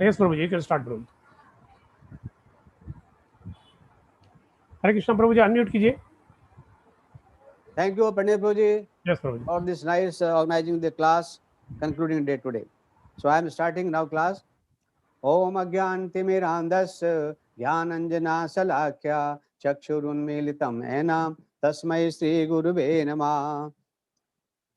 Yes, Prabhuji, you can start, Prabhuji. Hare Krishna, Prabhuji, unmute कीजिए. Thank you, Pandit Prabhuji, Yes, Prabhuji. for this nice organizing the class, concluding day today. So I am starting now class. Om Agyan Timirandasya Jnananjana Salakya Chakshurunmilitam Enam Tasmai Sri Guruve Namah.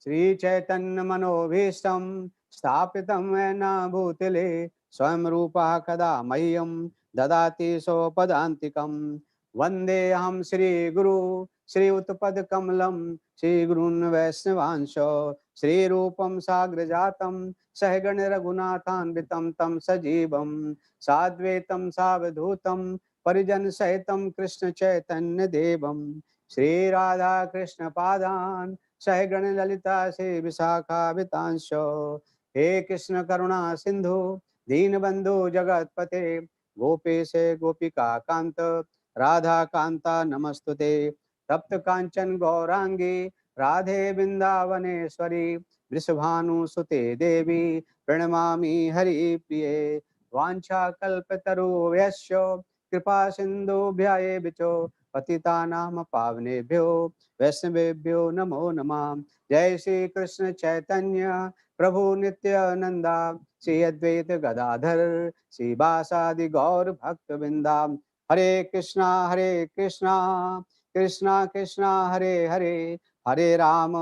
Sri Chaitanya Manobhishtam Stapitam Ena Bhutile Swam Rupa Kada Mayam Dadati Sopadantikam Vandeham Sri Guru Sri Utpad Kamalam Sri Gurun Vaisnavansho Sri Rupam Sagrajatam Sahagana Raghunathan Vitam Tam Sajivam Sadvetam Savadhutam Parijan Sahitam Krishna Chaitanya Devam Sri Radha Krishna Padan सहगण Lalita से विशाखा वितांशो हे कृष्ण करुणा सिंधु दीनबंधु जगतपते गोपेश गोपिका कांत राधा कांता नमस्तुते तप्त कांचन गौरांगी राधे वृंदावनेश्वरी वृषभानुसुते देवी प्रणमामि हरि प्रिये वांछा कल्पतरुभ्यश्च कृपा सिन्धुभ्यः विचो पतितानां पावनेभ्यो वैष्णवेभ्यो नमो नमः। जय श्री कृष्ण चैतन्य प्रभु नित्यानंदा श्री अद्वैत गदाधर श्रीवासादि गौर भक्त वृंदा हरे कृष्णा कृष्णा कृष्णा हरे हरे हरे राम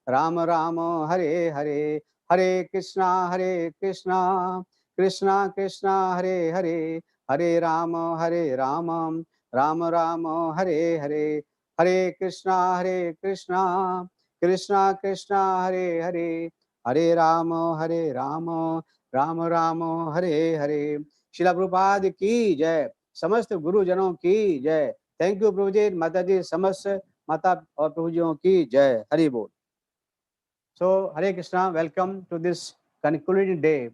राम राम हरे हरे हरे कृष्णा कृष्णा कृष्णा हरे हरे हरे राम राम राम हरे हरे हरे कृष्णा कृष्णा कृष्णा हरे हरे हरे राम राम राम हरे हरे। श्रील प्रभुपाद की जय, समस्त गुरुजनों की जय। थैंक यू प्रभु जी, माता जी, समस्त माता और प्रभुजियों की जय। हरि बोल। So Hare Krishna, welcome to this concluding day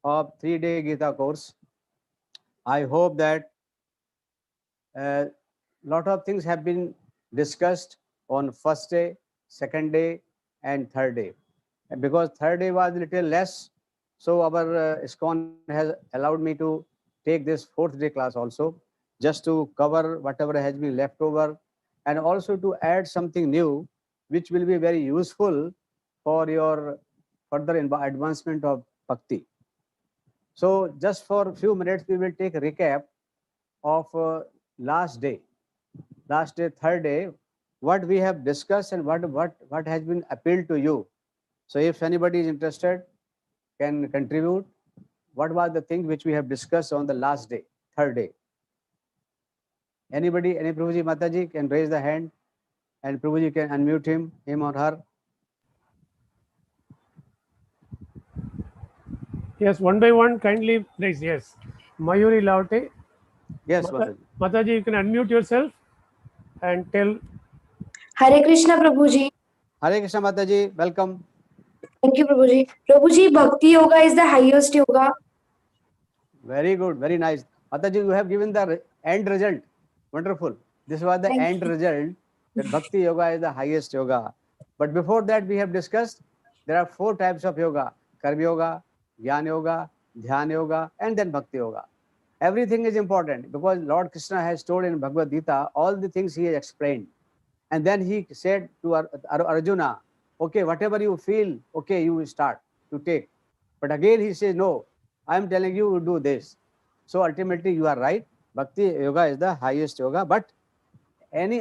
of 3-day Gita course. I hope that lot of things have been discussed on first day, second day, and third day. And because third day was a little less, so our ISKCON has allowed me to take this fourth day class also, just to cover whatever has been left over, and also to add something new, which will be very useful for your further advancement of bhakti. So just for a few minutes, we will take a recap of last day, third day, what we have discussed and what has been appealed to you. So if anybody is interested, can contribute. What was the thing which we have discussed on the last day, third day? Anybody, any Prabhuji, Mataji can raise the hand, and Prabhuji can unmute him or her. Yes, one by one, kindly raise. Yes. Mayuri Laute. Yes, Mataji. Mataji, you can unmute yourself and tell. Hare Krishna Prabhuji. Hare Krishna Mataji, welcome. Thank you Prabhuji. Prabhuji, Bhakti Yoga is the highest yoga. Very good, very nice. Mataji, you have given the end result. Wonderful. This was the end result, that Bhakti Yoga is the highest yoga. But before that, we have discussed there are 4 types of yoga: Karma Yoga, Jnana Yoga, Dhyana Yoga, and then Bhakti Yoga. Everything is important because Lord Krishna has told in Bhagavad Gita all the things he has explained. And then he said to Arjuna, okay, whatever you feel, okay, you will start to take. But again he says, no, I am telling you to do this. So ultimately you are right. Bhakti Yoga is the highest yoga, but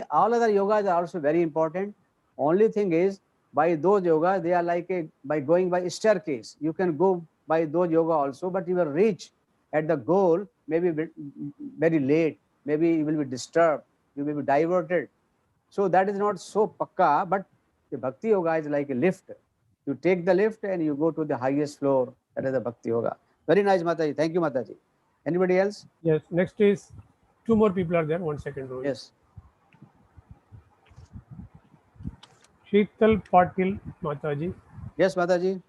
all other yogas are also very important. Only thing is, by those yogas, they are like by going by staircase. You can go by those yoga also, but you will reach at the goal maybe very late. Maybe you will be disturbed. You will be diverted. So that is not so pakka, but the Bhakti Yoga is like a lift. You take the lift and you go to the highest floor. That is the Bhakti Yoga. Very nice, Mataji. Thank you, Mataji. Anybody else? Yes, next is 2 more people are there. 1 second. Rohit. Yes. Sheetal Patil Mataji. Yes, Mataji.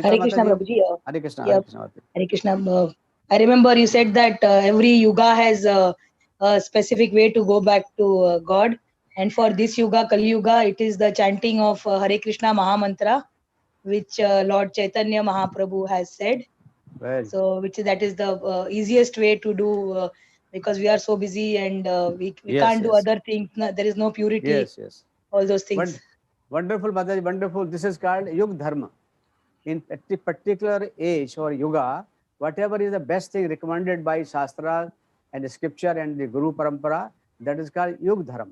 Hare Krishna Prabhuji. Hare Krishna. Yeah. Hare Krishna. Hare Krishna. I remember you said that every yuga has a specific way to go back to God. And for this yuga, Kali Yuga, it is the chanting of Hare Krishna Maha Mantra. which Lord Chaitanya Mahaprabhu has said. Well, So, that is the easiest way to do, because we are so busy and we yes, can't do yes, other things. There is no purity, yes, yes. all those things. Wonderful, Mataji, wonderful. This is called Yug Dharma. In a particular age or yuga, whatever is the best thing recommended by Shastra and the scripture and the Guru Parampara, that is called Yug Dharma.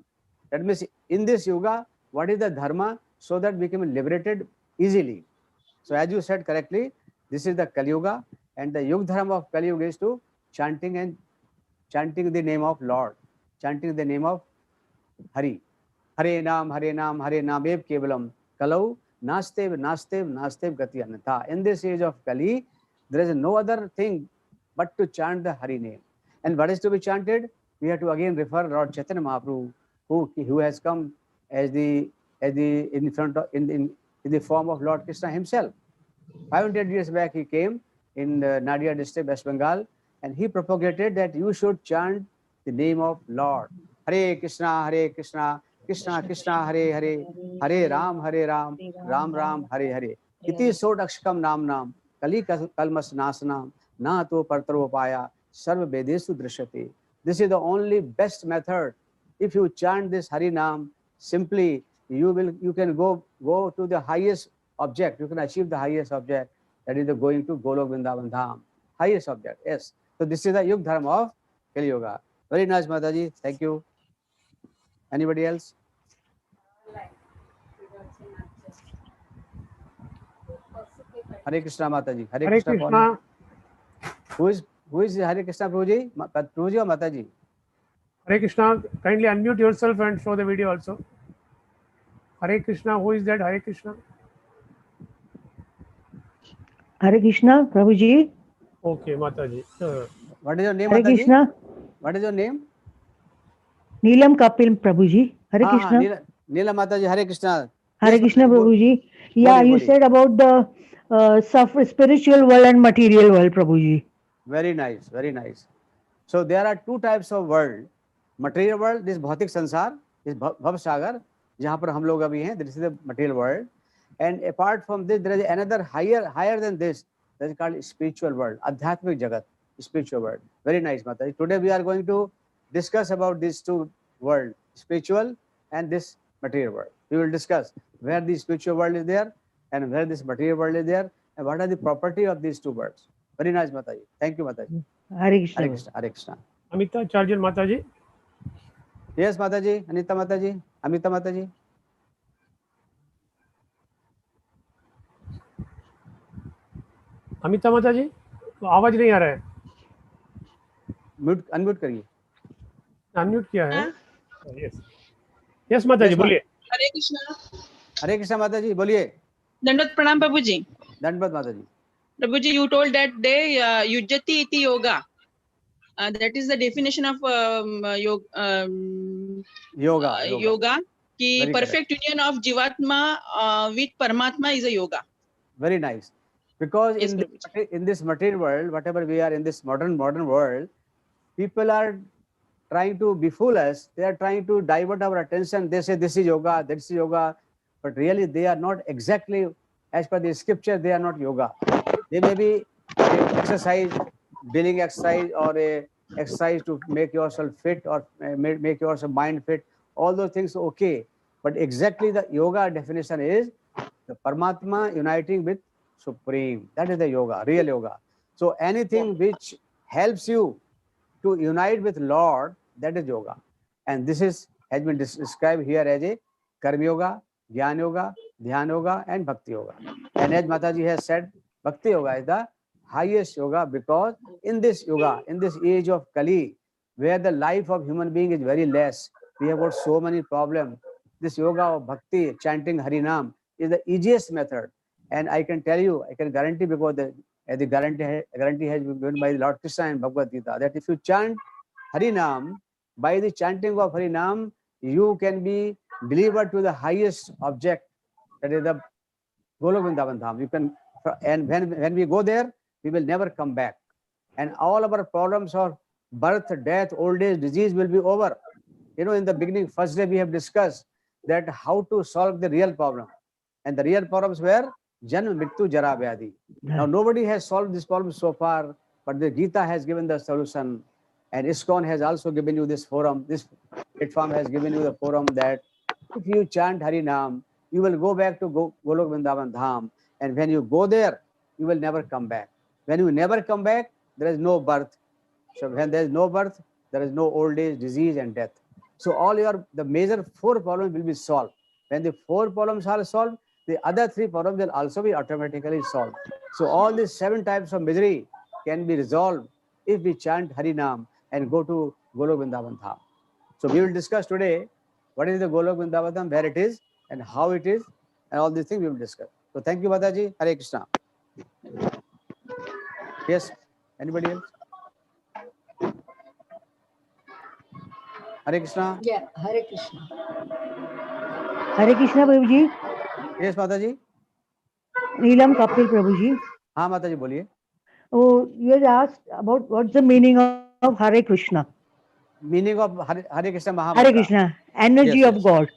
That means in this yuga, what is the dharma so that we can be liberated easily. So as you said correctly, this is the Kali Yuga, and the Yug Dharma of Kali Yuga is to chanting the name of Lord, chanting the name of Hari. Hare Nam, Hare Nam, Hare Nam, Ev Kevalam, Kalau, Nastev, Nastev, Nastev Gati Anatha. In this age of Kali, there is no other thing but to chant the Hari name. And what is to be chanted? We have to again refer Lord Chaitanya Mahaprabhu, who has come as the in front of in the form of Lord Krishna himself. 500 years back he came in Nadia district, West Bengal, and he propagated that you should chant the name of Lord. Hare Krishna, Krishna Krishna, Hare Hare, Hare Ram, Ram Ram, Hare Hare. Iti sod akshakam nam nam, kali kalmas nasanam, na to partaro paya, sarva vedesu drishyate. This is the only best method. If you chant this Hari Nam, simply you can go to the highest object. You can achieve the highest object, that is the going to Golok Vrindavan Dham. Highest object, yes. So this is the Yug Dharma of Kali Yoga. Very nice, Mataji. Thank you. Anybody else? Hare Krishna, Mataji. Hare Hare Krishna. Krishna. Who is Hare Krishna, Prabhuji? Prabhuji or Mataji? Hare Krishna. Kindly unmute yourself and show the video also. Hare Krishna. Who is that? Hare Krishna. Hare Krishna, Prabhuji. Okay, Mataji. What is your name, Hare Mataji? Krishna, What is your name? Neelam Kapil, Prabhuji. Hare Krishna. Neela Mataji, Hare Krishna. Hare Yes, Krishna, Mataji. Prabhuji. Yeah, you Boli. said about the spiritual world and material world, Prabhuji. Very nice, very nice. So there are two types of world. Material world, this भौतिक संसार, this भव सागर, जहाँ पर हम लोग अभी हैं, this is the material world. And apart from this, there is another higher than this, that is called spiritual world, adhyatmic jagat, spiritual world. Very nice, Mataji. Today we are going to discuss about these two world, spiritual and this material world. We will discuss where the spiritual world is there and where this material world is there, and what are the property of these two worlds. Very nice, Mataji. Thank you, Mataji. Hare Krishna. Hare Krishna. Hare Krishna. Amita Charjan Mataji. Yes, Mataji. Anita Mataji. Amita Mataji. Amita माता जी आवाज नहीं आ रहा है. Unmute करिए. Unmute किया है. Yes yes माता जी बोलिए. हरे कृष्णा. हरे कृष्णा माता जी बोलिए. दंडवत प्रणाम प्रभु जी. दंडवत माता जी. प्रभु जी, you told that day yujjati iti yoga. That is the definition of yoga. Ki perfect union of jivatma with paramatma is a yoga. Very nice. Because yes, in this material world, whatever we are in this modern world, people are trying to befool us. They are trying to divert our attention. They say this is yoga, that is yoga, but really they are not exactly as per the scripture. They are not yoga. They may be exercise, breathing exercise, or a exercise to make yourself fit or make yourself mind fit. All those things okay, but exactly the yoga definition is the Paramatma uniting with Supreme. That is the yoga, real yoga. So anything which helps you to unite with Lord, that is yoga. And this has been described here as a Karma Yoga, Jnana Yoga, Dhyana Yoga, and Bhakti Yoga. And as Mataji has said, Bhakti Yoga is the highest yoga, because in this yoga, in this age of Kali, where the life of human being is very less, we have got so many problems. This yoga of Bhakti, chanting Harinam, is the easiest method. And I can tell you, I can guarantee, because the guarantee has been given by Lord Krishna in Bhagavad Gita, that if you chant Harinam, by the chanting of Harinam, you can be delivered to the highest object, that is the Golok Vrindavan Dham. You can, and when we go there, we will never come back. And all our problems of birth, death, old age, disease will be over. You know, in the beginning, first day, we have discussed that how to solve the real problem. And the real problems were Janma Mrityu Jara Vyadhi. Now nobody has solved this problem so far, but the Gita has given the solution, and ISKCON has also given you this forum. This platform has given you the forum that if you chant Hari Nam, you will go back to Golok Vrindavan Dham, and when you go there, you will never come back. When you never come back, there is no birth. So when there is no birth, there is no old age, disease, and death. So all the major 4 problems will be solved. When the 4 problems are solved, the other 3 problems will also be automatically solved. So all these 7 types of misery can be resolved if we chant Hari Nam and go to Golok Vrindavan Dham. So we will discuss today what is the Golok Vrindavan Dham, where it is, and how it is, and all these things we will discuss. So thank you, Mataji. Hare Krishna. Yes. Anybody else? Hare Krishna. Yeah, Hare Krishna. Hare Krishna, Prabhuji. Yes, Mataji. Neelam Kapil, Prabhuji. हाँ माताजी बोलिए. Oh, you had asked about what's the meaning of Hare Krishna. Meaning of Hare Krishna Maha Hare Mantra. Krishna, energy Yes, of yes. God.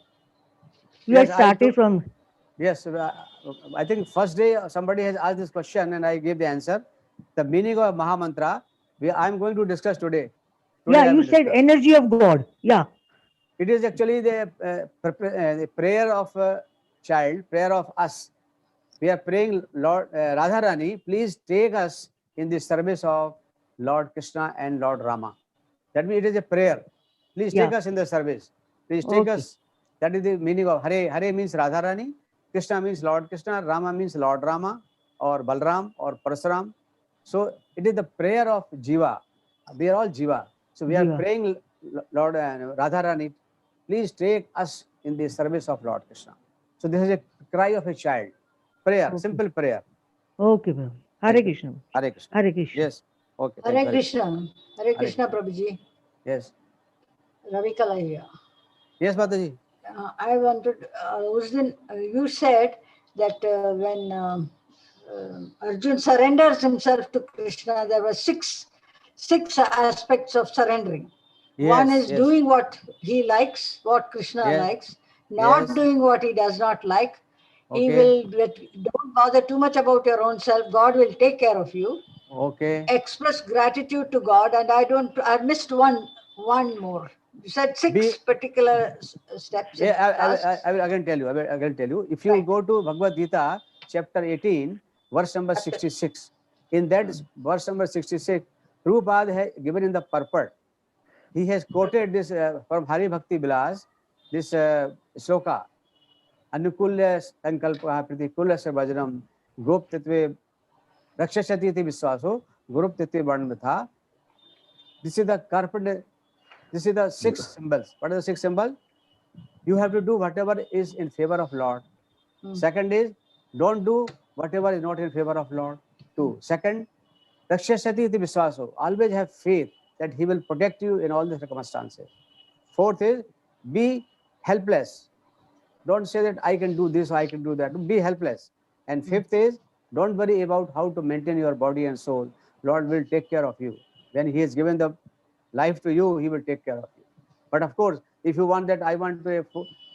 You Yes, had started from. Yes, I think first day somebody has asked this question and I gave the answer. The meaning of Maha Mantra, I am going to discuss today. Yeah, I you will said discuss. energy of God. Yeah. It is actually the prayer of a child, prayer of us. We are praying, Lord Radharani, please take us in the service of Lord Krishna and Lord Rama. That means it is a prayer. Please take Yeah. us in the service. Please take Okay. us. That is the meaning of Hare. Hare means Radharani. Krishna means Lord Krishna. Rama means Lord Rama or Balram or Parasuram. So it is the prayer of Jiva. We are all Jiva. So we are Jiva. praying, Lord Radharani, please take us in the service of Lord Krishna. So this is a cry of a child. Prayer, Okay. simple prayer. Okay, Prabhuji. Hare Thank you. Krishna. Hare Krishna. Hare Krishna. Yes. Okay. Thank Hare you. Krishna. Hare Krishna, Prabhuji. Yes. Ravi Kalaya. Yes, Mataji. I wanted, Uzin, you said that when Arjun surrenders himself to Krishna, there were six aspects of surrendering. One Yes, is yes. doing what he likes, what Krishna Yes. likes, not Yes. doing what he does not like. He Okay. will don't bother too much about your own self. God will take care of you. Okay. Express gratitude to God, and I missed one more. You said six particular steps. Yeah, I will again tell you. I will again tell you. If you go to Bhagavad Gita, chapter 18, verse number 66, in that verse number 66, Prabhupada has given in the purport. He has quoted this from Hari Bhakti Vilas, this sloka. Anukulya sankalpa pratikulya se vajram gop tatve rakshashati iti viswaso gurup tatve varnatha. This is the carpet. This is the 6 symbols. What are the 6 symbols? You have to do whatever is in favor of Lord. Second is, don't do whatever is not in favor of Lord. 2. Second, rakshashati iti viswaso. Always have faith that He will protect you in all the circumstances. Fourth is, be helpless. Don't say that I can do this or I can do that. Be helpless. And fifth is, don't worry about how to maintain your body and soul. Lord will take care of you. When He has given the life to you, He will take care of you. But of course, if you want that, I want a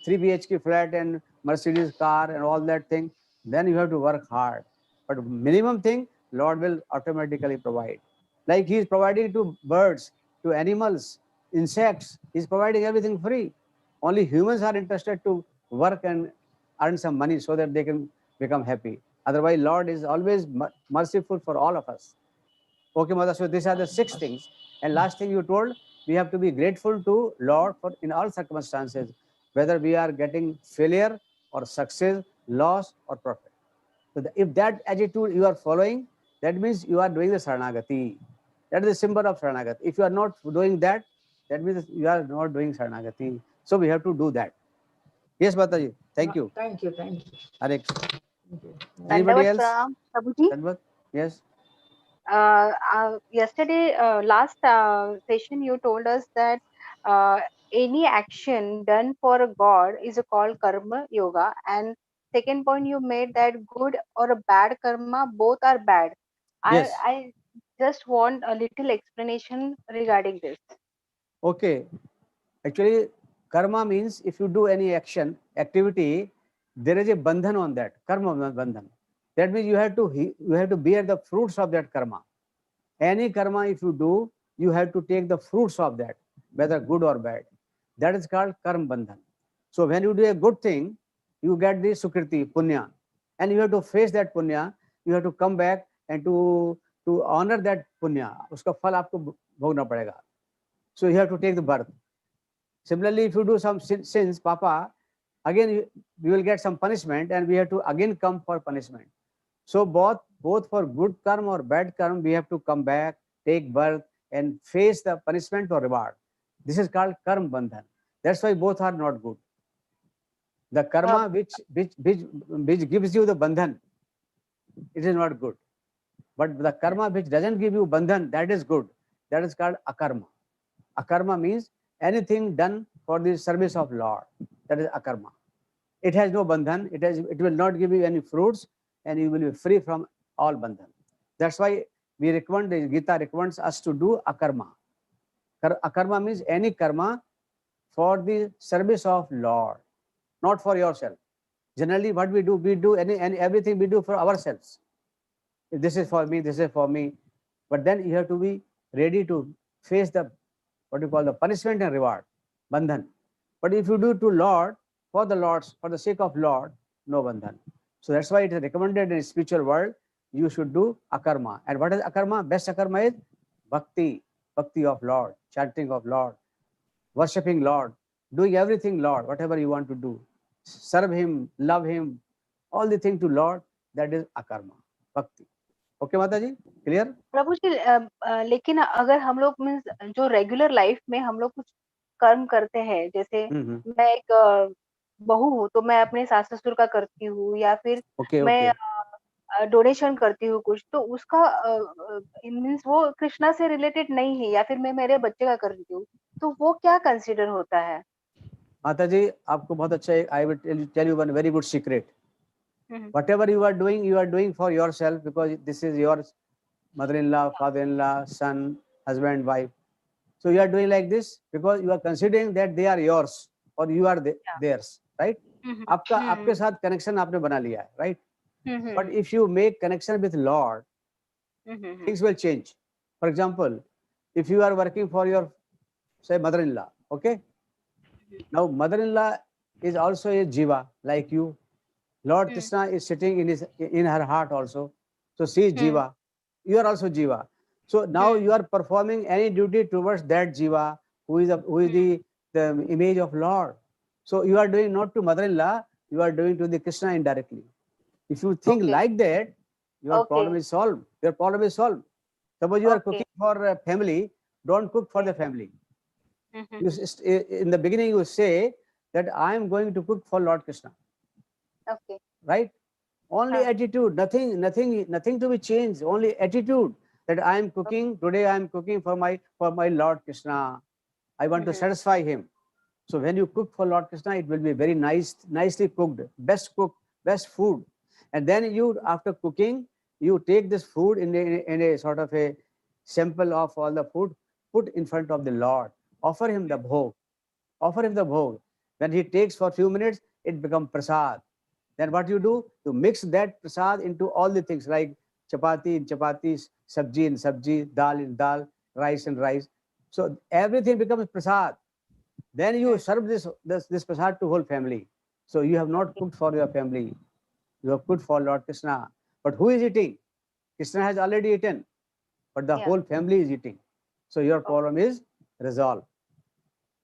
3 BHK flat and Mercedes car and all that thing, then you have to work hard. But minimum thing, Lord will automatically provide. Like He is providing to birds, to animals, insects. He is providing everything free. Only humans are interested to work and earn some money so that they can become happy. Otherwise, Lord is always merciful for all of us. Okay, Mother. So these are the 6 things. And last thing you told, we have to be grateful to Lord for in all circumstances, whether we are getting failure or success, loss or profit. So if that attitude you are following, that means you are doing the Saranagati. That is the symbol of Saranagati. If you are not doing that, that means you are not doing Saranagati. So we have to do that. Yes, Mataji. Thank you. Thank you. Thank you. Hare Krishna. Anybody else? Prabhuji. Dandavat? Yes. Yesterday, last session, you told us that any action done for a God is called karma yoga, and second point you made that good or a bad karma both are bad. Yes. I just want a little explanation regarding this. Okay. Actually, karma means if you do any action, activity, there is a bandhan on that. Karma bandhan. That means you have to bear the fruits of that karma. Any karma if you do, you have to take the fruits of that, whether good or bad. That is called karma bandhan. So when you do a good thing, you get the sukriti, punya, and you have to face that punya. You have to come back and to honor that punya. Uska phal aapko bhogna padega. So you have to take the birth. Similarly, if you do some sins, Papa, again you will get some punishment, and we have to again come for punishment. So both for good karma or bad karma, we have to come back, take birth, and face the punishment or reward. This is called karma bandhan. That's why both are not good. The karma which gives you the bandhan, it is not good. But the karma which doesn't give you bandhan, that is good. That is called akarma. Akarma means anything done for the service of Lord. That is akarma. It has no bandhan. It will not give you any fruits, and you will be free from all bandhan. That's why we recommend, the Gita recommends us to do akarma. Akarma means any karma for the service of Lord, not for yourself. Generally, what we do everything we do for ourselves. If this is for me, this is for me. But then you have to be ready to face the, what you call, the punishment and reward, bandhan. But if you do to Lord, for the sake of Lord, no bandhan. So that's why it is recommended in the spiritual world, you should do akarma. And what is akarma? Best akarma is bhakti of Lord, chanting of Lord, worshipping Lord, doing everything Lord, whatever you want to do. Serve Him, love Him, all the things to Lord, that is akarma, bhakti. Okay, माता जी, clear? प्रभु जी लेकिन अगर हम लोग means जो regular life में हम लोग कुछ कर्म करते हैं, जैसे मैं एक बहू हूँ तो मैं अपने सास ससुर का करती हूँ, या फिर मैं डोनेशन करती हूँ कुछ, तो उसका मीन्स वो कृष्णा से रिलेटेड नहीं है, या फिर मैं मेरे बच्चे का कर रही हूँ, तो वो क्या कंसीडर होता है? माता जी, आपको बहुत अच्छा, I will tell you one very good secret. Whatever you are doing for yourself, because this is your mother-in-law, father-in-law, son, husband, wife. So you are doing like this because you are considering that they are yours or you are theirs, right? आपके साथ connection आपने बना लिया है, right? But if you make connection with Lord, things will change. For example, if you are working for your, say, mother-in-law, okay? Now mother-in-law is also a jiva like you. Lord Krishna is sitting in her heart also. So she is jiva. You are also jiva. So now you are performing any duty towards that jiva who is the image of Lord. So you are doing not to mother-in-law, you are doing to the Krishna indirectly. If you think like that, your problem is solved. Your problem is solved. Suppose you are cooking for a family, don't cook for the family. In the beginning, you say that I am going to cook for Lord Krishna. Okay. Right? Only attitude, nothing to be changed. Only attitude that I am cooking today. I am cooking for my Lord Krishna. I want to satisfy Him. So when you cook for Lord Krishna, it will be very nicely cooked, best food. And then you, after cooking, you take this food in a sort of a sample of all the food, put in front of the Lord, offer Him the bhog, When He takes for a few minutes, it becomes prasad. Then what you do? You mix that prasad into all the things like chapati in chapatis, sabji in sabji, dal in dal, rice in rice. So everything becomes prasad. Then you serve this prasad to whole family. So you have not cooked for your family. You have cooked for Lord Krishna. But who is eating? Krishna has already eaten, but the whole family is eating. So your problem is resolved.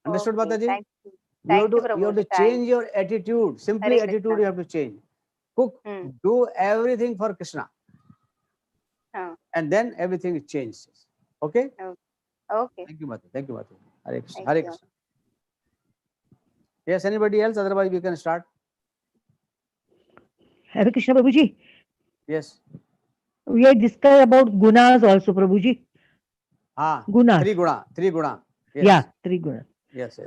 Understood, Mataji? Thank you. You have to change your attitude. Simply attitude you have to change. Cook, do everything for Krishna. And then everything changes. Okay? Okay. Thank you, Mataji. Thank you, Mataji. Hare Krishna. Hare Krishna. Yes, anybody else? Otherwise, we can start. Hare Krishna, Prabhuji. Yes. We have discussed about gunas also, Prabhuji. Gunas. Three guna. Yes. Yeah, three gunas. Yes.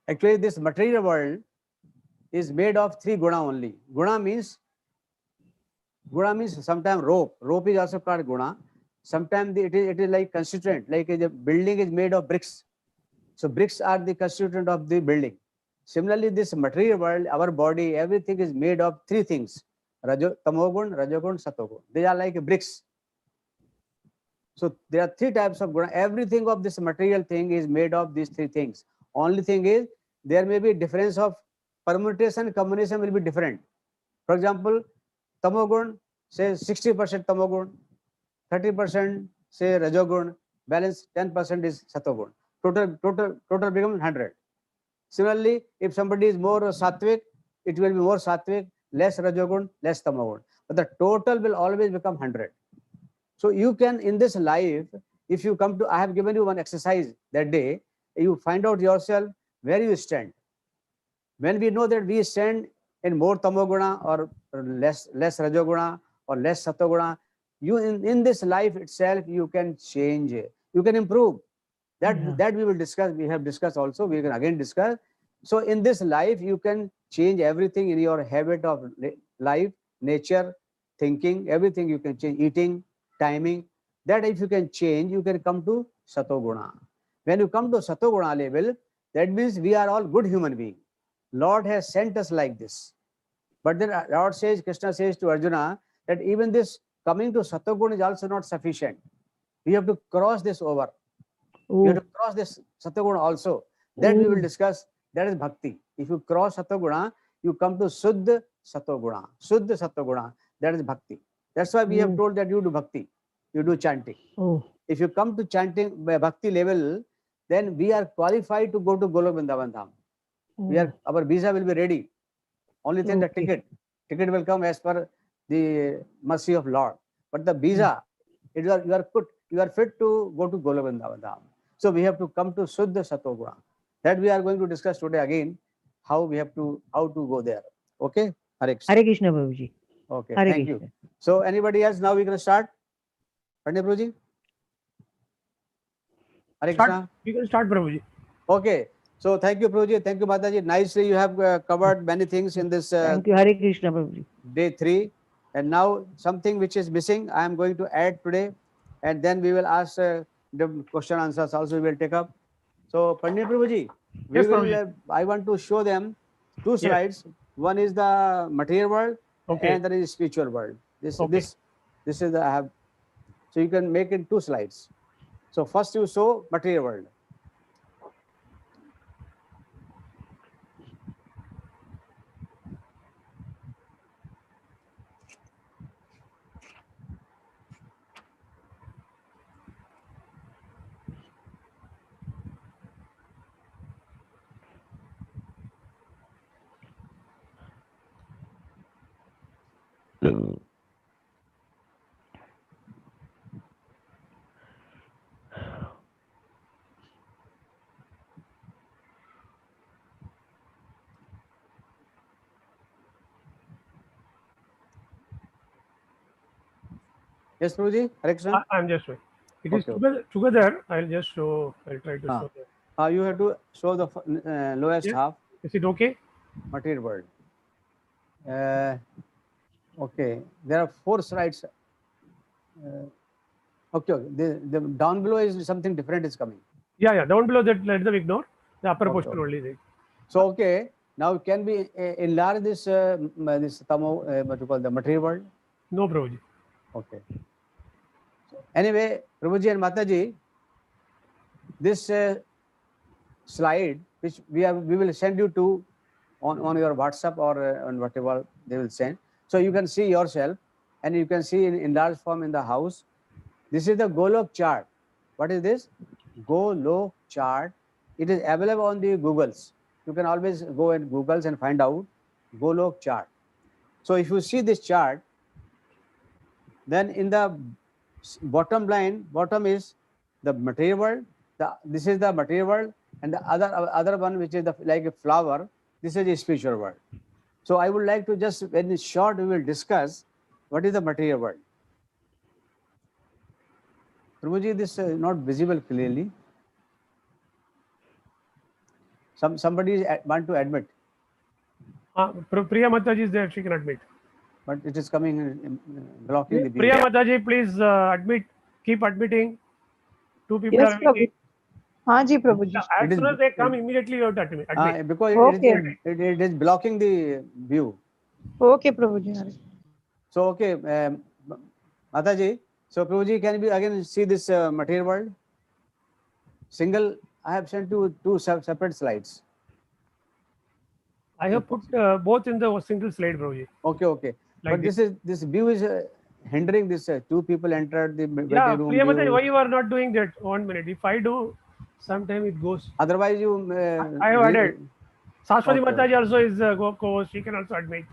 Actually, this material world is made of three guna only. Guna means sometimes rope. Rope is also called guna. Sometimes it is like constituent, like a building is made of bricks. So bricks are the constituent of the building. Similarly, this material world, our body, everything is made of three things. tamogun, rajogun, satogun. They are like bricks. So there are three types of guna. Everything of this material thing is made of these three things. Only thing is there may be difference of permutation, combination will be different. For example, tamogun, say 60% tamogun, 30% say rajogun, balance 10% is satogun. Total becomes 100. Similarly, if somebody is more sattvic, it will be more sattvic, less rajogun, less tamogun. But the total will always become 100. So you can, in this life, if you come to, I have given you one exercise that day, you find out yourself where you stand. When we know that we stand in more tamoguna or less rajoguna or less satoguna, you in this life itself, you can change, you can improve. That we will discuss, we have discussed also, we can again discuss. So in this life, you can change everything in your habit of life, nature, thinking, everything you can change, eating, timing. That if you can change, you can come to satoguna. When you come to satoguna level, that means we are all good human beings. Lord has sent us like this. But then Lord says, Krishna says to Arjuna, that even this coming to satoguna is also not sufficient. We have to cross this over. You have to cross this satoguna also. That we will discuss. That is bhakti. If you cross satoguna, you come to Suddha satoguna. Suddha satoguna. That is bhakti. That's why we have told that you do bhakti. You do chanting. If you come to chanting by bhakti level, then we are qualified to go to Golok Vrindavan Dham. Our visa will be ready. Only thing the ticket will come as per the mercy of Lord. But the visa, you are fit to go to Golok Vrindavan Dham. So we have to come to Suddha Satoguna. That we are going to discuss today again, how to go there. Okay? Hare Krishna. Hare Krishna, Prabhuji. Okay, Hare thank Krishna. you. So anybody else, now we can start? Pandit Prabhuji? Hare Krishna. You can start, Prabhuji. Okay. So thank you, Prabhuji. Thank you, Mataji. Nicely you have covered many things in this Thank you. Hare Krishna, Prabhuji. day 3. And now something which is missing, I am going to add today. And then we will ask the question answers also we will take up. So Pandit Prabhuji, Yes, Prabhuji. I want to show them 2 slides. One is the material world, and there is spiritual world. This is the I have. So you can make it 2 slides. So first you show material world. Yes, Prabhuji? Hare Krishna? I'm just waiting. It is together. I'll just show. I'll try to show that. You have to show the lowest half. Is it okay? Material world. Okay, there are 4 slides. Okay. The down below is something different is coming. Yeah. Down below that, let them ignore. The upper portion only. There. So okay, now can we enlarge this this tamo what you call the material world? No, Prabhuji. Okay. Anyway, Prabhuji and Mataji, this slide which we will send you to on your WhatsApp or on whatever they will send. So you can see yourself, and you can see in enlarged form in the house. This is the Golok chart. What is this? Golok chart. It is available on the Googles. You can always go and Googles and find out Golok chart. So if you see this chart, then in the bottom line, bottom is the material world. This is the material world, and the other one which is like a flower. This is the spiritual world. So I would like to just, in short, we will discuss what is the material world. Prabhuji, this is not visible clearly. Somebody want to admit. Priya Mataji is there. She can admit. But it is coming blocking the view. Priya Mataji, please admit. Keep admitting. 2 people Yes, are waiting. हाँ जी प्रभु जी. As soon as they come, immediately you have to admit. Because Okay. it is blocking the view. Okay Prabhu ji. So, okay, Mataji, so Prabhuji, can we again see this material world? Single, I have sent you two separate slides. I have put both in the single slide, Prabhuji. Okay, okay. Like But this view is hindering this. Two people entered the Yeah, waiting room. Priya Mataji, View. why you are not doing that? 1 minute. If I do, sometime it goes. Otherwise, you. I have added. Sashwati Okay, Mataji also is co-host. She can also admit.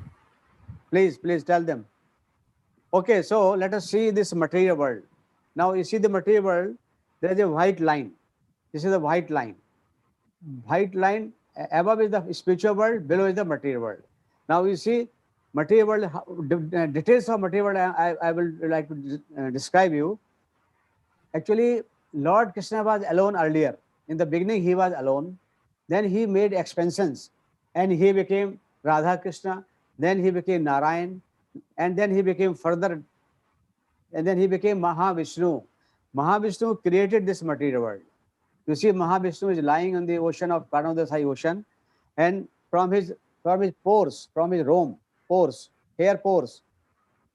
Please tell them. Okay, so let us see this material world. Now you see the material world, there is a white line. This is the white line. White line, above is the spiritual world, below is the material world. Now you see material world, details of material world I will like to describe you. Actually, Lord Krishna was alone earlier. In the beginning, he was alone. Then he made expansions and he became Radha Krishna. Then he became Narayan. And then he became further. And then he became Mahavishnu. Mahavishnu created this material world. You see, Mahavishnu is lying on the ocean of Karnodasai ocean. And from his pores, from his pores, hair pores,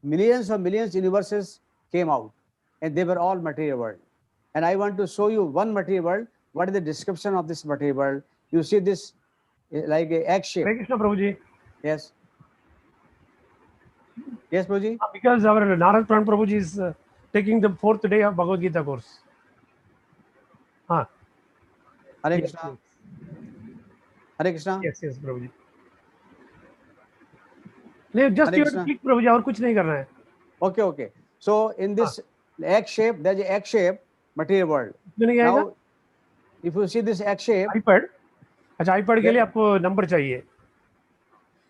millions universes came out. And they were all material world. And I want to show you one material world. What is the description of this material world? You see this like a egg shape. Hare Krishna Prabhuji. Yes. Yes, Prabhuji. Because our Narad Pran Prabhuji is taking the 4th day of Bhagavad Gita course. Hare Yes, Krishna. Hare Krishna. yes, Prabhuji. नहीं, just Hare you have to Krishna. click Prabhuji, और कुछ नहीं करना है. Okay. So in this egg shape, there is an egg shape material world. क्यों नहीं आएगा? Now, if you see this egg shape, iPad. अच्छा, iPad के लिए आपको नंबर चाहिए.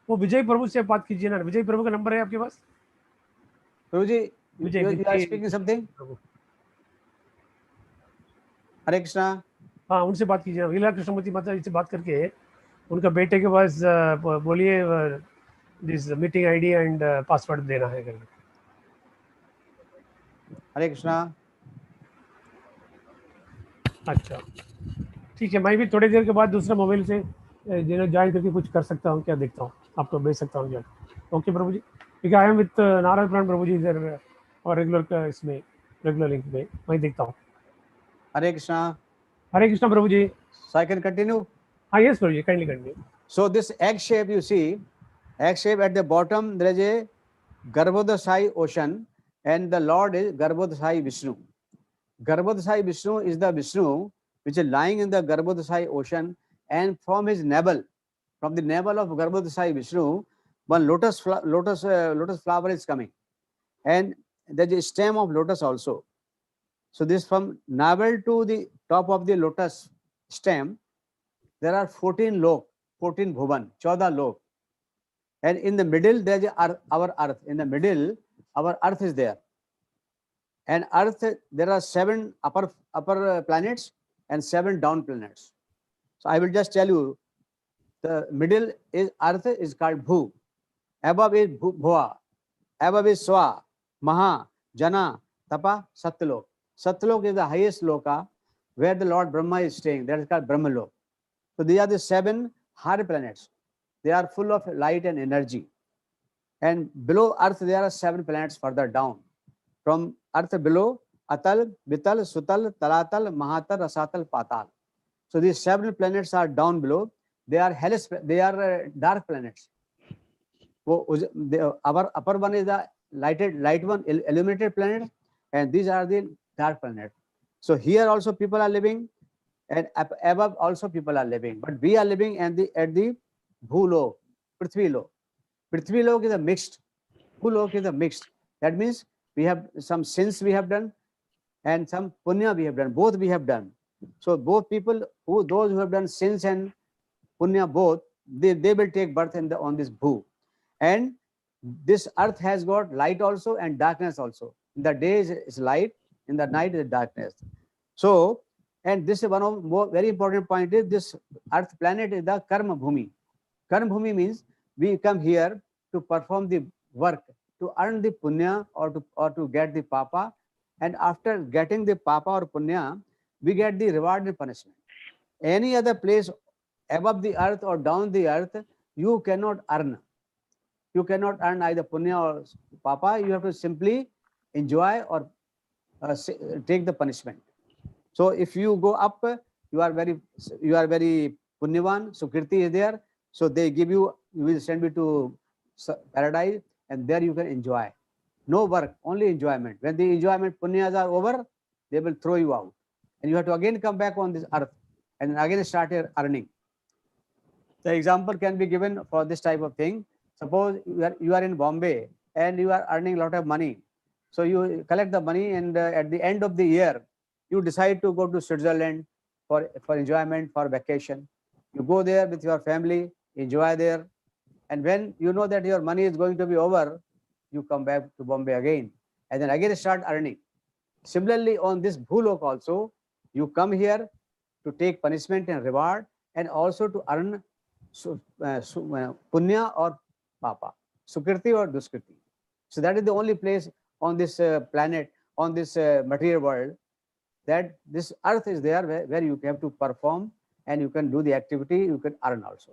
वो विजय प्रभु से बात कीजिए ना. विजय प्रभु का नंबर है आपके पास? Prabhuji, you Vijay, are speaking something? Hare Krishna. हाँ, उनसे बात कीजिए. लीला कृष्णमूर्ति माता जी से बात करके उनका बेटे के पास बोलिए this meeting ID and password देना है करके. Hare Krishna. अच्छा, ठीक है. मैं भी थोड़ी देर के बाद दूसरा मोबाइल से ज्वाइन करके कुछ कर सकता हूँ क्या, देखता हूँ. आपको भेज सकता हूँ. ओके प्रभु जी. ठीक है, आई एम विथ नारायण प्राण प्रभु जी इधर और रेगुलर इसमें रेगुलर लिंक में मैं देखता हूँ. Hare Krishna. Hare Krishna Prabhu ji. So I can continue? हाँ, yes Prabhu ji, kindly continue. So this egg shape, you see, egg shape at the bottom, there is a Garbhodasai ocean and the Lord is Garbhodasai Vishnu. Garbhodasai Vishnu is the Vishnu which is lying in the Garbhodasai ocean, and from his navel, from the navel of Garbhodasai Vishnu, one lotus flower is coming, and there is a stem of lotus also. So this from navel to the top of the lotus stem, there are 14 lok, 14 bhuvan, 14 lok. And in the middle, there is our earth. In the middle, our earth is there. And earth, there are 7 upper planets and 7 down planets. So I will just tell you, the middle is earth is called Bhu. Above is Bhua. Above is Swa, Maha, Jana, Tapa, Satyalok. Satyalok is the highest loka where the Lord Brahma is staying. That is called Brahmalok. So these are the 7 higher planets. They are full of light and energy. And below earth, there are 7 planets further down. From earth below, Atal, Vital, Sutal, Talatal, Mahatal, Rasatal, Patal. So these 7 planets are down below. They are hellish, they are dark planets. Our upper one is the light one, illuminated planet, and these are the dark planets. So here also people are living, and above also people are living. But we are living at the Bhulok, Prithvi Lok. Prithvi Lok is a mixed. Bhulok is a mixed. That means we have some sins we have done and some punya we have done. Both we have done. So both people, those who have done sins and punya both, they will take birth on this bhu. And this earth has got light also and darkness also. In the day is light, in the night is darkness. So, and this is one of more very important point is this earth planet is the karma bhumi. Karma bhumi means we come here to perform the work, to earn the punya or to get the papa, and after getting the papa or punya, we get the reward and punishment. Any other place above the earth or down the earth, you cannot earn. you cannot earn either punya or papa. You have to simply enjoy or take the punishment. So if you go up, you are very punyavan. Sukirti is there. So they give you will send you to paradise, and there you can enjoy. No work, only enjoyment. When the enjoyment punyas are over, they will throw you out, and you have to again come back on this earth and again start your earning. The example can be given for this type of thing. Suppose you are in Bombay and you are earning a lot of money. So you collect the money, and at the end of the year, you decide to go to Switzerland for enjoyment, for vacation. You go there with your family, enjoy there. And when you know that your money is going to be over, you come back to Bombay again, and then again start earning. Similarly, on this bhulok also, you come here to take punishment and reward, and also to earn punya or papa, sukriti or duskriti. So that is the only place on this planet, on this material world, that this earth is there where you have to perform and you can do the activity, you can earn also.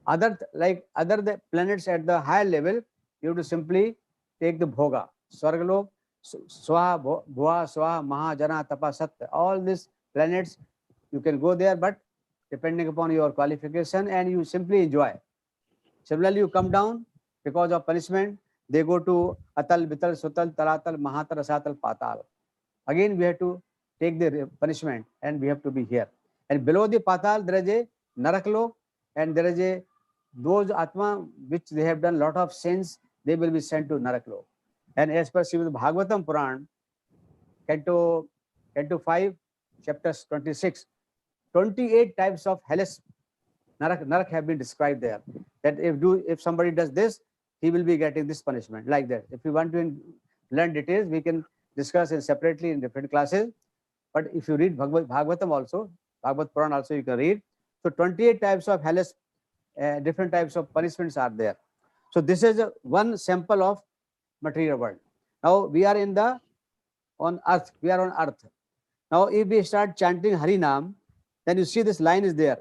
Other the planets at the higher level, you have to simply take the bhoga, Swargalok, Swaha, Bhua, Swaha, Maha, Jana, Tapa, Satya. All these planets, you can go there, but depending upon your qualification, and you simply enjoy. Similarly, you come down because of punishment, they go to Atal, Vital, Sutal, Taratal, Mahatal, Asatal, Patal. Again, we have to take the punishment and we have to be here. And below the Patal, there is a Naraklok, and there is a those Atma which they have done lot of sins, they will be sent to Naraklok. And as per Srimad Bhagavatam Pran, Canto 5, chapter 26, 28 types of hellish Narak have been described there. That if somebody does this, he will be getting this punishment, like that. If you want to learn details, we can discuss it separately in different classes. But if you read Bhagavatam also, Bhagavad Puran also you can read. So 28 types of hellish, different types of punishments are there. So this is one sample of material world. Now we are on earth. We are on earth. Now if we start chanting Harinam, then you see this line is there.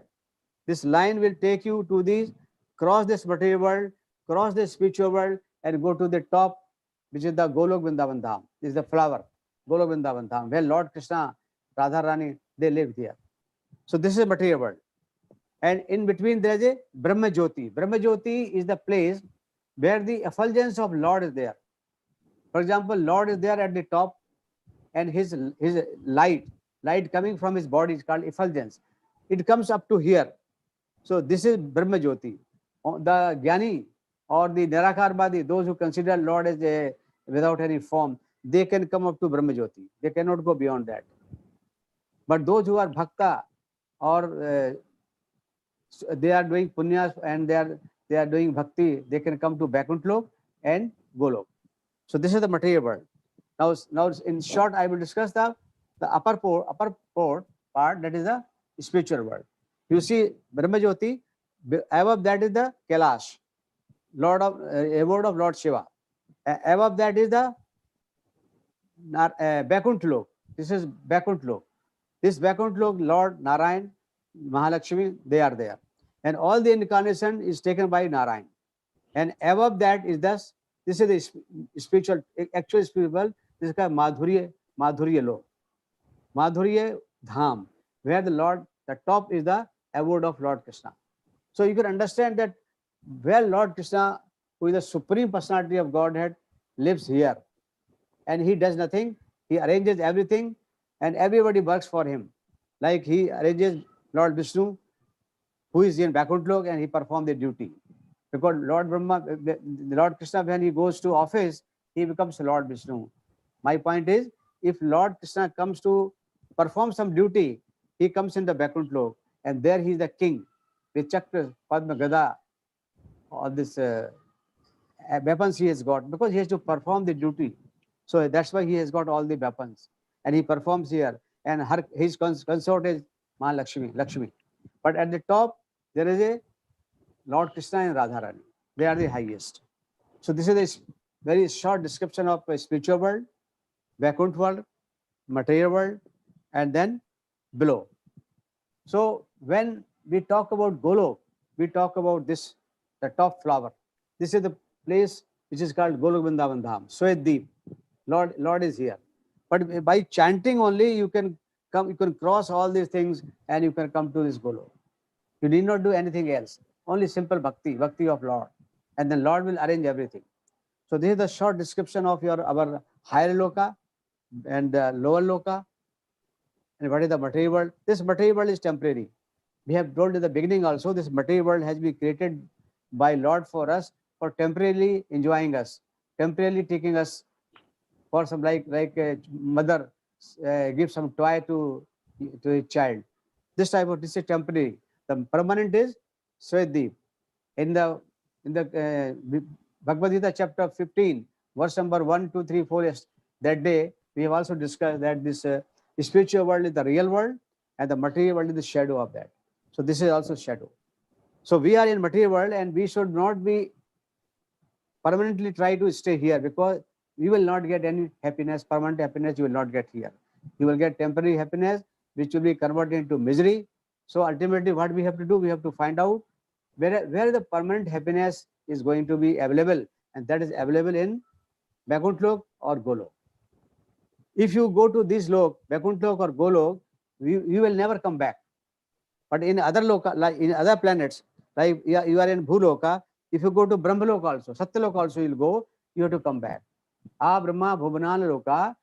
This line will take you to cross this material world, cross the spiritual world, and go to the top, which is the Golok Vrindavan Dham. This is the flower, Golok Vrindavan Dham, where Lord Krishna, Radha Rani, they live here. So this is material world. And in between there is a Brahma Jyoti. Brahma Jyoti is the place where the effulgence of Lord is there. For example, Lord is there at the top, and his light coming from his body is called effulgence. It comes up to here. So this is Brahma Jyoti. The Jnani or the Nirakarvadi, those who consider Lord as without any form, they can come up to Brahma Jyoti. They cannot go beyond that. But those who are Bhakta, or they are doing punyas and they are doing bhakti, they can come to Vaikuntha and Golok. So this is the material world. Now in short, I will discuss the upper part, that is the spiritual world. You see Brahma Jyoti, above that is the Kailash, abode of Lord Shiva. Above that is the Vaikuntha. This is Vaikuntha. This Vaikuntha, Lord Narayan, Mahalakshmi, they are there. And all the incarnation is taken by Narayan. And above that is this is the spiritual, actual spiritual, this is called Madhurya Lok. Madhurya Dham, where the top is the abode of Lord Krishna. So you can understand that where Lord Krishna, who is the Supreme Personality of Godhead, lives here. And he does nothing, he arranges everything, and everybody works for him. Like he arranges Lord Vishnu, who is in Vaikuntha, and he performs the duty. Because Lord Krishna, when he goes to office, he becomes Lord Vishnu. My point is, if Lord Krishna comes to perform some duty, he comes in the Vaikuntha, and there he is the king, the Chakra, Padma, Gada, all this weapons he has got, because he has to perform the duty. So that's why he has got all the weapons, and he performs here, and his consort is Lakshmi. But at the top, there is a Lord Krishna and Radharani. They are the highest. So this is a very short description of a spiritual world, Vaikuntha world, material world, and then below. So when we talk about Golok, we talk about the top flower. This is the place which is called Golok Vrindavan Dham, Sweddeep. Lord is here. But by chanting only you can come, you can cross all these things and you can come to this Golok. You need not do anything else. Only simple bhakti of Lord. And then Lord will arrange everything. So this is the short description of our higher loka and lower loka. And what is the material world? This material world is temporary. We have told in the beginning also, this material world has been created by Lord for us, for temporarily enjoying us, temporarily taking us for some, like a mother gives some toy to a child. This type of, this is temporary. The permanent is Sweddeep. In the Bhagavad Gita chapter 15, verse number 1, 2, 3, 4, yes, that day we have also discussed that this spiritual world is the real world and the material world is the shadow of that. So this is also shadow. So we are in material world and we should not be permanently try to stay here, because you will not get any happiness, permanent happiness you will not get here. You will get temporary happiness which will be converted into misery. So ultimately what we have to do, we have to find out where the permanent happiness is going to be available, and that is available in Vaikuntha Lok or Golok. If you go to this lok, Vaikuntha Lok or Golok, you will never come back. But in other loka, like in other planets, like you are in Bhuloka, if you go to Brahmalok also, Satyalok also you'll go, you have to come back. A Brahma Bhuvanana Loka,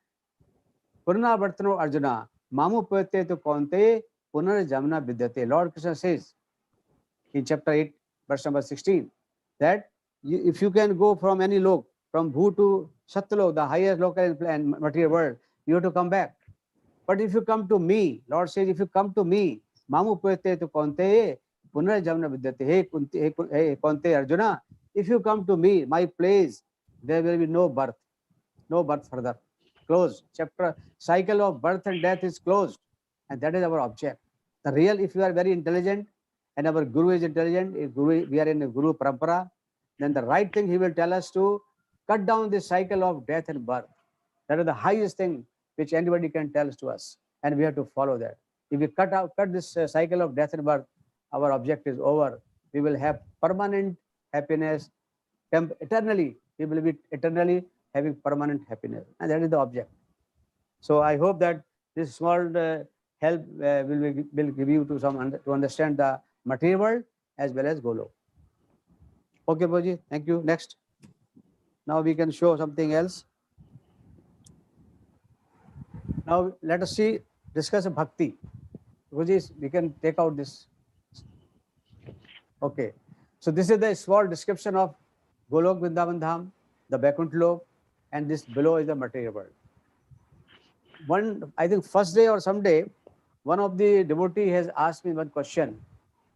Purna Vartano Arjuna, Mamu Pate to Konte, Punar Jamna Vidyate. Lord Krishna says in chapter 8, verse number 16, that if you can go from any lok, from Bhu to Satyalok, the highest local and material world, you have to come back. But if you come to me, Lord says, if you come to me, Mamu Pate to Konte, Punar Jamna Vidyate. Hey Konte Arjuna, if you come to me, my place, there will be no birth further. Closed. Chapter, cycle of birth and death is closed. And that is our object. The real, if you are very intelligent and our Guru is intelligent, if we are in a Guru Parampara, then the right thing he will tell us to cut down this cycle of death and birth. That is the highest thing which anybody can tell to us. And we have to follow that. If we cut this cycle of death and birth, our object is over. We will have permanent happiness eternally. We will be eternally having permanent happiness, and that is the object. So I hope that this small help will give you to understand the material world as well as Golok. Okay, Boji, thank you. Next. Now we can show something else. Now let us discuss bhakti. Boji, we can take out this. Okay. So this is the small description of Golok Vrindavan Dham, the Vaikuntha Lok, and this below is the material world. I think first day or someday, one of the devotee has asked me one question,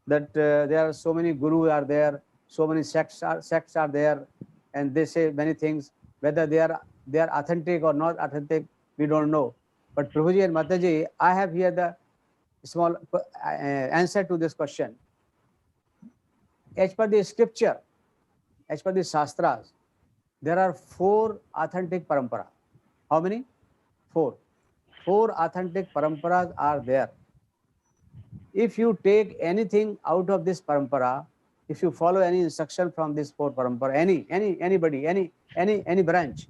that there are so many gurus are there, so many sects are there, and they say many things. Whether they are authentic or not authentic, we don't know. But Prabhuji and Mataji, I have here the small answer to this question. As per the scripture, as per the Shastras, there are 4 authentic parampara. How many? 4. 4 authentic paramparas are there. If you take anything out of this parampara, if you follow any instruction from this 4 parampara, anybody, any branch,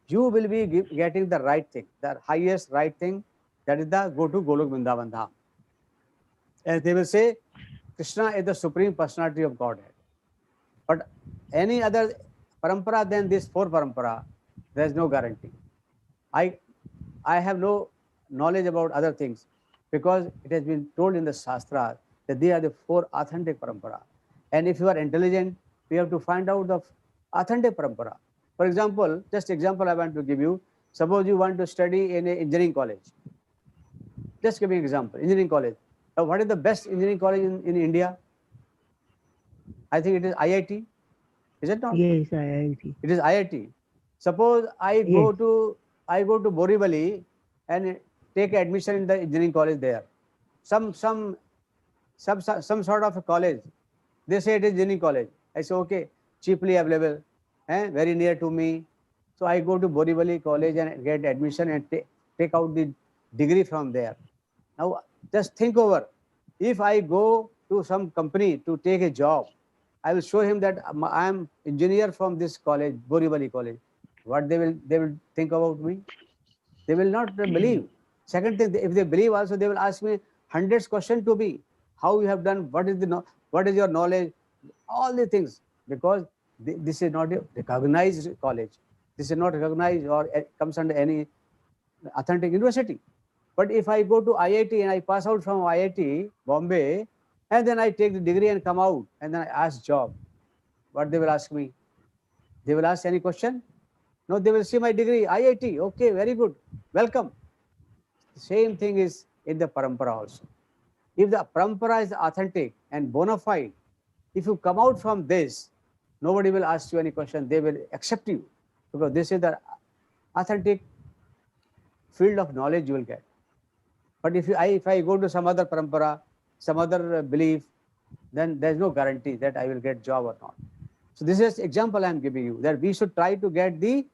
you will be getting the right thing, the highest right thing. That is the go to Golok Vrindavan Dham. As they will say, Krishna is the supreme personality of Godhead. But any other parampara than this 4 parampara, there is no guarantee. I have no knowledge about other things, because it has been told in the Shastra that they are the 4 authentic parampara. And if you are intelligent, we have to find out the authentic parampara. For example, just example I want to give you. Suppose you want to study in an engineering college. Just give me an example, engineering college. Now, what is the best engineering college in India? I think it is IIT. Is it not? Yes, IIT. It is IIT. Suppose I go to Borivali and take admission in the engineering college there. Some sort of a college. They say it is engineering college. I say okay, cheaply available, very near to me. So I go to Borivali college and get admission and take out the degree from there. Now just think over. If I go to some company to take a job, I will show him that I am engineer from this college, Borivali College. What they will think about me? They will not believe. Second thing, if they believe also, they will ask me hundreds questions to me. How you have done? What is your knowledge? All the things, because this is not a recognized college. This is not recognized or comes under any authentic university. But if I go to IIT and I pass out from IIT Bombay, and then I take the degree and come out, and then I ask job, what they will ask me? They will ask any question? No, they will see my degree, IIT. Okay, very good. Welcome. Same thing is in the parampara also. If the parampara is authentic and bona fide, if you come out from this, nobody will ask you any question. They will accept you, because this is the authentic field of knowledge you will get. But if I go to some other parampara, some other belief, then there's no guarantee that I will get job or not. So this is example I am giving you, that we should try to get the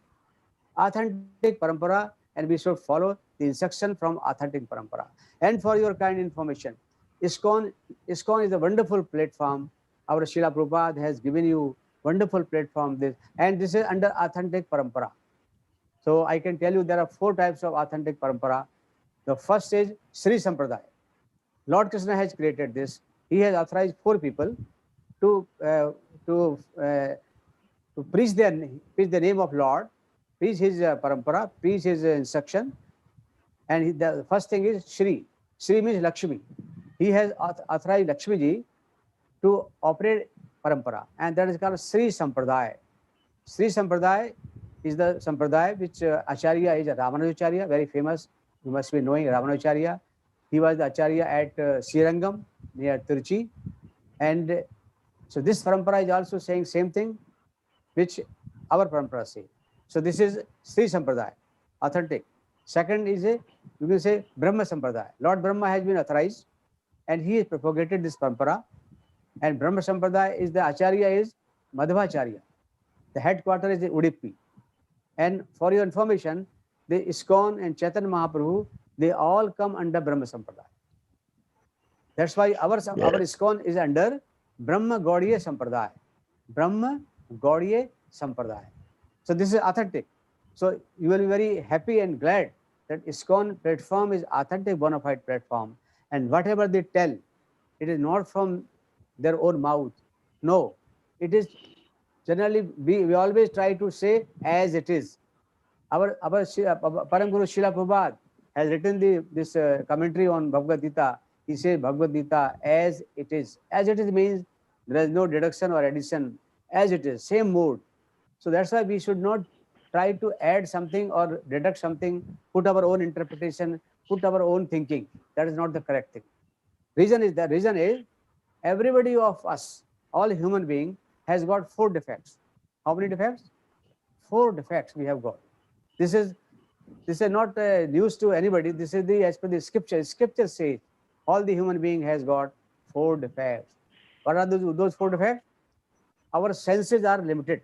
authentic parampara, and we should follow the instruction from authentic parampara. And for your kind information, ISKCON is a wonderful platform. Our Srila Prabhupada has given you wonderful platform, and this is under authentic parampara. So I can tell you there are 4 types of authentic parampara. The first is Sri Sampradaya. Lord Krishna has created this. He has authorized 4 people to preach the name of Lord, preach his parampara, preach his instruction. And the first thing is Shri. Shri means Lakshmi. He has authorized Lakshmi ji to operate parampara, and that is called Sri Sampradaya. Sri Sampradaya is the Sampradaya which Acharya is a Ramanujacharya, very famous. You must be knowing Ramanujacharya. He was the Acharya at Srirangam near Tiruchi. And so this parampara is also saying same thing which our parampara say. So this is Sri Sampradaya, authentic. Second is you can say Brahma Sampradaya. Lord Brahma has been authorized and he has propagated this parampara. And Brahma Sampradaya is the Acharya is Madhvacharya. The headquarter is in Udupi. And for your information, the ISKCON and Chaitanya Mahaprabhu, they all come under Brahma Sampradaya. That's why our ISKCON is under Brahma Gaudiya Sampradaya. Brahma Gaudiya Sampradaya. So this is authentic. So you will be very happy and glad that ISKCON platform is authentic bona fide platform. And whatever they tell, it is not from their own mouth. No, it is generally, we always try to say as it is. Our Param Guru Srila Prabhupada has written this commentary on Bhagavad Gita. He says Bhagavad Gita as it is. As it is means there is no deduction or addition. As it is, same mode. So that's why we should not try to add something or deduct something, put our own interpretation, put our own thinking. That is not the correct thing. Reason is everybody of us, all human being, has got 4 defects. How many defects? 4 defects we have got. This is not news to anybody. This is as per the scripture. Scripture says all the human being has got 4 defects. What are those 4 defects? Our senses are limited.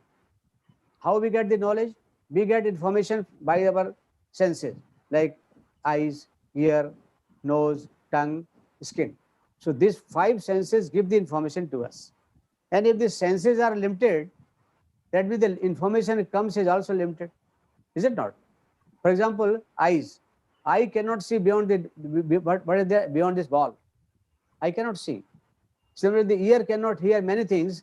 How we get the knowledge? We get information by our senses, like eyes, ear, nose, tongue, skin. So these 5 senses give the information to us. And if the senses are limited, that means the information that comes is also limited. Is it not? For example, eyes. I cannot see beyond what is there beyond this ball. I cannot see. Similarly, the ear cannot hear many things,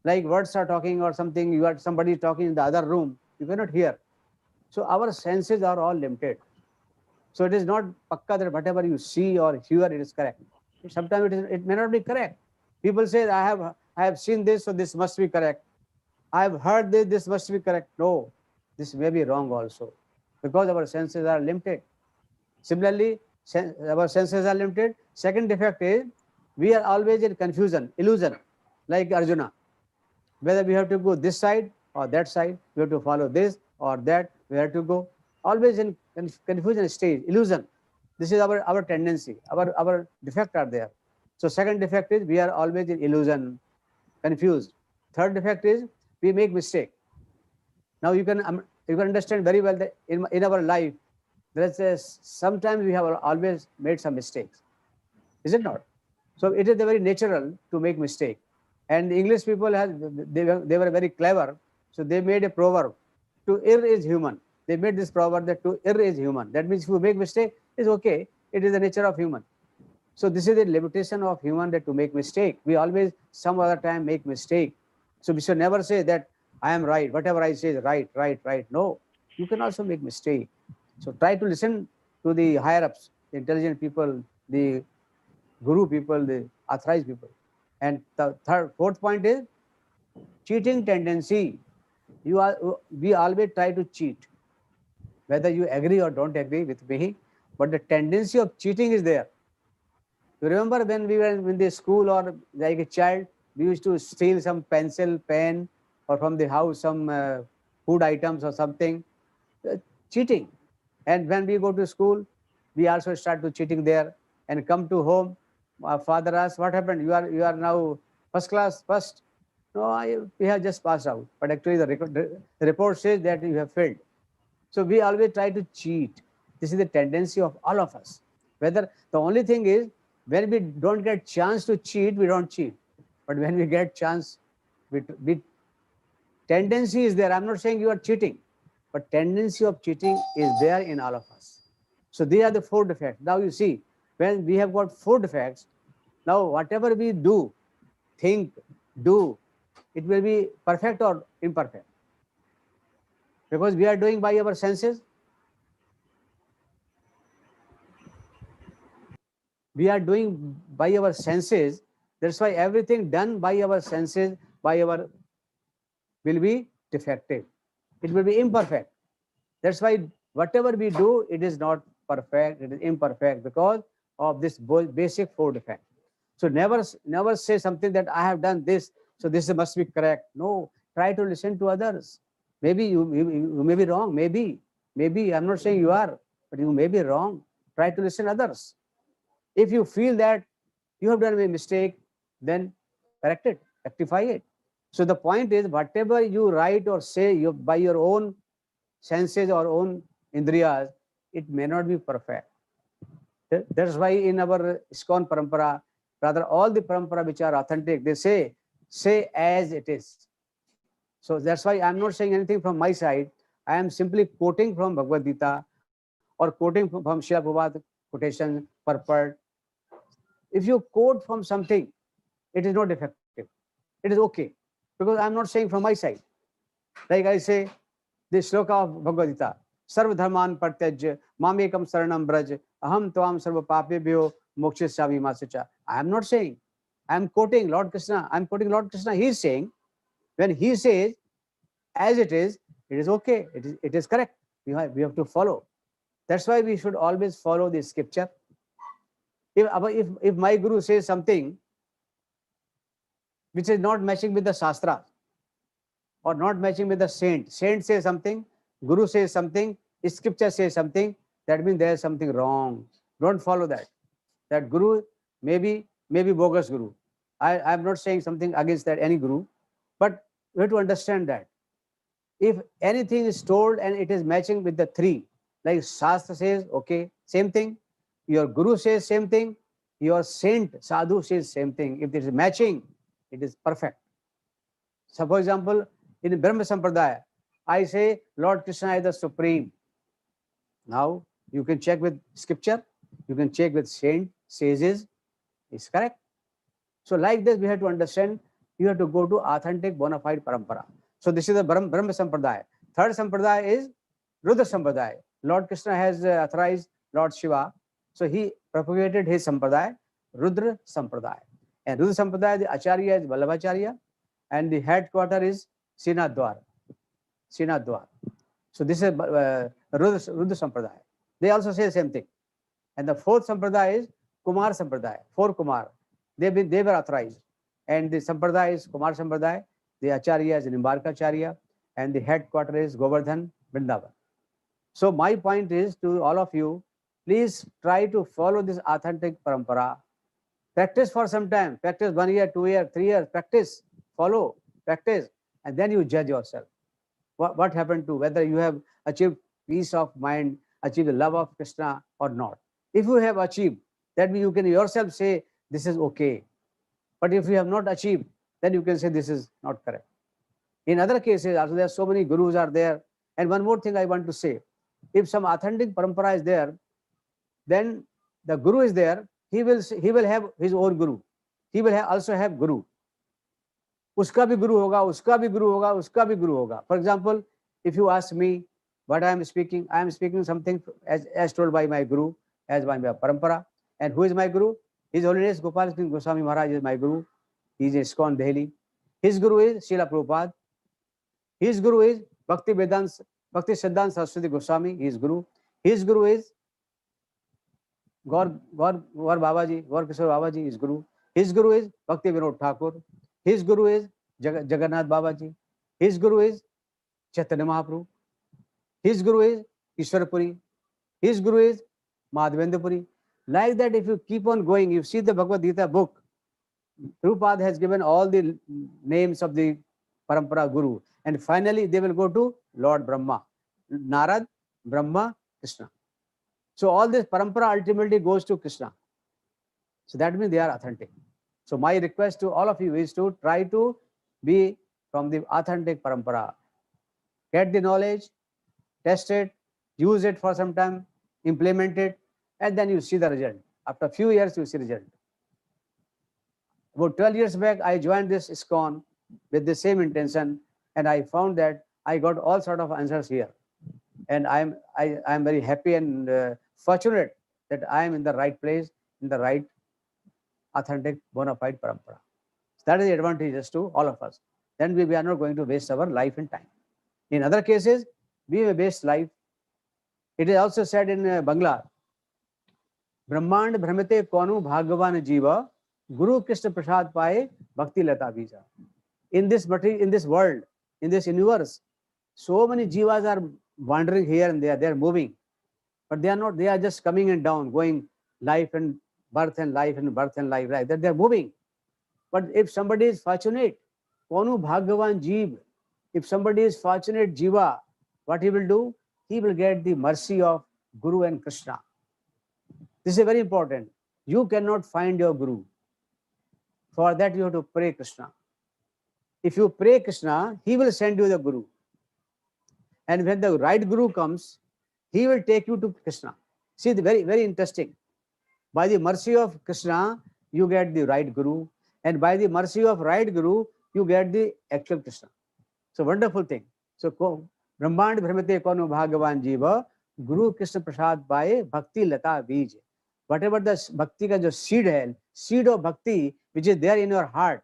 like words are talking or something, you are somebody talking in the other room, you cannot hear. So our senses are all limited. So it is not pakka that whatever you see or hear, it is correct. Sometimes it may not be correct. People say, I have seen this, so this must be correct. I have heard this must be correct. No, this may be wrong also, because our senses are limited. Similarly, our senses are limited. Second defect is we are always in confusion, illusion, like Arjuna. Whether we have to go this side or that side, we have to follow this or that, we have to go. Always in confusion stage, illusion. This is our tendency, our defect are there. So second defect is we are always in illusion, confused. Third defect is we make mistake. Now you can understand very well that in our life, sometimes we have always made some mistakes. Is it not? So it is very natural to make mistake. And the English people they were very clever, so they made a proverb: to err is human. They made this proverb that to err is human. That means if you make mistake, it's okay. It is the nature of human. So this is the limitation of human, that to make mistake. We always some other time make mistake. So we should never say that I am right. Whatever I say is right, right, right. No, you can also make mistake. So try to listen to the higher ups, the intelligent people, the guru people, the authorized people. And the fourth point is cheating tendency. We always try to cheat, whether you agree or don't agree with me, but the tendency of cheating is there. You remember when we were in the school or like a child, we used to steal some pencil, pen, or from the house some food items or something, cheating. And when we go to school, we also start to cheating there, and come to home. Our father asks, "What happened? You are now first class, first." No, we have just passed out. But actually, the report says that you have failed. So we always try to cheat. This is the tendency of all of us. Whether the only thing is, when we don't get chance to cheat, we don't cheat. But when we get chance, we tendency is there. I'm not saying you are cheating, but tendency of cheating is there in all of us. So these are the four defects. Now you see, when we have got four defects, now whatever we do, think, do, it will be perfect or imperfect. Because we are doing by our senses. We are doing by our senses. That's why everything done by our senses, by our, will be defective. It will be imperfect. That's why whatever we do, it is not perfect, it is imperfect because of this basic four defect. So never say something that I have done this, so this must be correct. No, try to listen to others. Maybe you may be wrong, maybe, I'm not saying you are, but you may be wrong. Try to listen to others. If you feel that you have done a mistake, then correct it, rectify it. So the point is, whatever you write or say by your own senses or own indriyas, it may not be perfect. That's why in our ISKCON parampara, rather all the parampara which are authentic, they say as it is. So that's why I'm not saying anything from my side. I am simply quoting from Bhagavad Gita or quoting from Srila Prabhupada quotation, purport. If you quote from something, it is not defective. It is okay. Because I'm not saying from my side. Like I say, the shloka of Bhagavad Gita, Sarva dharman partyaj, mamekam saranam braj, aham tvam sarva papebhyo mokshasami masacha. I am not saying. I am quoting Lord Krishna. I am quoting Lord Krishna. He is saying, when he says, as it is okay. It is correct. We have to follow. That's why we should always follow the scripture. If my guru says something which is not matching with the shastra or not matching with the saint says something, guru says something, scripture says something, that means there is something wrong. Don't follow that. That guru may be bogus guru. I'm not saying something against that any guru, but we have to understand that if anything is told and it is matching with the three, like shastra says, okay, same thing, your guru says same thing, your saint sadhu says same thing, if it is matching, it is perfect. So for example, in Brahma Sampradaya, I say Lord Krishna is the supreme. Now you can check with scripture, you can check with saint sages, it's correct. So like this we have to understand, you have to go to authentic bona fide parampara. So this is the Brahma Sampradaya. Third Sampradaya is Rudra Sampradaya. Lord Krishna has authorized Lord Shiva, so he propagated his Sampradaya, Rudra Sampradaya. And Rudra Sampradaya, the Acharya is Vallabhacharya, and the headquarter is Sinadwar. So this is Rudra Sampradaya. They also say the same thing. And the fourth Sampradaya is Kumar Sampradaya, 4 Kumar. They were authorized. And the Sampradaya is Kumar Sampradaya, the Acharya is Nimbarka Acharya, and the headquarter is Govardhan, Vrindavan. So my point is to all of you, please try to follow this authentic parampara. Practice for some time. Practice 1 year, 2 years, 3 years. Practice, follow, practice, and then you judge yourself. What happened to whether you have achieved peace of mind, achieved the love of Krishna or not. If you have achieved, that means you can yourself say this is okay. But if you have not achieved, then you can say this is not correct. In other cases also, there are so many gurus are there. And one more thing I want to say, if some authentic parampara is there, then the guru is there, he will have his own guru, he will also have guru. Uska bhi guru hoga, uska bhi guru hoga, uska bhi guru hoga. For example, if you ask me what I am speaking something as told by my guru, as by my parampara. And who is my guru? His Holiness Gopal Singh Goswami Maharaj is my guru. He is ISKCON Delhi. His guru is Srila Prabhupada. His guru is Bhakti Siddhanta Saraswati Goswami, his guru. His guru is Gaur Babaji, Gaur Kishore Babaji, his guru. His guru is Bhakti Vinod Thakur. His guru is Jagannath Babaji. His guru is Chaitanya Mahaprabhu. His guru is Ishwarpuri. His guru is Madhavendra. Like that, if you keep on going, you see the Bhagavad Gita book, Prabhupada has given all the names of the parampara guru. And finally, they will go to Lord Brahma, Narad, Brahma, Krishna. So all this parampara ultimately goes to Krishna. So that means they are authentic. So my request to all of you is to try to be from the authentic parampara. Get the knowledge, test it, use it for some time, implement it, and then you see the result. After a few years, you see result. About 12 years back, I joined this ISKCON with the same intention, and I found that I got all sort of answers here. And I am very happy and fortunate that I am in the right place, in the right authentic bona fide parampara. So that is the advantages to all of us. Then we are not going to waste our life and time. In other cases, we may waste life. It is also said in Bangla, Brahmand Brahmate Konu Bhagavan Jiva Guru Krishna Prasad Paye Bhakti Lata Bija. In this world, in this universe, so many jivas are wandering here and there, they are moving. But they are not, they are just coming and down, going life and birth and life and birth and life, right? That they are moving. But if somebody is fortunate, Konu Bhagavan Jeev, if somebody is fortunate jiva, what he will do? He will get the mercy of Guru and Krishna. This is very important. You cannot find your Guru. For that you have to pray Krishna. If you pray Krishna, he will send you the Guru. And when the right Guru comes, he will take you to Krishna. See, very, very interesting. By the mercy of Krishna, you get the right Guru. And by the mercy of right Guru, you get the actual Krishna. So wonderful thing. So Brahmand Brahmate Konu Bhagavan Jiva Guru Krishna Prasad Paye Bhakti Lata Bij. Whatever the bhakti ka jo seed hai, seed of bhakti which is there in your heart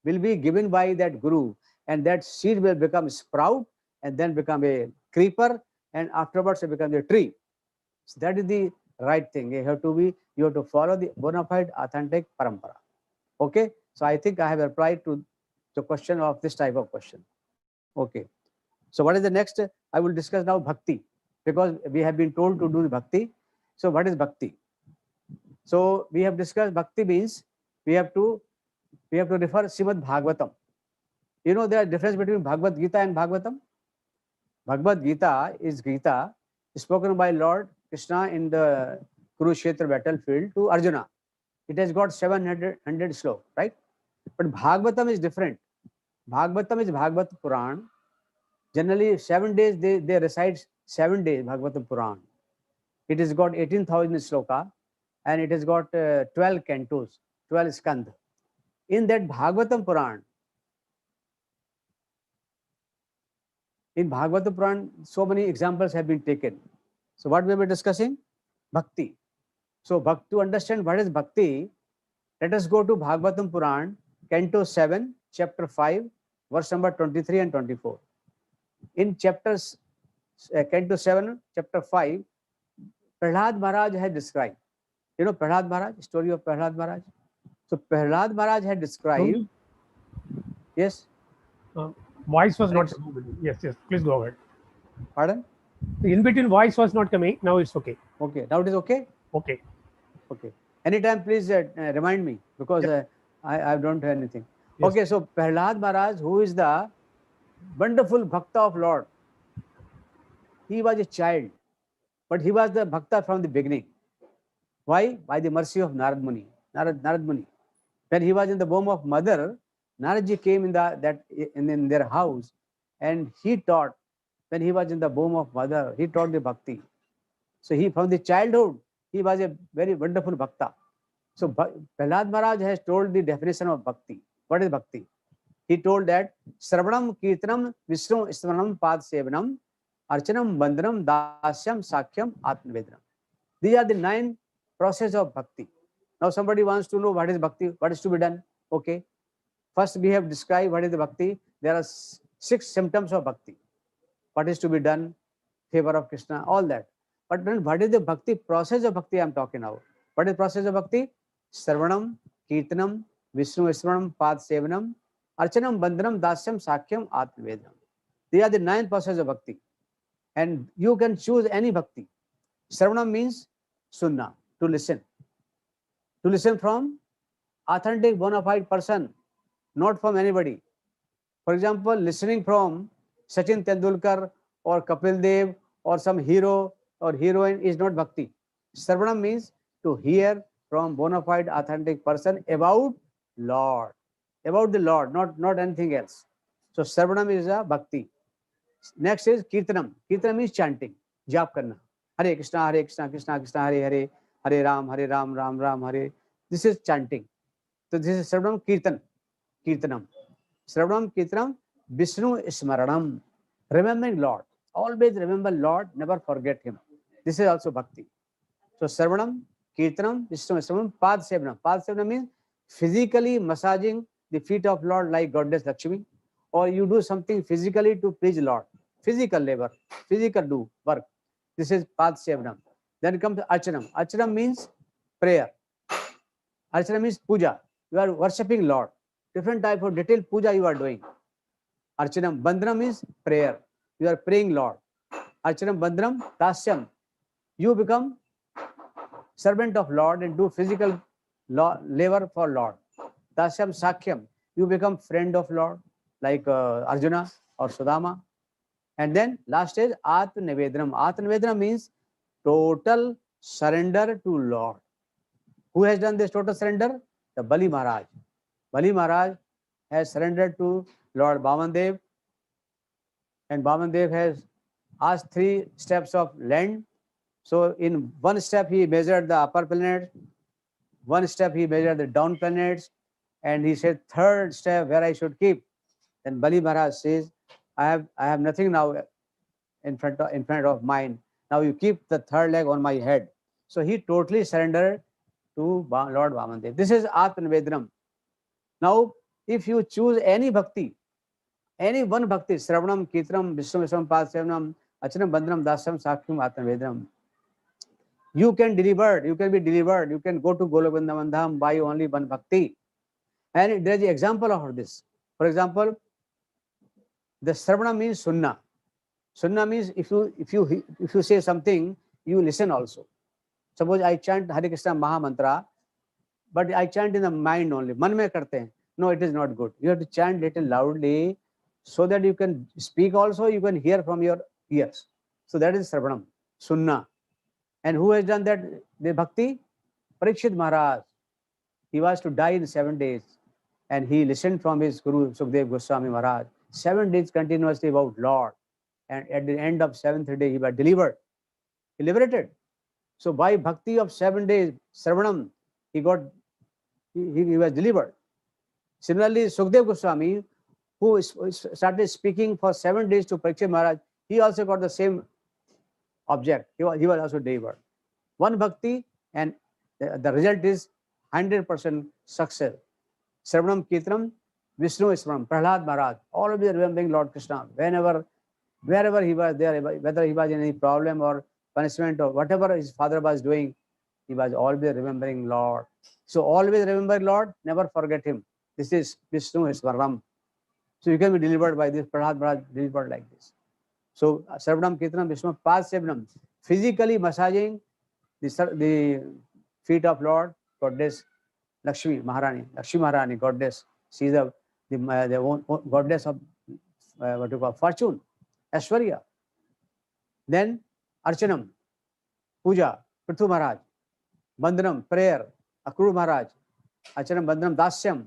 will be given by that Guru, and that seed will become sprout and then become a creeper, and afterwards it becomes a tree. So that is the right thing. You have to follow the bona fide authentic parampara. Okay, so I think I have replied to the question of this type of question. Okay, so what is the next? I will discuss now bhakti, because we have been told to do the bhakti. So what is bhakti? So we have discussed bhakti means we have to refer Srimad Bhagavatam. You know there is difference between Bhagavad Gita and Bhagavatam. Bhagavad Gita is Gita spoken by Lord Krishna in the Kurukshetra battlefield to Arjuna. It has got 700 sloka, right? But Bhagavatam is different. Bhagavatam is Bhagavad Puran. Generally 7 days they recite 7 days Bhagavatam Puran. It has got 18,000 sloka and it has got 12 cantos, 12 skandha. In that Bhagavatam Puran, so many examples have been taken. So what we were discussing? Bhakti. So to understand what is bhakti, let us go to Bhagavatam Puran, Canto 7, Chapter 5, verse number 23 and 24. In Canto 7, Chapter 5, Prahlad Maharaj had described. You know Prahlad Maharaj, story of Prahlad Maharaj? So Prahlad Maharaj had described. Yes? Voice was not coming. Yes, please go ahead. Pardon? The in between voice was not coming. Now it's okay. Okay, now it is okay? Okay. Okay. Anytime, please remind me, because I don't have anything. Yes. Okay, so Prahlad Maharaj, who is the wonderful Bhakta of Lord, he was a child, but he was the Bhakta from the beginning. Why? By the mercy of Narad Muni. Narad Muni. When he was in the womb of mother, Narad came in their house, and he taught. When he was in the womb of mother, he taught the bhakti. So he, from the childhood, he was a very wonderful bhakta. So Prahlad Maharaj has told the definition of bhakti. What is bhakti? He told that Sravanam, Kirtanam, Vishnu Smaranam, Pad Sevanam, Archanam, Bandhanam, Dasyam, Sakhyam, Atmavedanam. These are the 9 processes of bhakti. Now somebody wants to know what is bhakti, what is to be done. Okay. First we have described what is the bhakti. There are 6 symptoms of bhakti. What is to be done, favor of Krishna, all that. But then what is the bhakti, process of bhakti I am talking now. What is the process of bhakti? Sarvanam, Kirtanam, Vishnu Smaranam, Pad Sevanam, Archanam, Bandhanam, Dasyam, Sakhyam, Atmavedanam. These are the 9 processes of bhakti. And you can choose any bhakti. Sarvanam means sunna, to listen. To listen from authentic bona fide person, not from anybody. For example, listening from Sachin Tendulkar or Kapil Dev or some hero or heroine is not bhakti. Sarvanam means to hear from bona fide authentic person about Lord, about the Lord, not anything else. So Sarvanam is a bhakti. Next is Kirtanam. Kirtanam means chanting, jap karna. Hare Krishna, Krishna Krishna, Hare Hare, Hare Ram, Ram Ram, Hare. This is chanting. So this is Sarvanam Kirtan, Kirtanam. Sravanam, Kirtanam, Vishnu Smaranam. Remembering Lord. Always remember Lord, never forget Him. This is also bhakti. So Sravanam, Kirtanam, Vishnu Smaranam, Pad Sevanam. Pad Sevanam means physically massaging the feet of Lord like Goddess Lakshmi, or you do something physically to please Lord. Physical labor, physical work. This is Pad Sevanam. Then comes Archanam. Archanam means prayer. Archanam means puja. You are worshipping Lord. Different type of detailed puja you are doing. Archanam. Bandhanam means prayer. You are praying Lord. Archanam, Bandhanam, Dasyam. You become servant of Lord and do physical labor for Lord. Dasyam, Sakhyam. You become friend of Lord, like Arjuna or Sudama. And then last is Atmavedanam. Atmavedanam means total surrender to Lord. Who has done this total surrender? The Bali Maharaj. Bali Maharaj has surrendered to Lord Vamandev, and Vamandev has asked 3 steps of land. So in 1 step he measured the upper planet, 1 step he measured the down planets, and he said 3rd step where I should keep. Then Bali Maharaj says, I have nothing now in front of mine. Now you keep the 3rd leg on my head. So he totally surrendered to Lord Vamandev. This is Atmavedanam. Now, if you choose any bhakti, any one bhakti, Sravanam, Kirtanam, Vishnu Smaranam, Pad Sevanam, Achanam, Bandhanam, Dasyam, Sakhyam, Atmavedanam, you can be delivered, you can go to Golok Vrindavan Dham by only one bhakti. And there is an example of this. For example, the Sravana means Sunna. Sunna means if you say something, you listen also. Suppose I chant Hare Krishna Maha Mantra, but I chant in the mind only. Man mein karte hain. No, it is not good. You have to chant little loudly so that you can speak also, you can hear from your ears. So that is Sravanam, Sunna. And who has done that? The bhakti? Parikshit Maharaj. He was to die in 7 days. And he listened from his Guru Sukdev Goswami Maharaj. 7 days continuously about Lord. And at the end of 7th day, he was delivered. He liberated. So by bhakti of 7 days, Sravanam, he was delivered. Similarly, Sukdev Goswami, who started speaking for 7 days to Parikshit Maharaj, he also got the same object. He was also delivered. One bhakti, and the result is 100% success. Sravanam, Kirtanam, Vishnu Smaranam, Prahlad Maharaj, always remembering Lord Krishna. Wherever he was there, whether he was in any problem or punishment or whatever his father was doing, he was always remembering Lord. So always remember Lord, never forget him. This is Vishnu Smaranam. So you can be delivered by this. Prahlad Maharaj delivered like this. So Sravanam, Kirtanam, Vishnu, Pad Sevanam, physically massaging the feet of Lord, Goddess Lakshmi Maharani, Goddess. She is the goddess of what you call fortune, Aishwarya. Then Archanam, Puja, Prithu Maharaj. Bandhanam, prayer, Akuru Maharaj. Archanam, Bandhanam, Dasyam,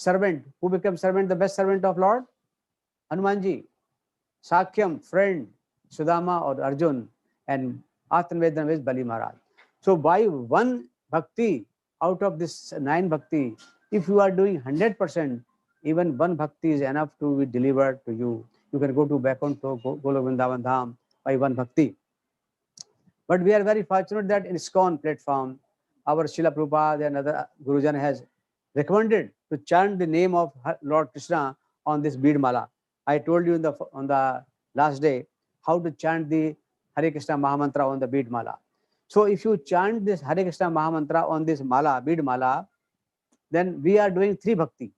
servant. Who became servant? The best servant of Lord? Hanumanji. Sakyam, friend, Sudama or Arjun, and Atmavedana is Bali Maharaj. So by one bhakti out of this 9 bhakti, if you are doing 100%, even one bhakti is enough to be delivered to you. You can go to Vaikuntha, Golok Vrindavan Dham by one bhakti. But we are very fortunate that in ISKCON platform, our Srila Prabhupada and other Gurujan has recommended to chant the name of Lord Krishna on this bead mala. I told you on the last day how to chant the Hare Krishna Mahamantra on the bead mala. So if you chant this Hare Krishna Mahamantra on this mala, bead mala, then we are doing 3 bhakti.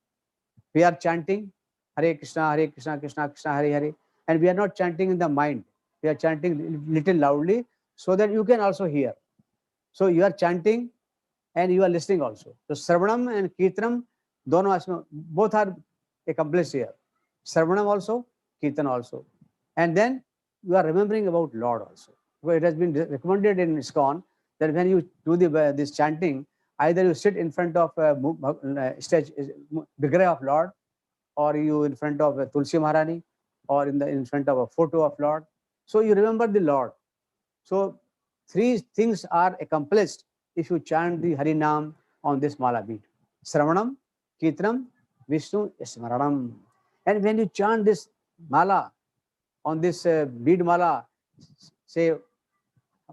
We are chanting Hare Krishna, Krishna Krishna, Hare Hare, and we are not chanting in the mind. We are chanting little loudly so that you can also hear. So you are chanting and you are listening also. So Sarvanam and Kirtanam, both are accomplished here. Sarvanam also, Kirtan also. And then you are remembering about Lord also. Well, it has been recommended in ISKCON that when you do this chanting, either you sit in front of a Vigraha of Lord, or you in front of a Tulsi Maharani, or in front of a photo of Lord. So you remember the Lord. So 3 things are accomplished if you chant the Harinam on this mala bead. Sravanam, Kirtanam, Vishnu Smaranam. And when you chant this mala on this bead mala, say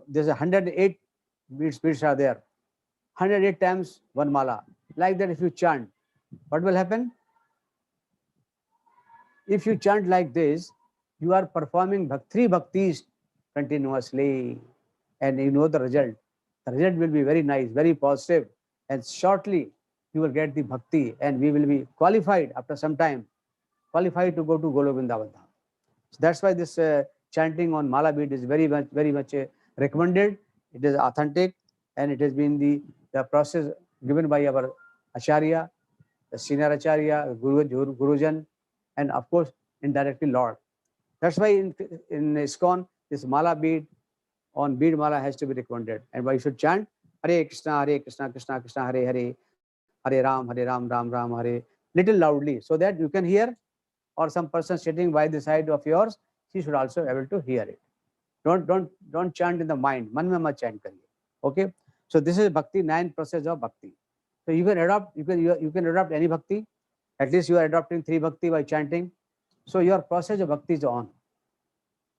there's 108 beads are there. 108 times one mala. Like that if you chant, what will happen? If you chant like this, you are performing 3 bhaktis continuously, and you know the result. The result will be very nice, very positive, and shortly you will get the bhakti, and we will be qualified after some time, qualified to go to Golok Vrindavan. So that's why this chanting on mala bead is very much recommended. It is authentic, and it has been the process given by our Acharya, the senior Acharya, Gurujan, and of course indirectly Lord. That's why in ISKCON this mala bead on bead mala has to be recommended, and why you should chant Hare Krishna, Krishna Krishna, Hare Hare, Hare Ram, Ram Ram, Hare, little loudly, so that you can hear, or some person sitting by the side of yours, she should also be able to hear it. Don't chant in the mind. Man mein mat chant kariye. Okay. So this is bhakti, 9 process of bhakti. So you can adopt any bhakti. At least you are adopting 3 bhakti by chanting. So your process of bhakti is on.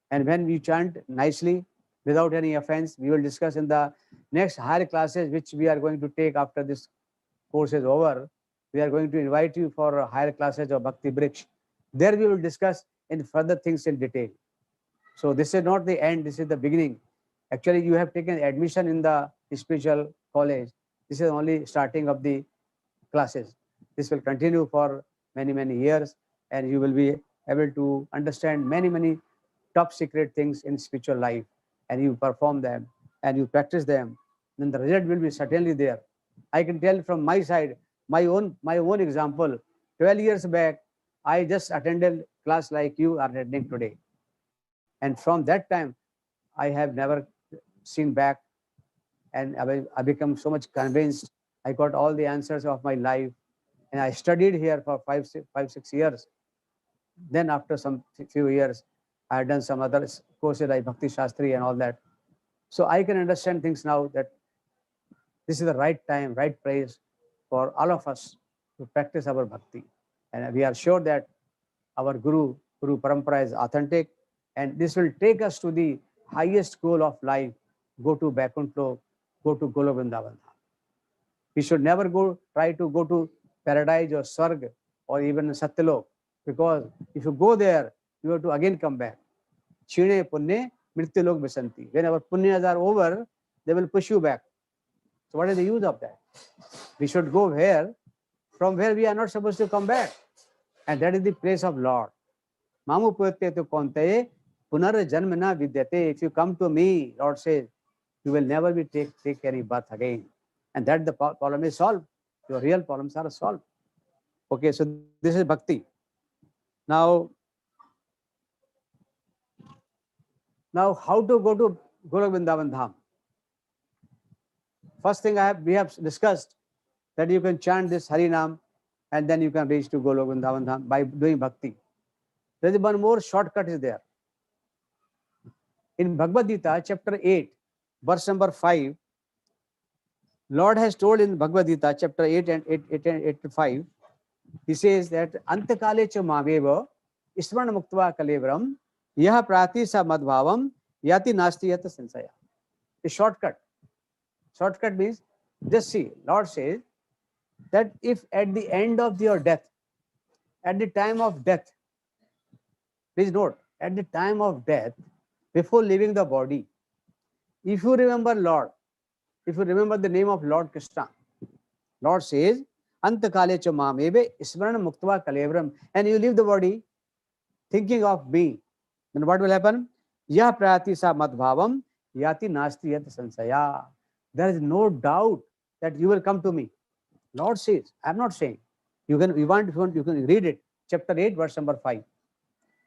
And when you chant nicely, without any offense, we will discuss in the next higher classes, which we are going to take after this course is over. We are going to invite you for higher classes of Bhakti Briksh. There we will discuss in further things in detail. So this is not the end, this is the beginning. Actually, you have taken admission in the spiritual college. This is only starting of the classes. This will continue for many years, and you will be able to understand many top secret things in spiritual life, and you perform them and you practice them, then the result will be certainly there. I can tell from my side, my own example. 12 years back, I just attended class like you are attending today, and from that time, I have never seen back, and I become so much convinced. I got all the answers of my life, and I studied here for 5-6 years. Then after some few years, I had done some other courses like Bhakti Shastri and all that. So I can understand things now that this is the right time, right place for all of us to practice our bhakti. And we are sure that our Guru Parampara is authentic, and this will take us to the highest goal of life, go to Vaikuntha, go to Golok Vrindavan. We should never try to go to paradise or Swarg or even Satyalok, because if you go there, you have to again come back. Chine punne mrityulok visanti. When our punyas are over, they will push you back. So what is the use of that? We should go from where we are not supposed to come back. And that is the place of Lord. Mamu puyate tu konte punar janmana vidyate. If you come to me, Lord says, you will never be take any birth again. And that the problem is solved. Your real problems are solved. Okay, so this is bhakti. Now how to go to Golok Vrindavan Dham? First thing we have discussed that you can chant this Harinam and then you can reach to Golok Vrindavan Dham by doing bhakti. There is one more shortcut is there. In Bhagavad Gita, chapter 8, verse number 5, Lord has told in Bhagavad Gita, chapter 8 and 8 to 5, he says that Antakale cha maveva ismana muktva kalevram yaha prati sa madbhavam yati nasti yata sansaya. A shortcut. Shortcut means, just see, Lord says that if at the end of your death, at the time of death, please note, at the time of death, before leaving the body, if you remember Lord, if you remember the name of Lord Krishna, Lord says, Antakale cha mameve ismarana muktva kalevram, and you leave the body thinking of me, then what will happen? Yah prati sa madbhavam yati nasti yat sansaya. There is no doubt that you will come to me. Lord says, I am not saying. You can, if you want, you can read it. Chapter 8, verse number 5.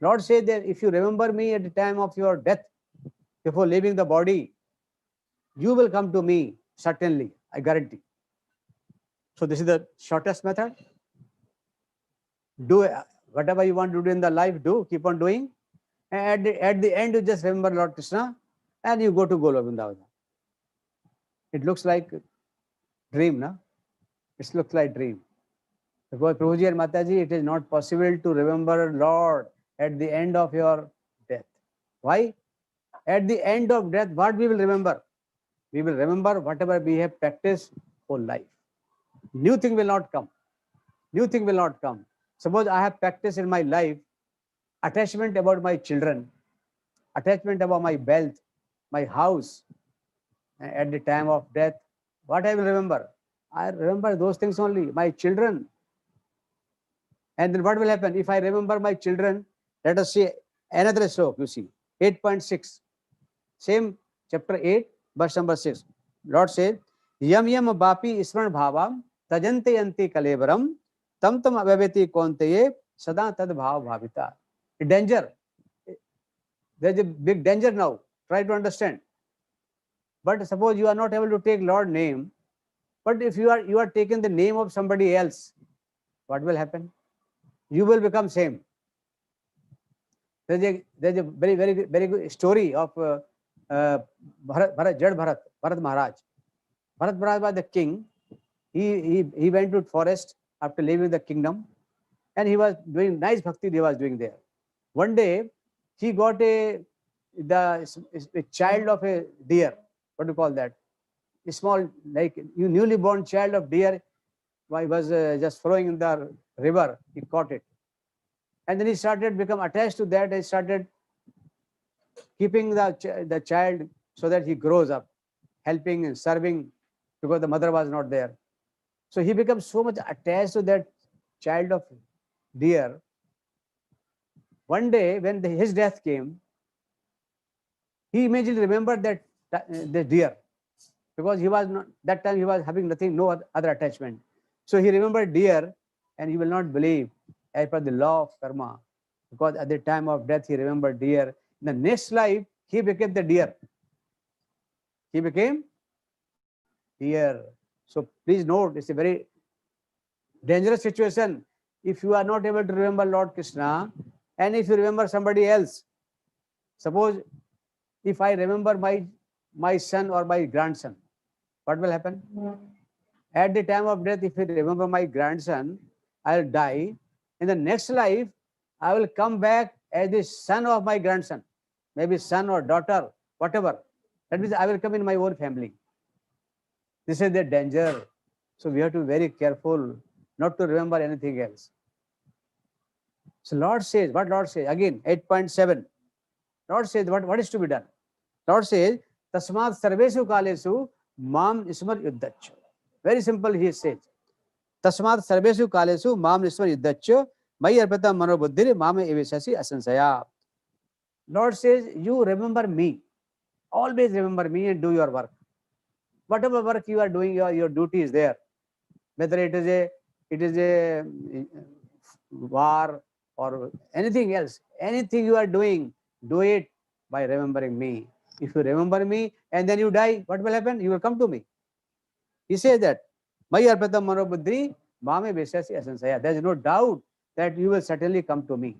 Lord says that if you remember me at the time of your death, before leaving the body, you will come to me, certainly, I guarantee. So this is the shortest method. Do whatever you want to do in the life, do, keep on doing. And at the end, you just remember Lord Krishna, and you go to Golok Vrindavan. It looks like dream, no? It looks like dream. Because Prabhuji and Mataji, it is not possible to remember Lord at the end of your death. Why? At the end of death, what we will remember? We will remember whatever we have practiced whole life. New thing will not come. New thing will not come. Suppose I have practiced in my life attachment about my children, attachment about my wealth, my house. At the time of death, what I will remember? I remember those things only, my children. And then what will happen? If I remember my children, let us see another slok, you see, 8.6. Same chapter 8, verse number 6. Lord says, Yam yam bapi isman bhavam tajante yanti kalevaram tam tam avaveti konteye sada tad bhav bhavita. A danger. There's a big danger now. Try to understand. But suppose you are not able to take Lord name, but if you are taking the name of somebody else, what will happen? You will become same. There's a very good story of Bharat Maharaj. Bharat Maharaj was the king. He went to forest after leaving the kingdom, and he was doing nice bhakti. He was doing there. One day, he got a child of a deer. What do you call that? A small, like newly born child of deer. He was just throwing in the river. He caught it, and then he started become attached to that. He started keeping the child so that he grows up, helping and serving, because the mother was not there. So he becomes so much attached to that child of deer. One day, when his death came, he immediately remembered that the deer, because he was not, that time he was having nothing, no other attachment. So he remembered deer, and he will not believe, as per the law of karma, because at the time of death he remembered deer. In the next life, he became the deer. He became deer. So please note, it's a very dangerous situation. If you are not able to remember Lord Krishna, and if you remember somebody else, suppose if I remember my son or my grandson, what will happen? At the time of death, if I remember my grandson, I'll die. In the next life, I will come back as the son of my grandson, maybe son or daughter, whatever. That means I will come in my own family. This is the danger. So we have to be very careful not to remember anything else. So Lord says, what Lord says? Again, 8.7. Lord says, what is to be done? Lord says, Tasmat sarvesu kalesu mam ismar yuddhacha. Very simple, he says. Tasmat sarvesu kalesu mam ismar yuddhacha mai arpata manobuddhiri mame evesasi asansaya. Lord says, you remember me. Always remember me and do your work. Whatever work you are doing, your duty is there. Whether it is a war or anything else, anything you are doing, do it by remembering me. If you remember me and then you die, what will happen? You will come to me. He says that, Mai arpatam manobuddhi Mame Vesasi Asansaya. There is no doubt that you will certainly come to me.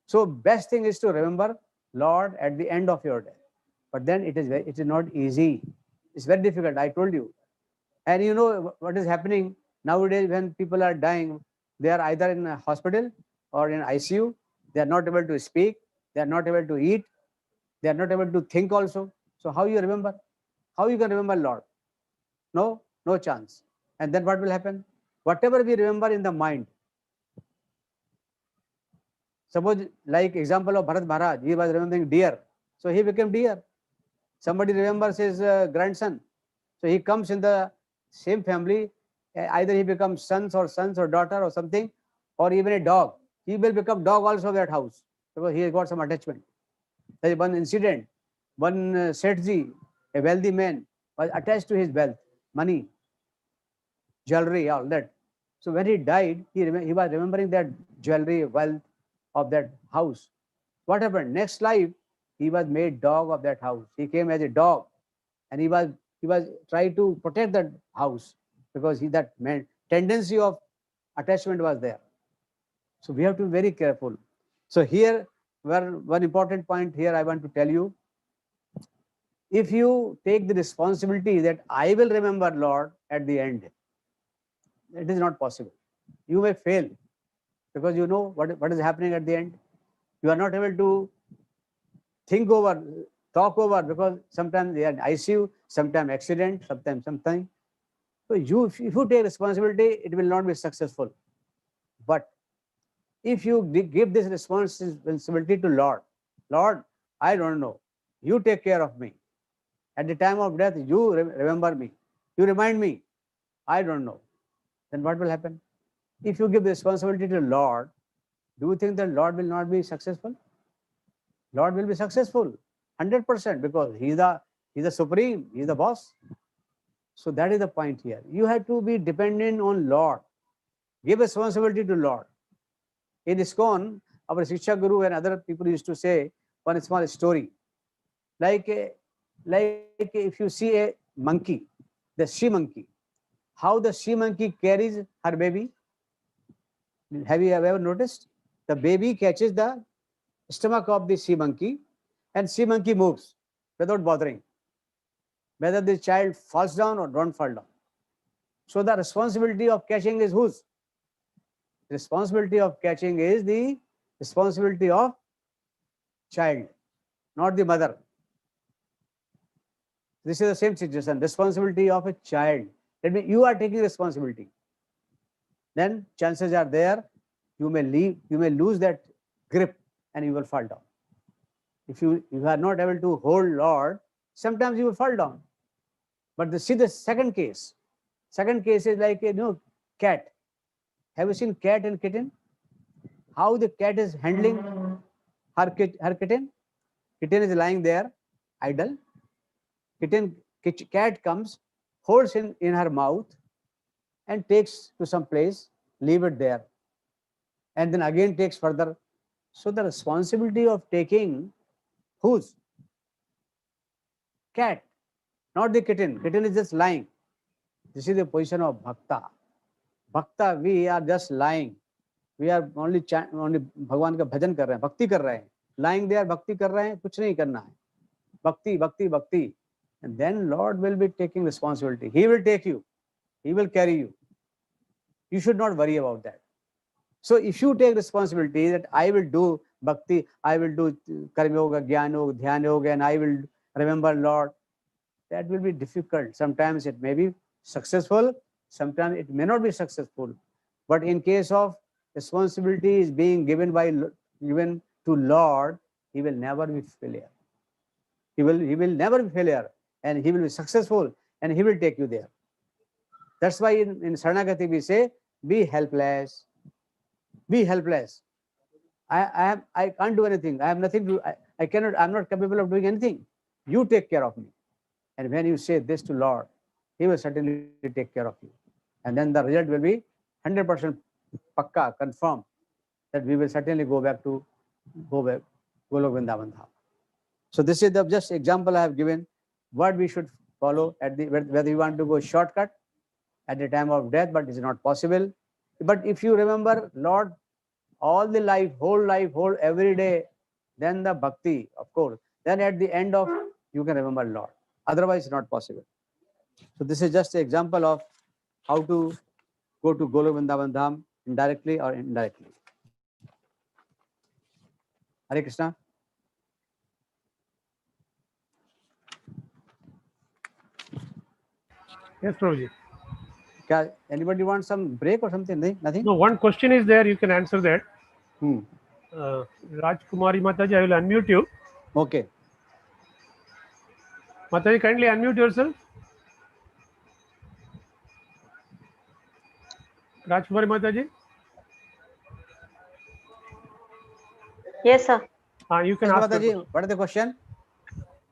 So best thing is to remember Lord at the end of your day. But then it is not easy. It's very difficult, I told you. And you know what is happening nowadays when people are dying, they are either in a hospital or in ICU. They are not able to speak. They are not able to eat. They are not able to think also. So how you remember? How you can remember Lord? No, no chance. And then what will happen? Whatever we remember in the mind. Suppose like example of Bharat Maharaj, he was remembering deer. So he became deer. Somebody remembers his grandson. So he comes in the same family. Either he becomes sons or daughter or something, or even a dog. He will become dog also of that house because he has got some attachment. There is one incident. One Sethji, a wealthy man, was attached to his wealth, money, jewelry, all that. So when he died, he was remembering that jewelry, wealth of that house. What happened? Next life, he was made dog of that house. He came as a dog, and he was trying to protect that house because that man tendency of attachment was there. So we have to be very careful. So here, one important point here I want to tell you. If you take the responsibility that I will remember Lord at the end, it is not possible. You may fail because you know what is happening at the end. You are not able to think over, talk over, because sometimes they are in ICU, sometimes accident, sometimes something. So if you take responsibility, it will not be successful. But if you give this responsibility to Lord, Lord, I don't know, you take care of me. At the time of death, you remember me. You remind me, I don't know. Then what will happen? If you give the responsibility to Lord, do you think that Lord will not be successful? Lord will be successful, 100%, because He's the supreme, He's the boss. So that is the point here. You have to be dependent on Lord. Give responsibility to Lord. In ISKCON, our Shiksha Guru and other people used to say one small story. Like if you see a monkey, the she monkey, how the she monkey carries her baby. Have you ever noticed? The baby catches the stomach of the she monkey, and she monkey moves without bothering whether the child falls down or don't fall down. So the responsibility of catching is whose? Responsibility of catching is the responsibility of child, not the mother. This is the same situation. Responsibility of a child. That means you are taking responsibility. Then chances are there you may lose that grip and you will fall down. If you are not able to hold Lord, sometimes you will fall down. But see the second case. Second case is like cat. Have you seen cat and kitten? How the cat is handling her kitten? Kitten is lying there, idle. Cat comes, holds in her mouth, and takes to some place, leave it there, and then again takes further. So the responsibility of taking whose? Cat, not the kitten. Kitten is just lying. This is the position of bhakta. Bhakta, we are just lying. We are only भगवान का भजन कर रहे हैं, भक्ति कर रहे हैं. Lying there, भक्ति कर रहे हैं, कुछ नहीं करना है. Bhakti, bhakti, bhakti. And then Lord will be taking responsibility. He will take you. He will carry you. You should not worry about that. So if you take responsibility that I will do bhakti, I will do karma yoga, jnana yoga, dhyana yoga, and I will remember Lord, that will be difficult. Sometimes it may be successful, sometimes it may not be successful. But in case of responsibility is being given to Lord, He will never be failure. He will never be failure, and He will be successful, and He will take you there. That's why in Saranagati we say, be helpless. Be helpless. I can't do anything. I have nothing to. I cannot. I'm not capable of doing anything. You take care of me. And when you say this to Lord, He will certainly take care of you. And then the result will be 100% pakka, confirmed, that we will certainly go back Golok Vrindavan Dham. So this is the just example I have given, what we should follow at the whether you want to go shortcut at the time of death, but it's not possible. But if you remember Lord all the life, whole every day, then the bhakti, of course. Then at the end of, you can remember Lord. Otherwise, it's not possible. So this is just an example of how to go to Golok Vrindavan Dham indirectly or indirectly. Hare Krishna. Yes, Prabhuji. Anybody want some break or something? Nothing? No, one question is there. You can answer that. Hmm. Rajkumari Mataji, I will unmute you. Okay. Mataji, kindly unmute yourself. Rajkumari Mataji. Yes, sir. You can Yes, ask. Mataji, what is the question?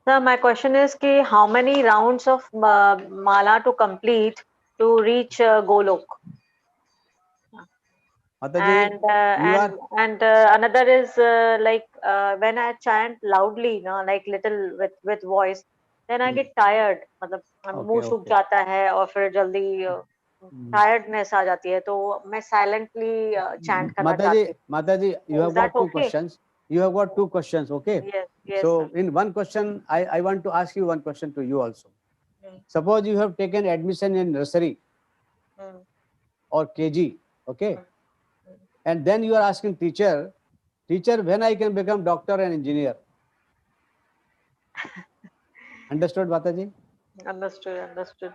Sir, my question is ki how many rounds of mala to complete to reach Golok? Mataji, And another is like when I chant loudly, like little with voice, then I get tired. मतलब मुंह सूख जाता है और फिर जल्दी tiredness आ जाती है, तो मैं silently chant करना चाहती हूँ. Mataji, you have got two questions. You have got two questions, okay? Yes, so sir. in one question, I want to ask you one question to you also. Suppose you have taken admission in nursery or KG, okay? And then you are asking teacher, when I can become doctor and engineer? Understood, Mataji? Understood.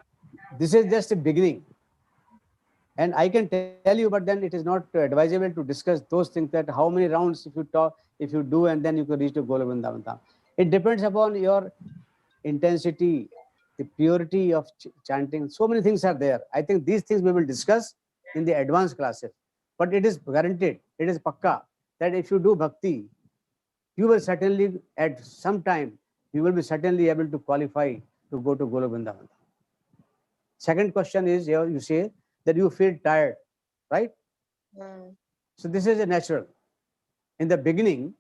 This is just a beginning. And I can tell you, but then it is not advisable to discuss those things, that how many rounds if you do, and then you can reach to Golok Vrindavan Dham. It depends upon your intensity, the purity of chanting. So many things are there. I think these things we will discuss in the advanced classes. But it is guaranteed, it is pakka, that if you do bhakti, you will certainly, at some time, you will be certainly able to qualify to go to Golok Vrindavan. Second question is, you say that you feel tired, right? So this is a natural. In the beginning,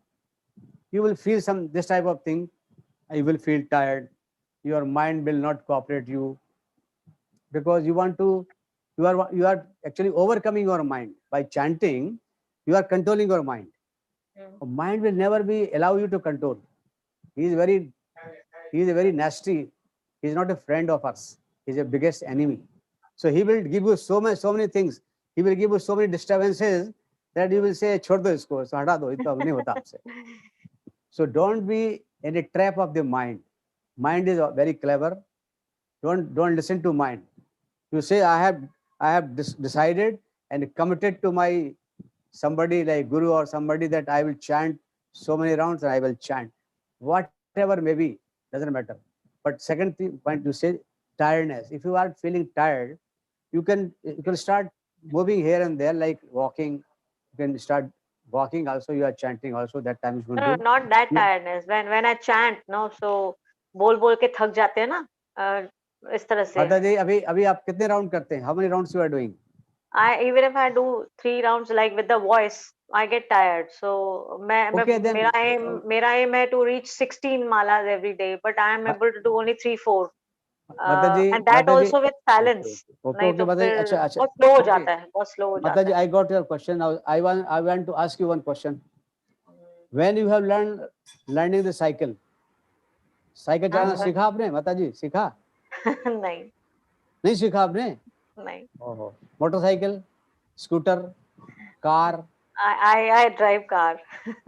you will feel this type of thing. You will feel tired. Your mind will not cooperate you, because you are actually overcoming your mind by chanting. You are controlling your mind. Mind will never allow you to control. He is very nasty. He is not a friend of us. He is the biggest enemy. So he will give you so many things. He will give you so many disturbances that you will say, "Chhod do isko, so hata do, itna nahi hota aapse." So don't be in a trap of the mind. Mind is very clever. Don't listen to mind. You say, I have decided and committed to my somebody like Guru or somebody that I will chant so many rounds, and I will chant. Whatever may be, doesn't matter. But second point, you say tiredness. If you are feeling tired, you can start moving here and there, like walking. You can start walking also. You are chanting also. That time is going No, to. not that tiredness. When I chant, no, so बोल के थक जाते हैं ना, इस तरह से. माता जी, अभी आप कितने राउंड करते हैं? How many rounds you are doing? Even if I do 3 rounds like with the voice, I get tired. So मेरा aim है to reach 16 malas every day, but I am able to do only 3-4. And that also with silence. नहीं तो फिर बहुत slow हो जाता है, बहुत slow हो जाता है. Mataji, I got your question. Now I want to ask you one question. When you have learning the cycle चलाना सीखा आपने? माताजी सीखा? नहीं सीखा आपने? नहीं. Motorcycle, scooter, car? I drive car.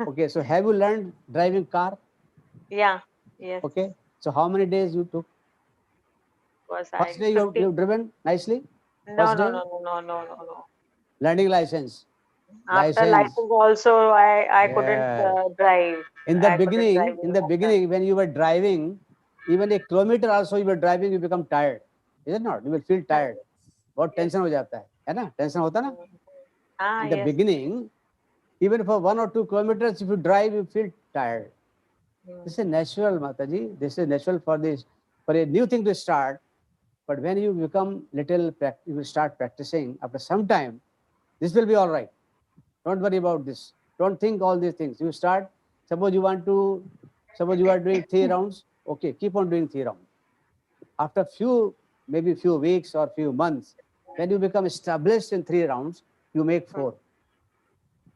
Okay, so have you learned driving car? Yeah. Yes. Okay, so how many days you took? First day you have driven nicely? No. Learning license. After license also I couldn't drive. In the beginning, when you were driving, even a kilometer also you were driving, you become tired. Is it not? You will feel tired. बहुत tension हो जाता है ना? Tension होता ना? In the beginning, even for 1 or 2 kilometers, if you drive, you feel tired. This is natural, Mataji. This is natural for a new thing to start. But when you become you will start practicing. After some time, this will be all right. Don't worry about this. Don't think all these things. You start. Suppose you are doing 3 rounds. Okay, keep on doing 3 rounds. After maybe few weeks or few months, When you become established in 3 rounds, you make 4.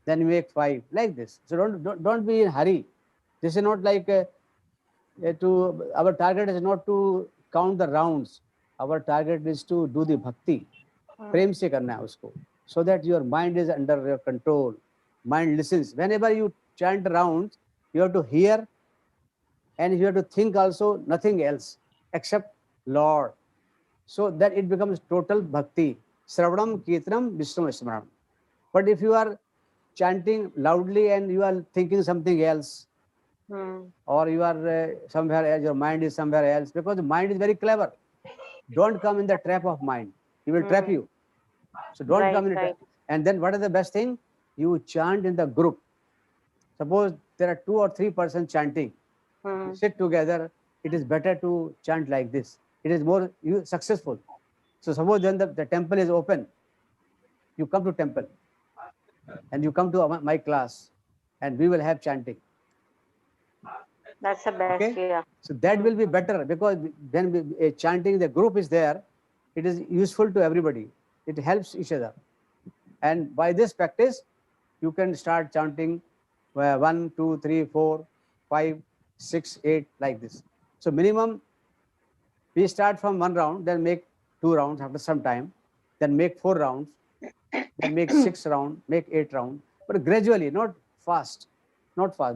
Then you make 5, like this. So don't be in hurry. This is not like our target is not to count the rounds. Our target is to do the bhakti. Prem se karna hai usko. So that your mind is under your control. Mind listens. Whenever you chant rounds, you have to hear and you have to think also nothing else except Lord. So that it becomes total bhakti. Sravanam, Kirtanam, Vishnu Smaranam. But if you are chanting loudly and you are thinking something else, or you are somewhere else, your mind is somewhere else, because the mind is very clever. Don't come in the trap of mind. He will trap you. So don't come in the trap. And then what is the best thing? You chant in the group. Suppose there are 2 or 3 persons chanting. You sit together. It is better to chant like this. It is more successful. So suppose then the temple is open. You come to temple and you come to my class and we will have chanting. That's the best. Okay? Yeah. So that will be better, because when chanting, the group is there, it is useful to everybody. It helps each other. And by this practice, you can start chanting 1, 2, 3, 4, 5, 6, 8, like this. So minimum, we start from 1 round, then make 2 rounds after some time, then make 4 rounds, then make 6 rounds, make 8 rounds, but gradually, not fast,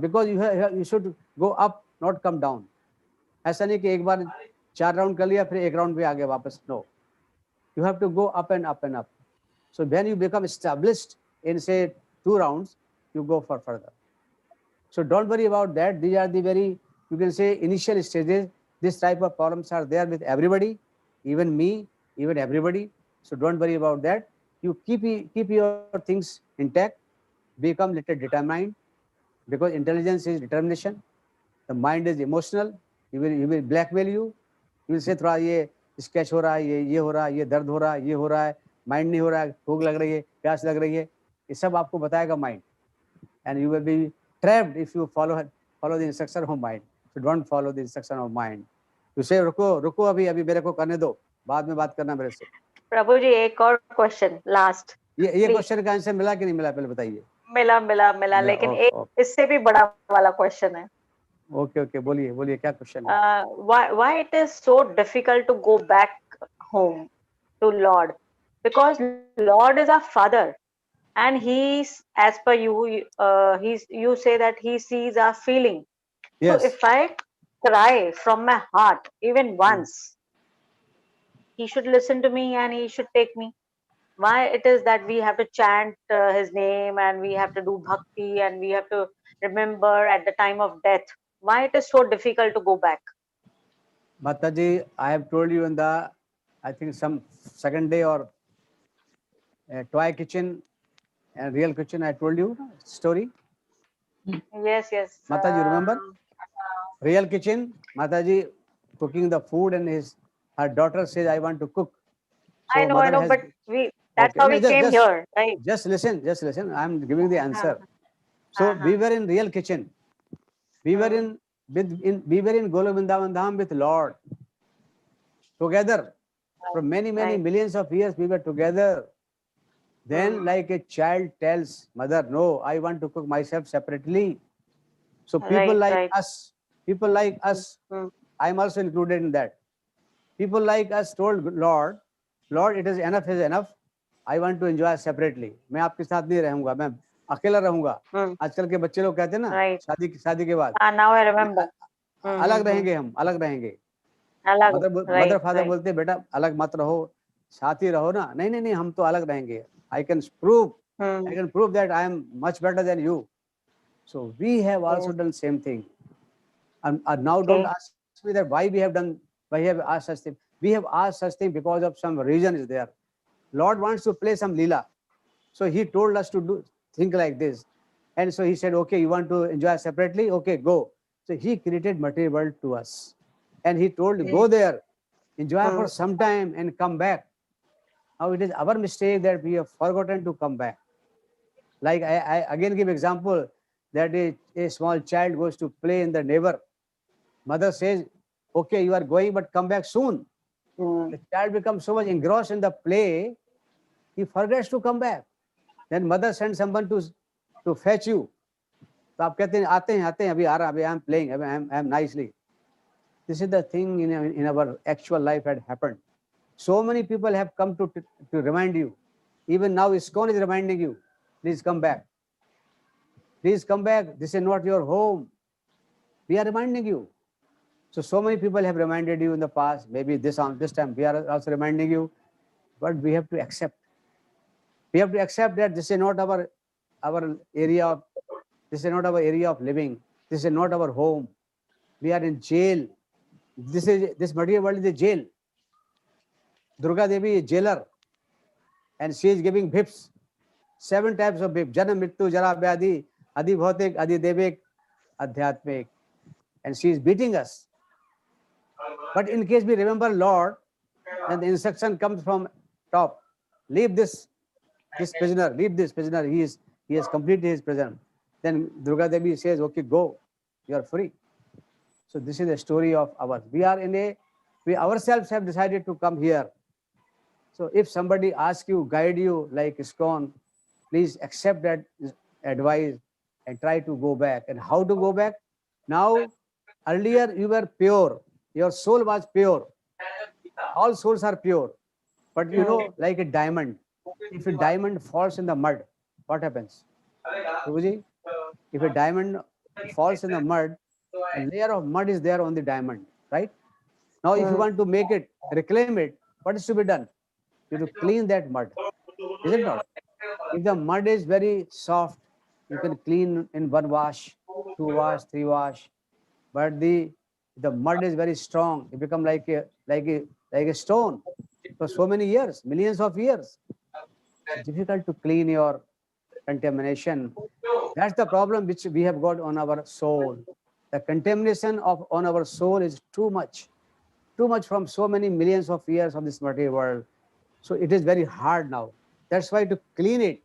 because you should go up, not come down. ऐसा नहीं कि एक बार 4 round कर लिया फिर 1 round पे आ गए वापस. No, you have to go up and up and up. So when you become established in say 2 rounds, you go for further. So don't worry about that. These are the very, you can say, initial stages. This type of problems are there with everybody, even me, even everybody. So don't worry about that. You keep your things intact, become little determined, because intelligence is determination. The mind is emotional. He will blackmail you. He will say थोड़ा ये sketch हो रहा है, ये हो रहा है, ये दर्द हो रहा है, ये हो रहा है, माइंड नहीं हो रहा है, भूख लग रही है, प्यास लग रही है, ये सब आपको बताएगा mind. And you will be trapped if you follow the instruction of mind. So don't follow the instruction of mind. You say रुको अभी मेरे को करने दो, बाद में बात करना मेरे से. प्रभु जी एक और क्वेश्चन लास्ट. ये क्वेश्चन का आंसर मिला कि नहीं मिला, पहले बताइए. मिला लेकिन एक इससे भी बड़ा वाला क्वेश्चन है. ओके बोलिए क्या क्वेश्चन है. Why it is so difficult to go back home to Lord? Because Lord is our Father, and He's, as per you, you say that He sees our feeling. Yes. So if I cry from my heart even once, He should listen to me and He should take me. Why it is that we have to chant His name and we have to do bhakti and we have to remember at the time of death? Why it is so difficult to go back? Mataji, I have told you in the, I think some second day or toy kitchen and real kitchen, I told you story. Yes. Mataji, you remember? Real kitchen, Mataji cooking the food and her daughter says, I want to cook. So I know, but that's okay. how we came here, right? Just listen. I'm giving the answer. So we were in real kitchen. We were in Golo Vrindavan Dham with Lord. Together. For many millions of years we were together. Then like a child tells mother, no, I want to cook myself separately. So people like us, I'm also included in that. People like us told Lord, it is enough. I want to enjoy separately. मैं आपके साथ नहीं रहूंगा, मैं अकेला रहूंगा. आजकल के बच्चे लोग कहते हैं ना, शादी के बाद. Now I remember. अलग रहेंगे हम, अलग रहेंगे. मदर फादर बोलते बेटा अलग मत रहो, साथ ही रहो ना. नहीं, हम तो अलग रहेंगे. I can prove that I am much better than you. So we have also done same thing. And now don't ask me that why we have asked such thing. We have asked such thing because of some reason is there. Lord wants to play some leela. So He told us to think like this. And so He said, okay, you want to enjoy separately? Okay, go. So He created material world to us. And He told, go there, enjoy for some time and come back. Now it is our mistake that we have forgotten to come back. Like I again give example that a small child goes to play in the neighbor. Mother says, okay, you are going, but come back soon. The child becomes so much engrossed in the play he forgets to come back. Then mother sends someone to fetch you. तो आप कहते हैं आते हैं अभी आ रहा, अभी I am playing, I am nicely. This is the thing in our actual life had happened. So many people have come to remind you. Even now ISKCON is reminding you, please come back. Please come back. This is not your home. We are reminding you. So many people have reminded you in the past. Maybe this time we are also reminding you. But we have to accept. We have to accept that this is not our area of, this is not our area of living. This is not our home. We are in jail. This material world is a jail. Durga Devi is jailer. And she is giving bhips. 7 types of bhip. Janam, Mrityu, Jara, Vyadhi, Adi Bhautik, Adi Devik, Adhyatmik. And she is beating us. But in case we remember Lord, then the instruction comes from top. Leave this prisoner, leave this prisoner. He has completed his prison. Then Durga Devi says, okay, go. You are free. So this is the story of ours. We ourselves have decided to come here. So if somebody asks you, guide you like ISKCON, please accept that advice and try to go back. And how to go back? Now, earlier you were pure. Your soul was pure. All souls are pure. But you know, like a diamond, if a diamond falls in the mud, what happens? Prabhuji, if a diamond falls in the mud, a layer of mud is there on the diamond, right? Now, if you want to make it, reclaim it, what is to be done? You have to clean that mud, is it not? If the mud is very soft, you can clean in 1 wash, 2 wash, 3 wash. But the mud is very strong. It becomes like a stone for so many years, millions of years. It's difficult to clean your contamination. That's the problem which we have got on our soul. The contamination on our soul is too much from so many millions of years of this material world. So it is very hard now. That's why to clean it,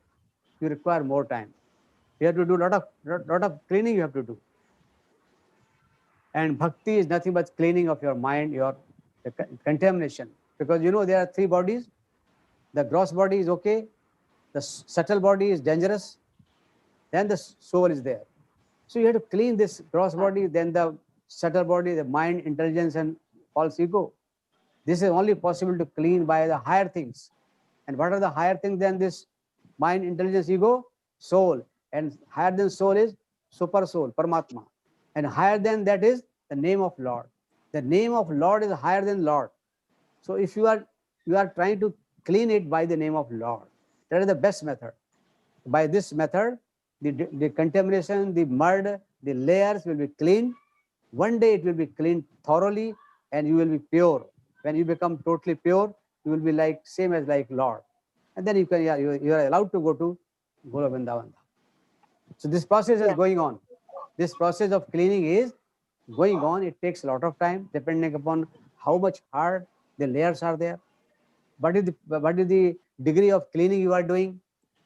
you require more time. You have to do lot of cleaning you have to do. And bhakti is nothing but cleaning of your mind, the contamination. Because you know there are 3 bodies. The gross body is okay. The subtle body is dangerous. Then the soul is there. So you have to clean this gross body, then the subtle body, the mind, intelligence, and false ego. This is only possible to clean by the higher things. And what are the higher things than this mind, intelligence, ego? Soul. And higher than soul is super soul, Paramatma. And higher than that is the name of Lord. The name of Lord is higher than Lord. So if you are trying to clean it by the name of Lord, that is the best method. By this method, the contamination, the mud, the layers will be cleaned. One day it will be cleaned thoroughly and you will be pure. When you become totally pure, you will be same as Lord. And then you are allowed to go to Golo Vrindavan. So this process is going on. This process of cleaning is going on. It takes a lot of time depending upon how much hard the layers are there. What is the degree of cleaning you are doing?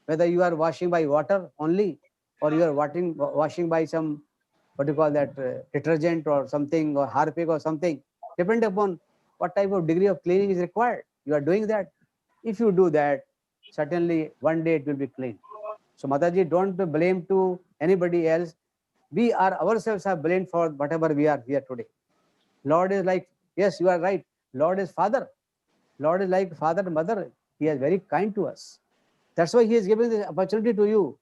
Whether you are washing by water only or you are washing by some, detergent or something, or Harpic or something, depending upon what type of degree of cleaning is required. You are doing that. If you do that, certainly one day it will be clean. So Mataji, don't blame to anybody else. We ourselves are blamed for whatever we are here today. Lord is yes, you are right. Lord is Father. Lord is like father and mother. He is very kind to us. That's why he is giving this opportunity to you.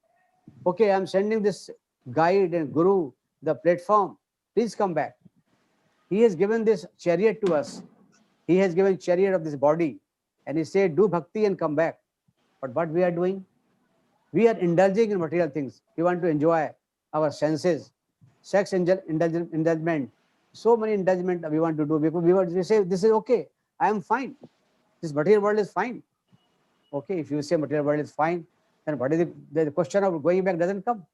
Okay, I am sending this guide and guru, the platform. Please come back. He has given this chariot to us. He has given chariot of this body. And he said, do bhakti and come back. But what we are doing? We are indulging in material things. We want to enjoy our senses. Sex indulgement. So many indulgement we want to do. We say, this is okay. I am fine. This material world is fine. Okay, if you say material world is fine, then what is the question of going back doesn't come.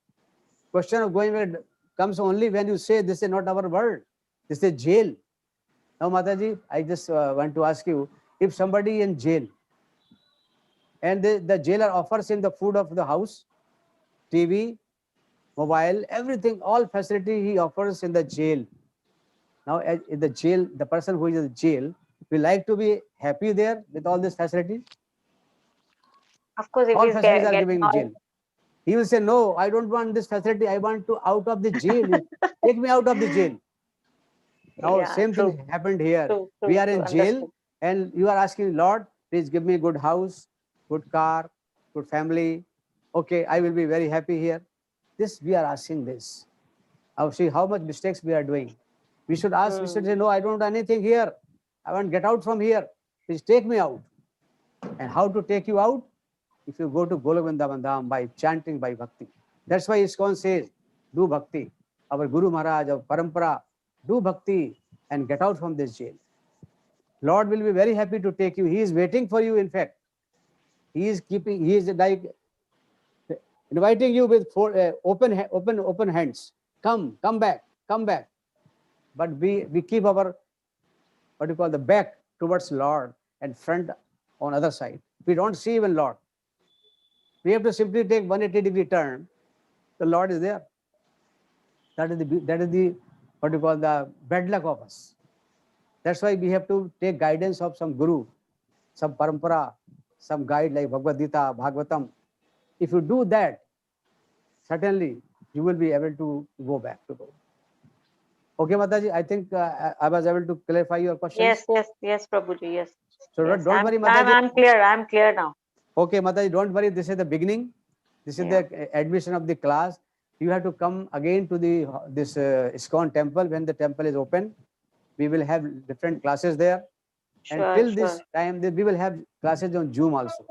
Question of going back comes only when you say this is not our world. This is jail. Now, Mataji, I just want to ask you, if somebody in jail and the jailer offers him the food of the house, TV, mobile, everything, all facility he offers in the jail. Now, in the jail, the person who is in the jail will like to be happy there with all these facilities. Of course, if All he's facilities are getting giving all, jail. He will say, no, I don't want this facility. I want to out of the jail. Take me out of the jail. Now, yeah, same true, thing happened here. true, We true, are true. in jail Understood. and you are asking, Lord, please give me a good house, good car, good family. Okay, I will be very happy here. This, we are asking this. Now, see how much mistakes we are doing. We should ask, we should say, no, I don't want anything here. I want to get out from here. Please take me out. And how to take you out? If you go to Golokvrindavan Dham by chanting, by bhakti. That's why ISKCON says, do bhakti. Our Guru Maharaj, our Parampara, do bhakti and get out from this jail. Lord will be very happy to take you. He is waiting for you, in fact. He is like inviting you with open hands. Come back, come back. But we keep our, the back towards Lord and front on other side. We don't see even Lord. We have to simply take 180-degree turn. The Lord is there. That is the the bad luck of us. That's why we have to take guidance of some guru, some parampara, some guide like Bhagavad Gita, Bhagavatam. If you do that, certainly you will be able to go back to God. Okay, Mataji, I think I was able to clarify your questions. Yes, Prabhuji, yes. So Yes, don't worry, Mataji. I'm clear now. Okay, Mataji, don't worry. This is the beginning. This is the admission of the class. You have to come again to this ISKCON temple when the temple is open. We will have different classes there. And till this time, we will have classes on Zoom also.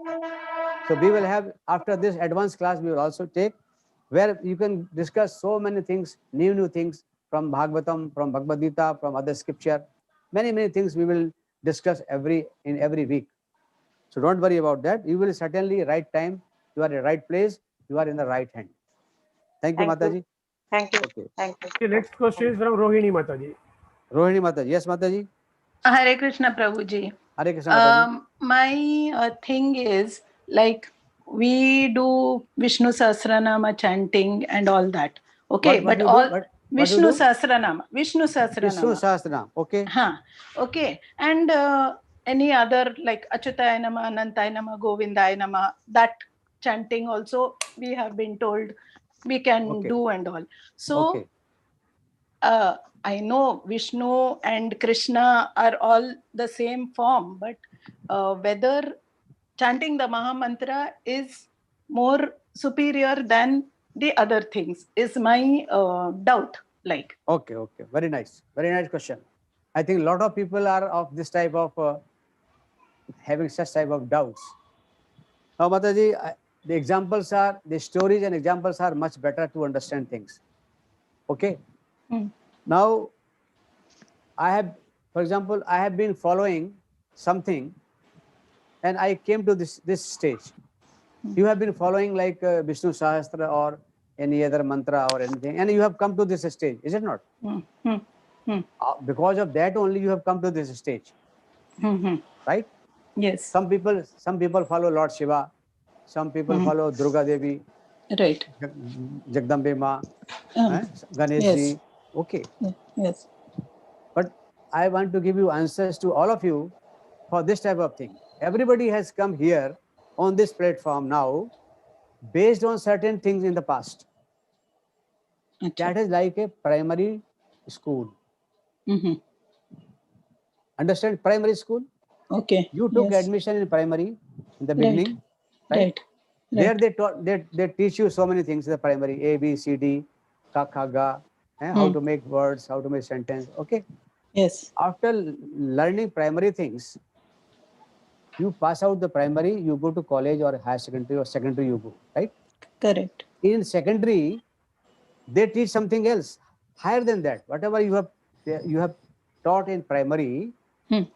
So we will have, after this advanced class, we will also take, where you can discuss so many things, new things from Bhagavatam, from Bhagavad Gita, from other scripture. Many things we will discuss in every week. So don't worry about that. You will certainly right time. You are in the right place. You are in the right hand. Thank you, Mataji. Thank you. Okay. Thank you. The next question is from Rohini Mataji. Rohini Mataji. Yes, Mataji. Hare Krishna, Prabhuji. Hare Krishna, Mataji. My thing is, like, we do Vishnu Sahasranama chanting and all that. Okay, what but all Vishnu Sahasranama. Vishnu Sahasranama. Okay. Okay. And any other, like Achyutaya Nama, Anantaya Nama, Govindaya Nama, that chanting also we have been told we can do and all. So I know Vishnu and Krishna are all the same form, but whether chanting the Maha Mantra is more superior than the other things is my doubt. Like. Okay. Very nice question. I think a lot of people are of this type of having such type of doubts. Now, Mataji, the stories and examples are much better to understand things. Okay. Now, for example, I have been following something and I came to this stage. You have been following like Vishnu Sahasra or any other mantra or anything, and you have come to this stage, is it not? Because of that only you have come to this stage. Right? Yes. Some people follow Lord Shiva, some people follow Durga Devi, right? Jagdambe Ma, Ganesh Ji. Okay. Yes. But I want to give you answers to all of you for this type of thing. Everybody has come here on this platform now based on certain things in the past. That is like a primary school. Understand primary school? Okay. You took admission in primary in the beginning, right? There they teach you so many things in the primary, A, B, C, D, Ka, Kha, Ga, how to make words, how to make sentence. Okay. Yes. After learning primary things, you pass out the primary, you go to college or higher secondary or secondary you go, right? Correct. In secondary, they teach something else higher than that. Whatever you have taught in primary,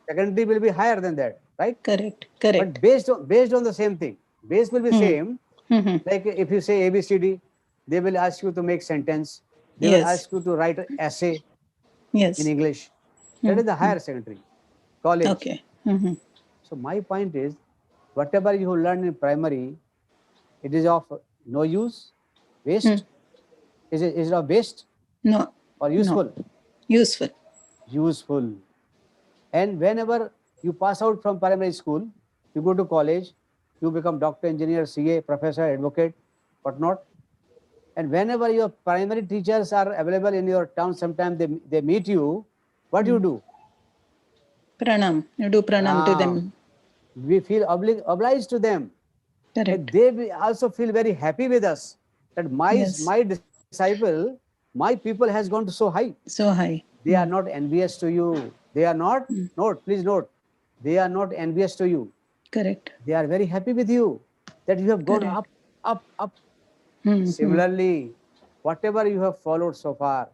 secondary will be higher than that, right? Correct. But based on the same thing. Base will be same. Like if you say ABCD, they will ask you to make sentence. They will ask you to write an essay in English. That is the higher secondary, college. Okay. So my point is, whatever you learn in primary, it is of no use, waste. Is it of waste? No. Or useful? No. Useful. Useful. And whenever you pass out from primary school, you go to college, you become doctor, engineer, CA, professor, advocate, what not. And whenever your primary teachers are available in your town, sometimes they meet you, what you do? Pranam. You do pranam to them. We feel obliged to them. Correct. And they also feel very happy with us that my disciple, my people has gone to so high. So high. They are not envious to you. They are not, please note, they are not envious to you. Correct. They are very happy with you that you have gone up, up, up. Similarly, whatever you have followed so far,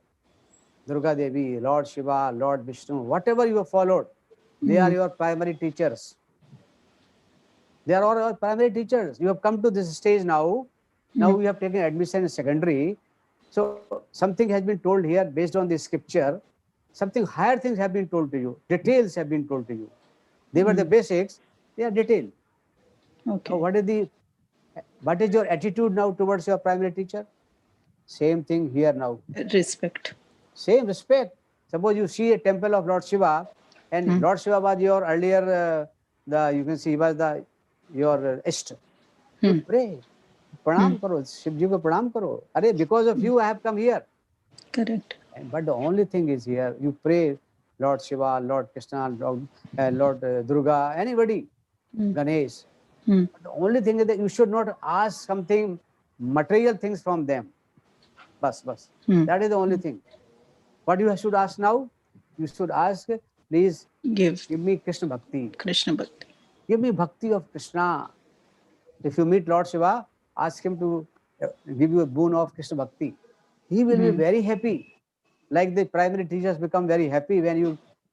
Durga Devi, Lord Shiva, Lord Vishnu, whatever you have followed, they are your primary teachers. They are all our primary teachers. You have come to this stage now. Now you have taken admission in secondary. So something has been told here based on the scripture. Something higher things have been told to you. Details have been told to you. They were the basics. They are detailed. Okay. Now what is your attitude now towards your primary teacher? Same thing here now. Respect. Same respect. Suppose you see a temple of Lord Shiva, and Lord Shiva was your earlier, you can see he was your Ishta. You pray, pranam karo, Shivji ko pranam karo. Arey, because of you I have come here. Correct. But the only thing is here, you pray Lord Shiva, Lord Krishna, Lord Durga, anybody, Ganesh. But the only thing is that you should not ask something, material things from them. Bas. That is the only thing. What you should ask now? You should ask, please give me Krishna Bhakti. Krishna Bhakti. Give me Bhakti of Krishna. If you meet Lord Shiva, ask him to give you a boon of Krishna Bhakti. He will be very happy. Like the primary teachers become very happy when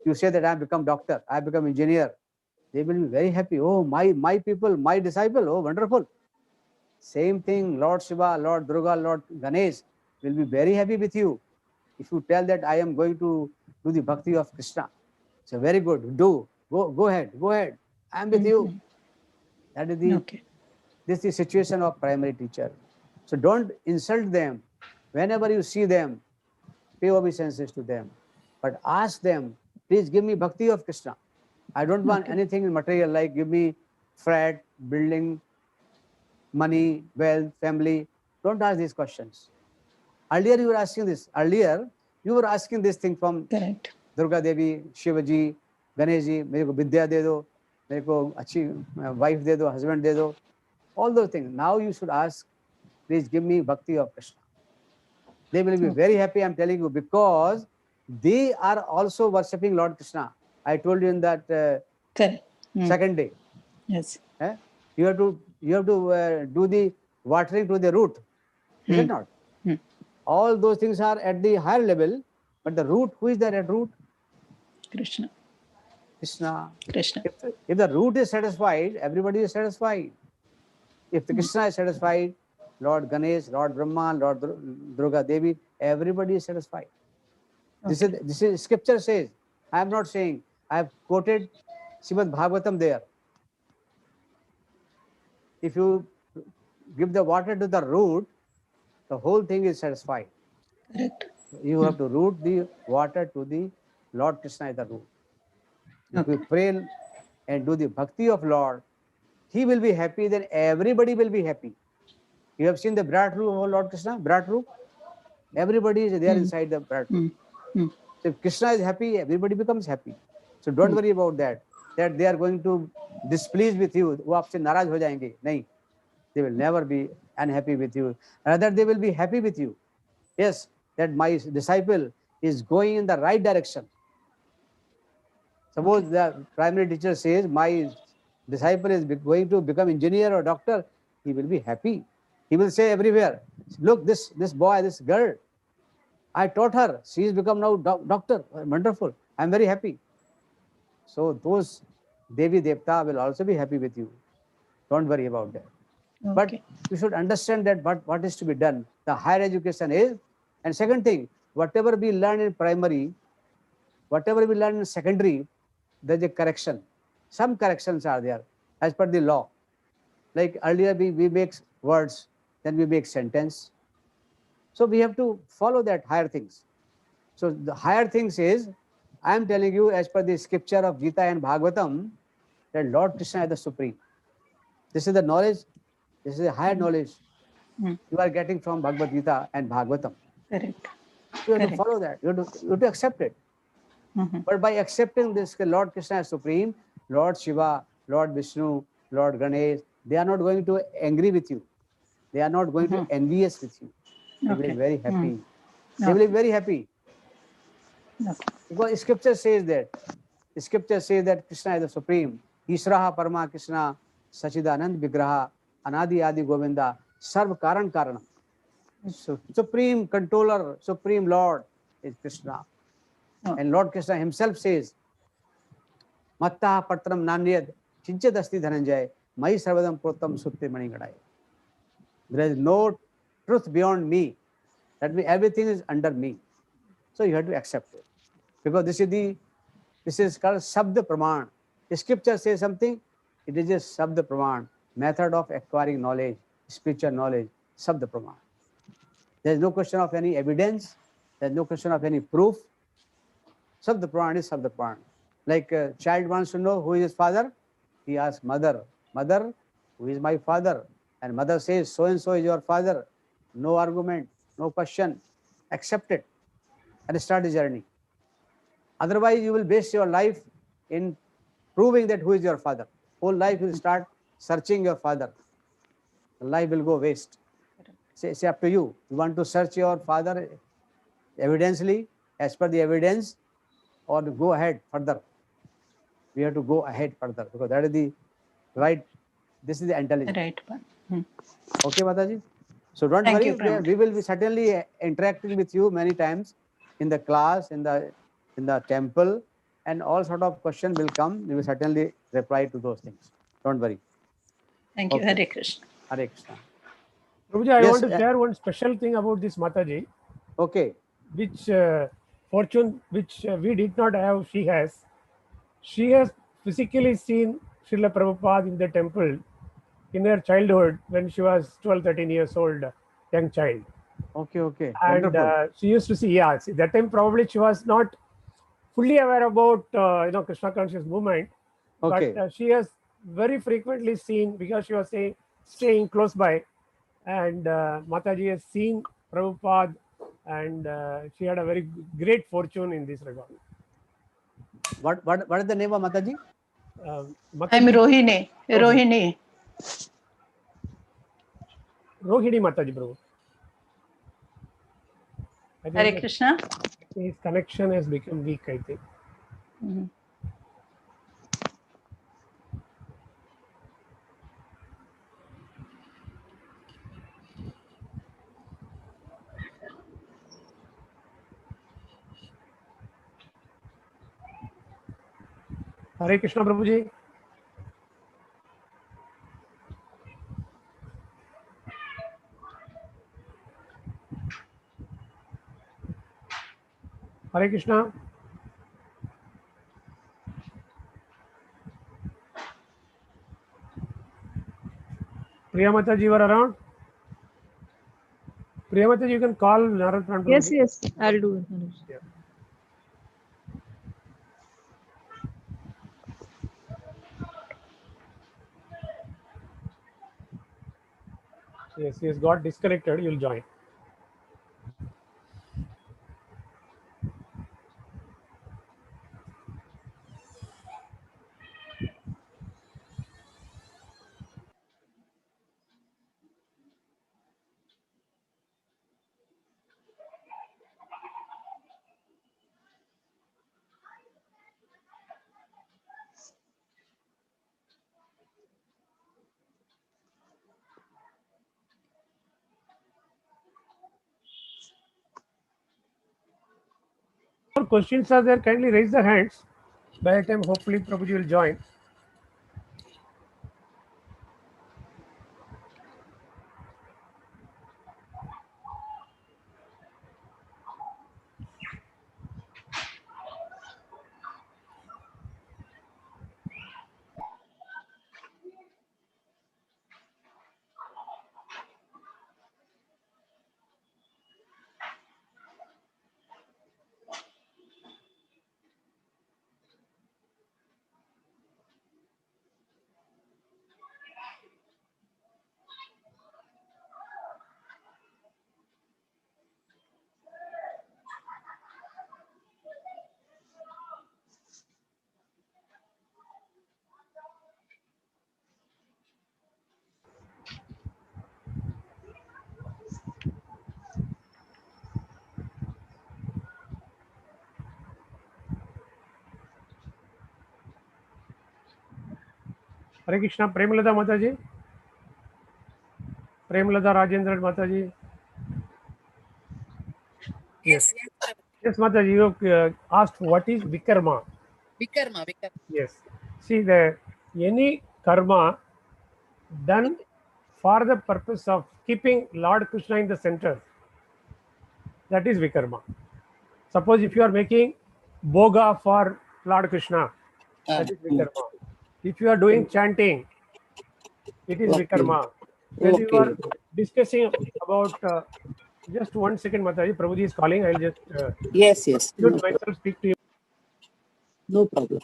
you say that I have become doctor, I have become engineer. They will be very happy. Oh, my people, my disciple. Oh, wonderful. Same thing, Lord Shiva, Lord Durga, Lord Ganesh will be very happy with you. If you tell that I am going to do the bhakti of Krishna, so very good. Go ahead. I am with you. That is this is the situation of primary teacher. So don't insult them. Whenever you see them, pay obeisances to them. But ask them, please give me bhakti of Krishna. I don't want anything in material like give me flat, building, money, wealth, family. Don't ask these questions. Earlier you were asking this. Earlier you were asking this thing from Durga Devi, Shivaji, Ganesh ji, मेरे को विद्या दे दो, मेरे को अच्छी wife दे दो, husband दे दो. All those things. Now you should ask, please give me bhakti of Krishna. They will be very happy, I'm telling you, because they are also worshipping Lord Krishna. I told you in that second day. Yes. You have to do the watering to the root. Is it not? All those things are at the higher level, but the root, who is there at root? Krishna. If the root is satisfied, everybody is satisfied. If the Krishna is satisfied, Lord Ganesh, Lord Brahma, Lord Durga Devi, everybody is satisfied. This is scripture says. I am not saying. I have quoted Srimad Bhagavatam there. If you give the water to the root, the whole thing is satisfied. Correct. You have to root the water to the Lord Krishna is the root. If you pray and do the bhakti of Lord, he will be happy, then everybody will be happy. You have seen the Brat Roop of Lord Krishna? Brat Roop? Everybody is there inside the Brat Roop. So if Krishna is happy, everybody becomes happy. So don't worry about that they are going to displease with you. वो आपसे नाराज हो जाएंगे. नहीं. They will never be unhappy with you. Rather, they will be happy with you. Yes, that my disciple is going in the right direction. Suppose the primary teacher says, my disciple is going to become engineer or doctor, he will be happy. He will say everywhere, look, this boy, this girl, I taught her. She has become now doctor. Wonderful. I am very happy. So those Devi Devta will also be happy with you. Don't worry about that. But you should understand that what is to be done. The higher education is. And second thing, whatever we learn in primary, whatever we learn in secondary, there's a correction. Some corrections are there as per the law. Like earlier we make words, then we make sentence. So we have to follow that higher things. So the higher things is, I am telling you as per the scripture of Gita and Bhagavatam, that Lord Krishna is the supreme. This is the knowledge. This is a higher knowledge Mm. you are getting from Bhagavad Gita and Bhagavatam. Correct. You have to Correct. follow that. You have to accept it. But by accepting this Lord Krishna as Supreme, Lord Shiva, Lord Vishnu, Lord Ganesh, they are not going to angry with you. They are not going to envious with you. They will be very happy. They will be very happy. Because scripture says that. Scripture says that Krishna is the Supreme. Ishraha Parama Krishna, Sachidanand Vigraha, Anadi Adi Govinda, Sarv Karan Karanam. So, Supreme Controller, Supreme Lord is Krishna. And Lord Krishna himself says, Matta Patram Nanyad, Chinchadasti Dhananjay, Mai Sarvadam Protam Sutte Manigadai. There is no truth beyond me. That means everything is under me. So you have to accept it. Because this is called Sabda Praman. The scripture says something, it is just Sabda Praman, method of acquiring knowledge, spiritual knowledge, Sabda Praman. There is no question of any evidence, there is no question of any proof. Sabda Praman is Sabda Praman. Like a child wants to know who is his father, he asks mother, Mother, who is my father? And mother says, so and so is your father. No argument, no question, accept it and start the journey. Otherwise, you will waste your life in proving that who is your father. Whole life you will start searching your father. The life will go waste. It's up to you. You want to search your father evidently, as per the evidence, or to go ahead further. We have to go ahead further because that is the right. This is the intelligence. Right. Okay, Mataji. So don't Thank worry. you, Pran. We will be certainly interacting with you many times in the class, in the temple, and all sort of questions will come. We will certainly reply to those things. Don't worry. Thank you. Hare Krishna. Hare Krishna. Prabhuji, I Yes, want to share one special thing about this Mataji. Okay. Which fortune which we did not have, she has. She has physically seen Srila Prabhupada in the temple in her childhood when she was 12, 13 years old, young child. Okay, okay. And Wonderful. she used to see, yeah, see, that time probably she was not fully aware about, Krishna conscious movement. Okay. But she has very frequently seen, because she was staying close by. And Mataji has seen Prabhupada, and she had a very great fortune in this regard. What is the name of Mataji? I'm Rohini. Rohini. Rohini Mataji, Prabhu. I Hare think Krishna. his connection has become weak, I think. Hare Krishna, Prabhuji. Hare Krishna. Priya Mataji, you are around? Priya Mataji, you can call Narad Pran, Yes, Prabhuji. yes, I'll do it. Yeah. Yes, he has got disconnected. You'll join. More questions are there, kindly raise the hands. By the time, hopefully, Prabhuji will join. Hare Krishna, Premalata Mataji. Premalata Rajendra Mataji. Yes. Yes, Mataji, you asked what is Vikarma. Vikarma. Yes. See, any karma done for the purpose of keeping Lord Krishna in the center, that is Vikarma. Suppose if you are making boga for Lord Krishna, that is Vikarma. If you are doing chanting, it is Vikarma. When you are discussing about, just 1 second, Mataji, Prabhuji is calling. I'll just Yes. mute myself, speak to you. No problem.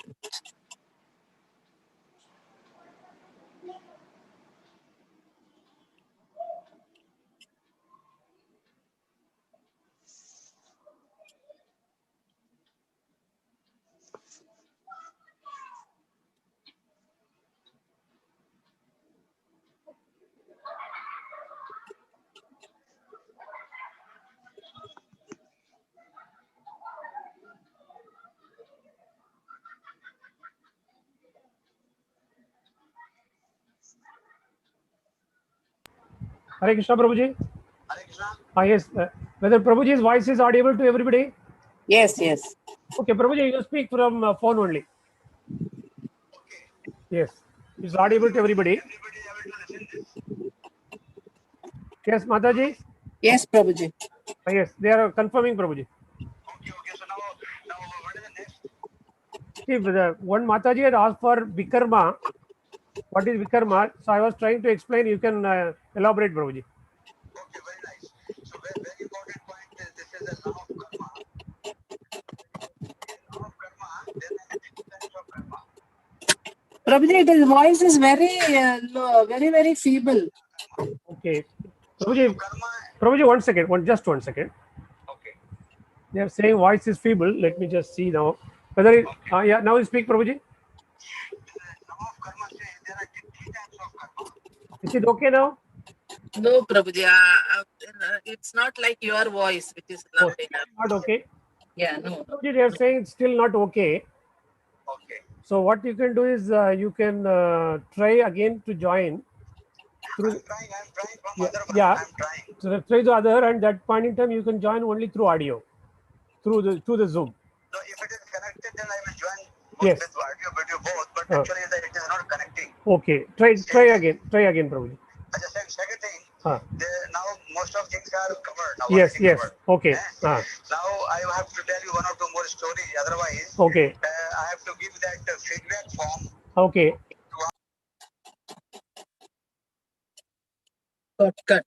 Hare Krishna, Prabhuji. Yes. Whether Prabhuji's voice is audible to everybody? Yes. Okay, Prabhuji, you speak from phone only. Yes, it's audible to everybody. Yes, Mataji. Yes, Prabhuji. Yes, they are confirming, Prabhuji. See, the one Mataji had asked for Vikarma. What is Vikarma? So I was trying to explain. You can elaborate, Prabhuji. Prabhuji, his voice is very low, very feeble. Okay, Prabhuji, 1 second. Just 1 second. Okay. They are saying voice is feeble. Let me just see now. Whether it, yeah, now you speak, Prabhuji. Is it okay now? No, Prabhuji. It's not like your voice, which is loud enough. Not okay. Yeah, no. Prabhuji, they are saying it's still not okay. Okay. So what you can do is you can try again to join. I'm trying from other one. I'm trying. So try the other, and that point in time you can join only through audio, through the Zoom. So if it is connected, then I will join both with audio, video both. But actually, it is not connecting. Okay, try again, Prabhuji. Second thing, now most of things are covered. Now yes. Covered. Okay. Now I have to tell you one or two more stories. Otherwise, okay. I have to give that feedback form. Okay. Cut.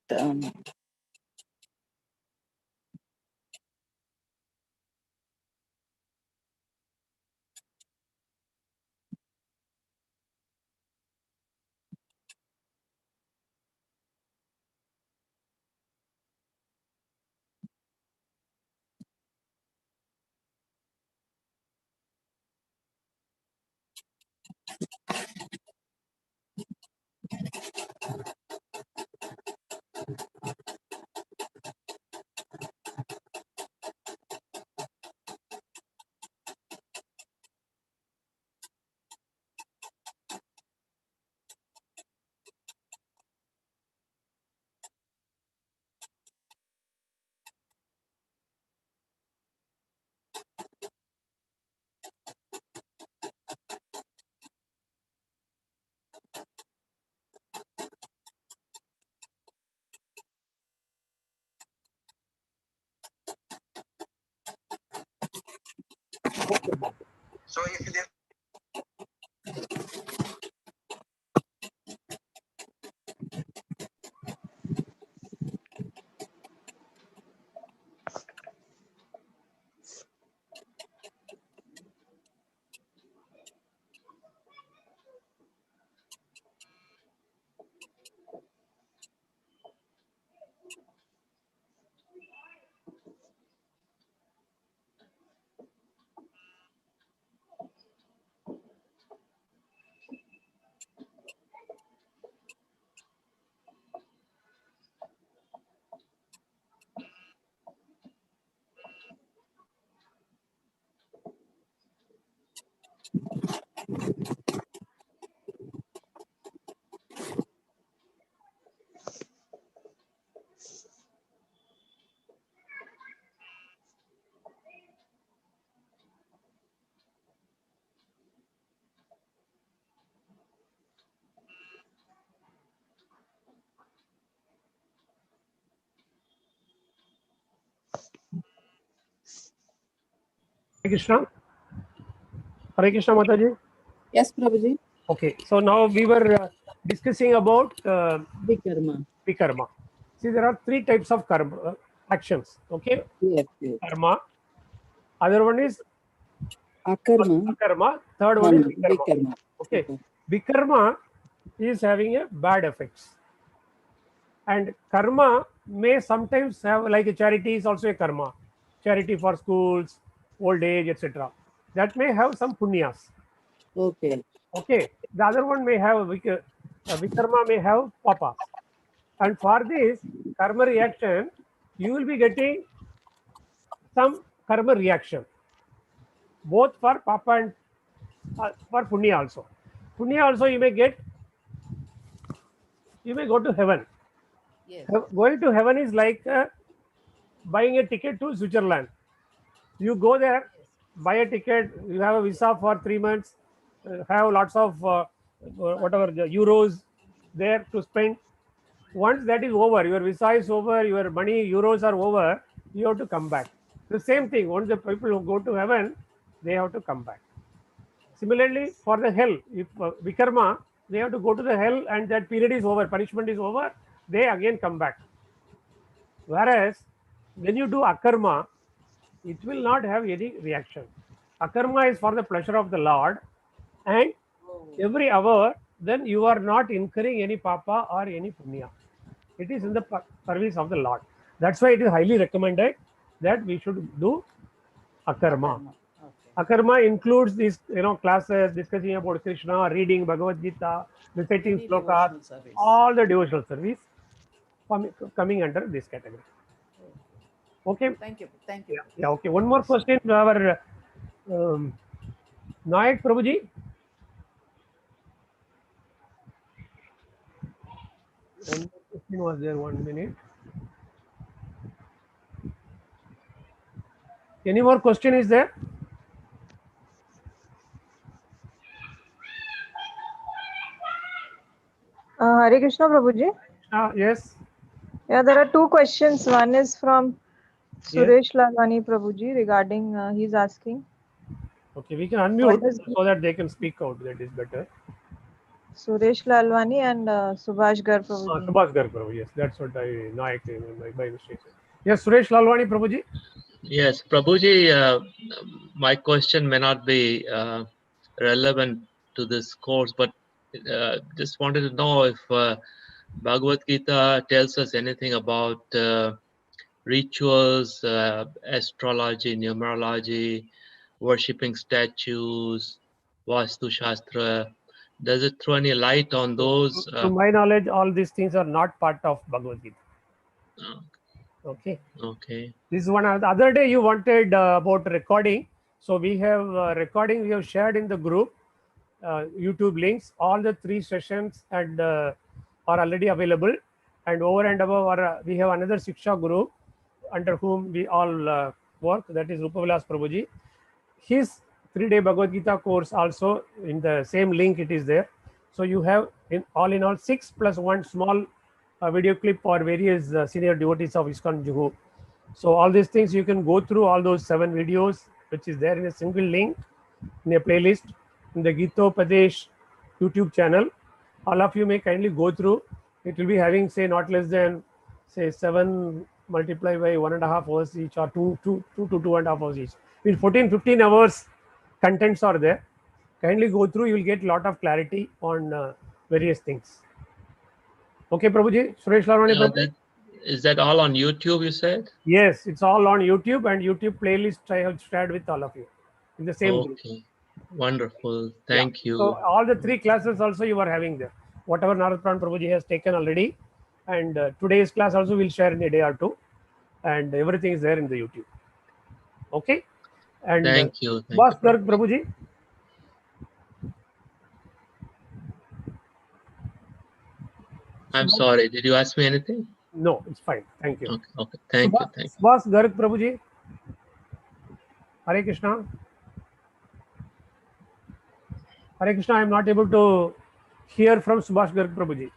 So if they Krishna. Hare Krishna Mataji. Yes, Prabhuji. Okay, so now we were discussing about Vikarma. Vikarma. See, there are three types of karma actions. Okay, Yes, yes. karma. Other one is Akarma. akarma. Third one is And vikarma. Vikarma. Okay, vikarma is having a bad effects, and karma may sometimes have, like a charity is also a karma. Charity for schools, old age, etc. That may have some punyas. Okay. Okay, the other one may have vikarma may have papas, and for this karma reaction, you will be getting some karma reaction, both for papa and for punya also. Punya also you may get, you may go to heaven. Yes. Going to heaven is like buying a ticket to Switzerland. You go there, buy a ticket, you have a visa for 3 months, have lots of whatever the euros there to spend. Once that is over, your visa is over, your money, euros are over, you have to come back. The same thing, once the people who go to heaven, they have to come back. Similarly, for the hell, if vikarma, they have to go to the hell and that period is over, punishment is over, they again come back. Whereas, when you do akarma, it will not have any reaction. Akarma is for the pleasure of the Lord, and every hour, then you are not incurring any papa or any punya. It is in the service of the Lord. That's why it is highly recommended that we should do akarma. Akarma includes these, classes discussing about Krishna, reading Bhagavad Gita, reciting slokas, all the devotional service coming under this category. Okay. Thank you. Thank you. Yeah. Okay. One more question. Our Nayak Prabhuji. One more question was there. 1 minute. Any more question is there? Hare Krishna Prabhuji. Yes. Yeah, there are two questions. One is from Yes. Suresh Lalwani Prabhuji regarding, he's asking. Okay, we can unmute so that they can speak out. That is better. Suresh Lalwani and Subhash Gar Prabhuji. Subhash Gar Prabhu. Yes, that's what I Nayak by mistake. Yes, Suresh Lalwani Prabhuji. Yes, Prabhuji, my question may not be relevant to this course, but just wanted to know if Bhagavad Gita tells us anything about rituals, astrology, numerology, worshipping statues, Vastu Shastra. Does it throw any light on those? To my knowledge, all these things are not part of Bhagavad Gita. Okay. Okay. This is one. The other day you wanted about recording. So we have recording. We have shared in the group YouTube links. All the 3 sessions and are already available. And over and above, we have another Shiksha group under whom we all work. That is Rupavilas Prabhuji. His 3-day Bhagavad Gita course also in the same link it is there. So you have in all 6 plus 1 small video clip for various senior devotees of ISKCON Juhu. So all these things you can go through all those 7 videos which is there in a single link in a playlist in the Gitopadesh YouTube channel. All of you may kindly go through. It will be having say not less than say 7 multiplied by 1.5 hours each, or 2 to 2.5 hours each. In 14-15 hours contents are there. Kindly go through, you will get a lot of clarity on various things. Okay, Prabhuji, Suresh Lalwani Prabhuji. Is that all on YouTube, you said? Yes, it's all on YouTube, and YouTube playlist I have shared with all of you in the same group. Okay, wonderful. Thank you. So all the 3 classes also you are having there. Whatever Narad Pran Prabhuji has taken already, and today's class also we'll share in a day or 2, and everything is there in the YouTube. Okay. And thank you. Subhash Garg Prabhuji. I'm sorry. Did you ask me anything? No, it's fine. Thank you. Okay. Thank you. Thank you. Subhash Garg Prabhuji. Hare Krishna. Hare Krishna. I am not able to hear from Subhash Garg Prabhuji.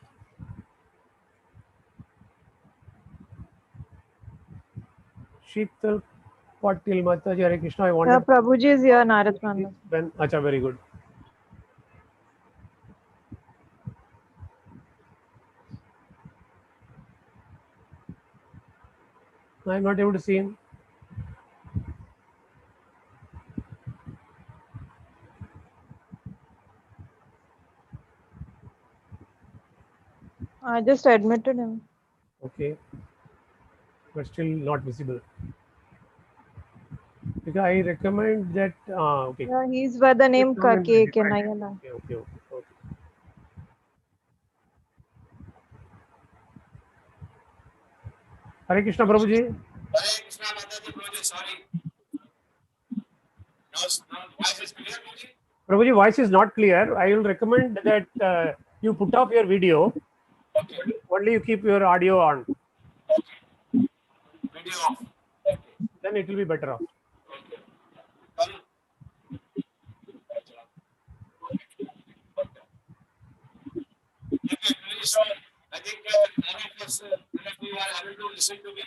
Sheetal Patil Mataji, Hare Krishna. I wanted. Prabhuji is here, Narad Pran. Ben, acha, very good. I am not able to see him. I just admitted him. Okay, but still not visible. Because I recommend that. Okay. Yeah, he's by the name K. Okay, Kanayala. okay. Hare Krishna, Prabhuji. Hare Krishna, Mataji, Prabhuji, sorry. Now voice is clear, Prabhuji? Prabhuji, voice is not clear. I will recommend that you put off your video. Okay. Only you keep your audio on. Okay. Video off. Okay. Then it will be better off. Okay. So I think all of us are able to listen to me.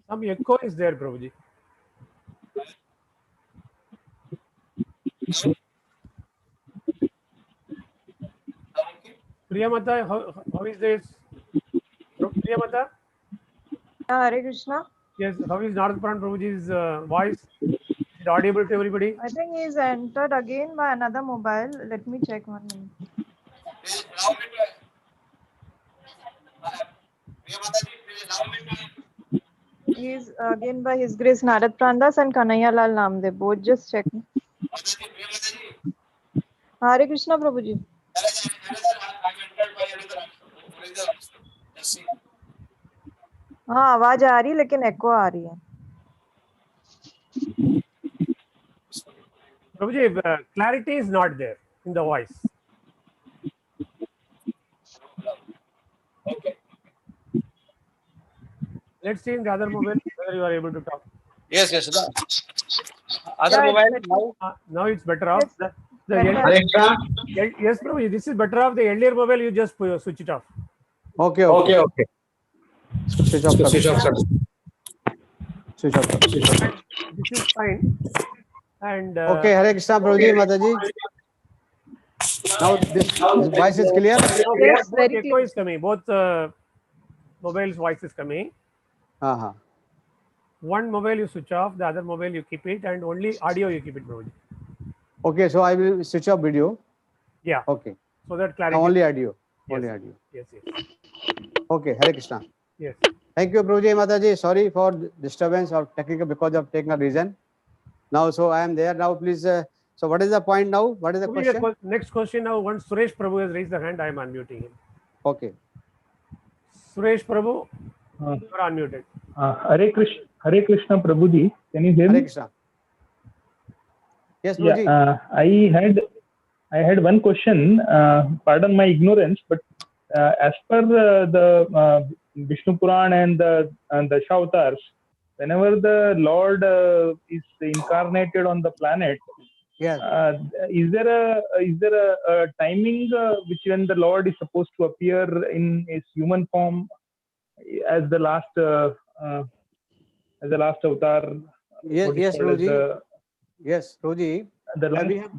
Some echo is there, Prabhuji. Priyamata, how is this? Priyamata? Hare Krishna. Yes, how is Narad Pran Prabhuji's voice? Is it audible to everybody? I think he's entered again by another mobile. Let me check 1 minute. He's again by His Grace Narad Prandas and Kanayalal Namdev. Both just check. Hare Krishna, Prabhuji. हाँ आवाज आ रही है लेकिन एको आ रही है. Prabhuji, clarity is not there in the voice. Okay. Let's see in the other mobile whether you are able to talk. Yes. The other mobile now it's better off. Yes, Prabhuji, this is better off. The earlier mobile you just switch it off. Okay. Switch off. This is fine. And okay, Hare Krishna, Prabhuji, Mataji. Now this voice is clear. Yes, very echo is coming. Both mobiles' voice is coming. One mobile you switch off, the other mobile you keep it, and only audio you keep it, Prabhuji. Okay, so I will switch off video. Yeah. Okay. So that clarity. Only audio. Yes. Only audio. Yes. Okay, Hare Krishna. Yes. Thank you, Prabhuji, Mataji. Sorry for disturbance or technical because of technical reason. Now, so I am there now. Please. So, what is the point now? What is the question? Next question now. Once Suresh Prabhu has raised the hand, I am unmuting him. Okay. Suresh Prabhu, you are unmuted. Hare Krishna, Prabhuji. Can you hear me? Hare Krishna. Yes, Prabhuji. Yeah, I had one question. Pardon my ignorance, but as per the Vishnu Puran and the Dashavatars, whenever the Lord is incarnated on the planet, yes, is there a timing which when the Lord is supposed to appear in his human form as the last avatar? Yes, Prabhuji. Yes, Prabhuji. The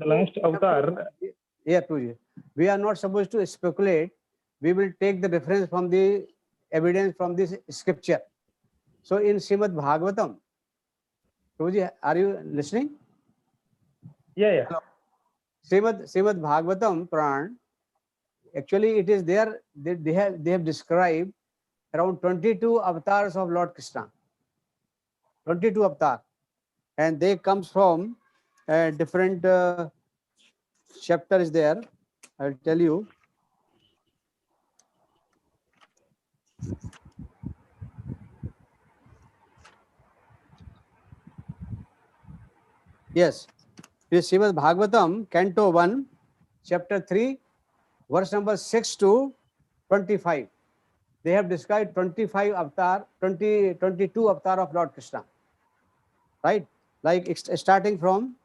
last avatar. Yeah, Prabhuji. We are not supposed to speculate. We will take the reference from the evidence from this scripture. So in Srimad Bhagavatam, Prabhuji, are you listening? Yeah. Srimad Bhagavatam, Pran, actually it is there, they have described around 22 avatars of Lord Krishna. 22 avatars. And they comes from different chapters there. I'll tell you. Yes, this Srimad Bhagavatam, Canto 1, Chapter 3, verse number 6 to 25. They have described 22 avatar of Lord Krishna. Right? Like starting from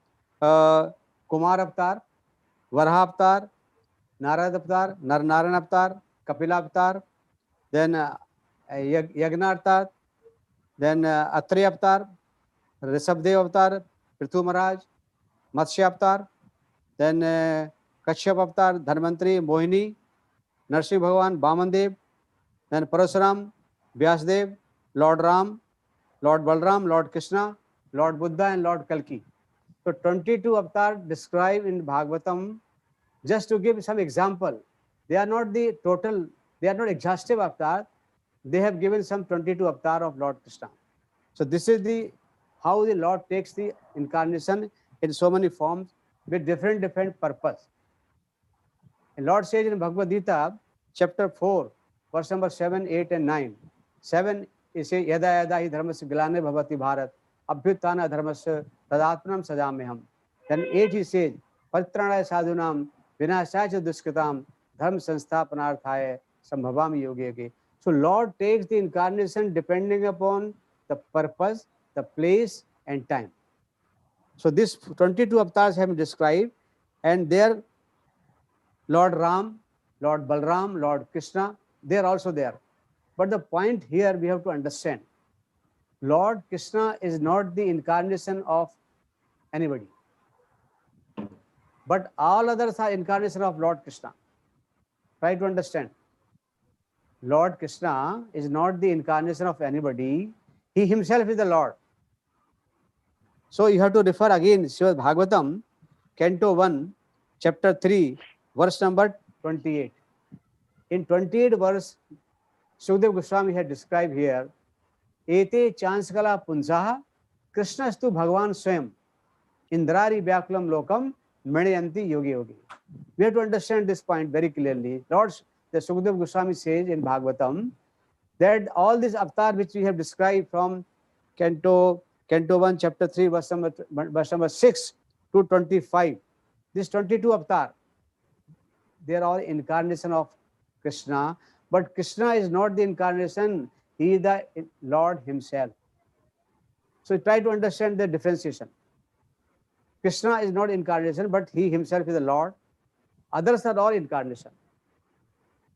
Kumar avatar, Varaha avatar, Narad avatar, Narayan avatar, Kapila avatar, then Yagna avatar, then Atri avatar, Rishabdev avatar, Prithu Maharaj, Matsya avatar, then Kashyap avatar, Dhanvantari, Mohini, Narsimha Bhagavan, Vamandev, then Parasuram, Vyasdev, Lord Ram, Lord Balram, Lord Krishna, Lord Buddha, and Lord Kalki. So 22 avatars described in Bhagavatam. Just to give some example, they are not the total, they are not exhaustive avatar. They have given some 22 avatar of Lord Krishna. So this is the how the Lord takes the incarnation in so many forms with different purpose. And Lord says in Bhagavad Gita, chapter 4, verse number 7, 8, and 9. 7, he says, Yada yada hi dharmasya glane bhavati bharat, abhyuttana dharmasya tadatmanam sajameham. Then 8, he says, Paritranaya sadhunam vinasaya duskritam dharma sansthapanarthaya sambhavami yogi yogi. So Lord takes the incarnation depending upon the purpose, the place, and time. So these 22 avatars have been described, and there Lord Ram, Lord Balram, Lord Krishna, they are also there. But the point here we have to understand, Lord Krishna is not the incarnation of anybody, but all others are incarnation of Lord Krishna. Try to understand. Lord Krishna is not the incarnation of anybody. He himself is the Lord. So you have to refer again, Srimad Bhagavatam, Canto 1, chapter 3, verse number 28. In 28 verse, Sukadeva Goswami had described here, Ete chanskala punsaha Krishnastu Bhagavan Swayam Indrari Vyakulam Lokam Manayanti Yogi Yogi. We have to understand this point very clearly. Lord, the Sukadeva Goswami says in Bhagavatam that all these avatars which we have described from Canto 1, chapter 3, verse number 6 to 25, these 22 avatars, they are all incarnation of Krishna. But Krishna is not the incarnation, he is the Lord himself. So try to understand the differentiation. Krishna is not incarnation, but he himself is the Lord. Others are all incarnation.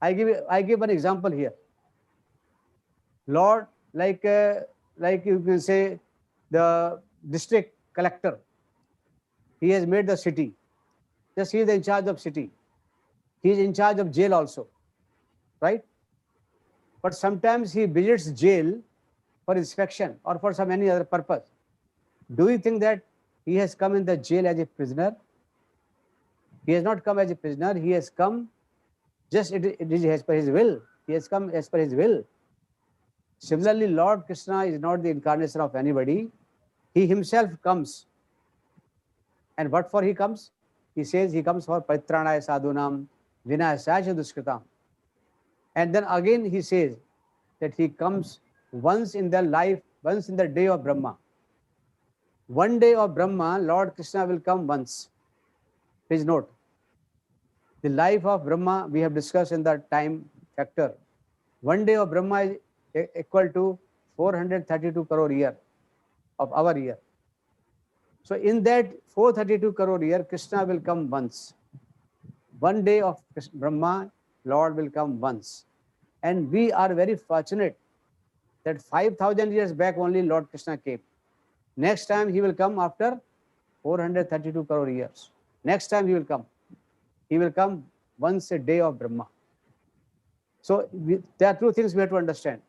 I give an example here. Lord, like you can say, the district collector, he has made the city. Just he is in charge of city. He is in charge of jail also, right? But sometimes he visits jail for inspection or for some any other purpose. Do you think that he has come in the jail as a prisoner? He has not come as a prisoner. He has come just it is as per his will. He has come as per his will. Similarly, Lord Krishna is not the incarnation of anybody. He himself comes. And what for he comes? He says he comes for Paritranaya sadhunam vinasaya duskritam. And then again he says that he comes once in the life, once in the day of Brahma. One day of Brahma, Lord Krishna will come once. Please note, the life of Brahma we have discussed in the time factor. One day of Brahma is equal to 432 crore year of our year. So in that 432 crore year, Krishna will come once. One day of Brahma, Lord will come once. And we are very fortunate that 5,000 years back only Lord Krishna came. Next time he will come after 432 crore years. Next time he will come. He will come once a day of Brahma. So there are two things we have to understand.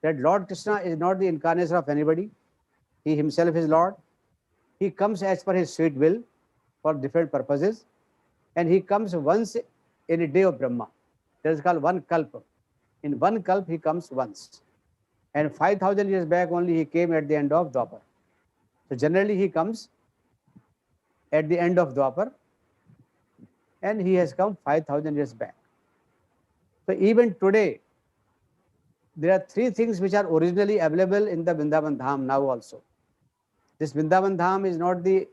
That Lord Krishna is not the incarnation of anybody. He himself is Lord. He comes as per his sweet will for different purposes. And he comes once in a day of Brahma. That is called one kalpa. In one kalp he comes once. And 5,000 years back only he came at the end of Dwapar. So generally he comes at the end of Dwapar. And he has come 5,000 years back. So even today, there are three things which are originally available in the Vrindavan Dham now also. This Vrindavan Dham is not the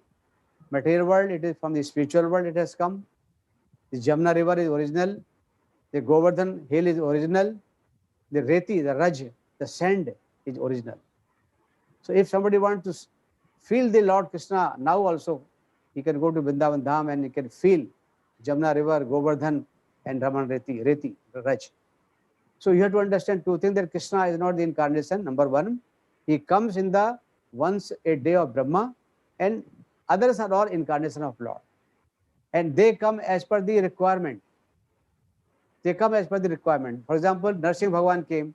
material world, it is from the spiritual world it has come. The Jamna river is original, the Govardhan hill is original, the Reti, the Raj, the sand is original. So if somebody wants to feel the Lord Krishna now also, he can go to Vrindavan Dham and he can feel Jamna river, Govardhan and Raman Reti, Raj. So you have to understand two things, that Krishna is not the incarnation. Number one, he comes in the once a day of Brahma, and others are all incarnation of Lord. And they come as per the requirement. They come as per the requirement. For example, Narsingh Bhagwan came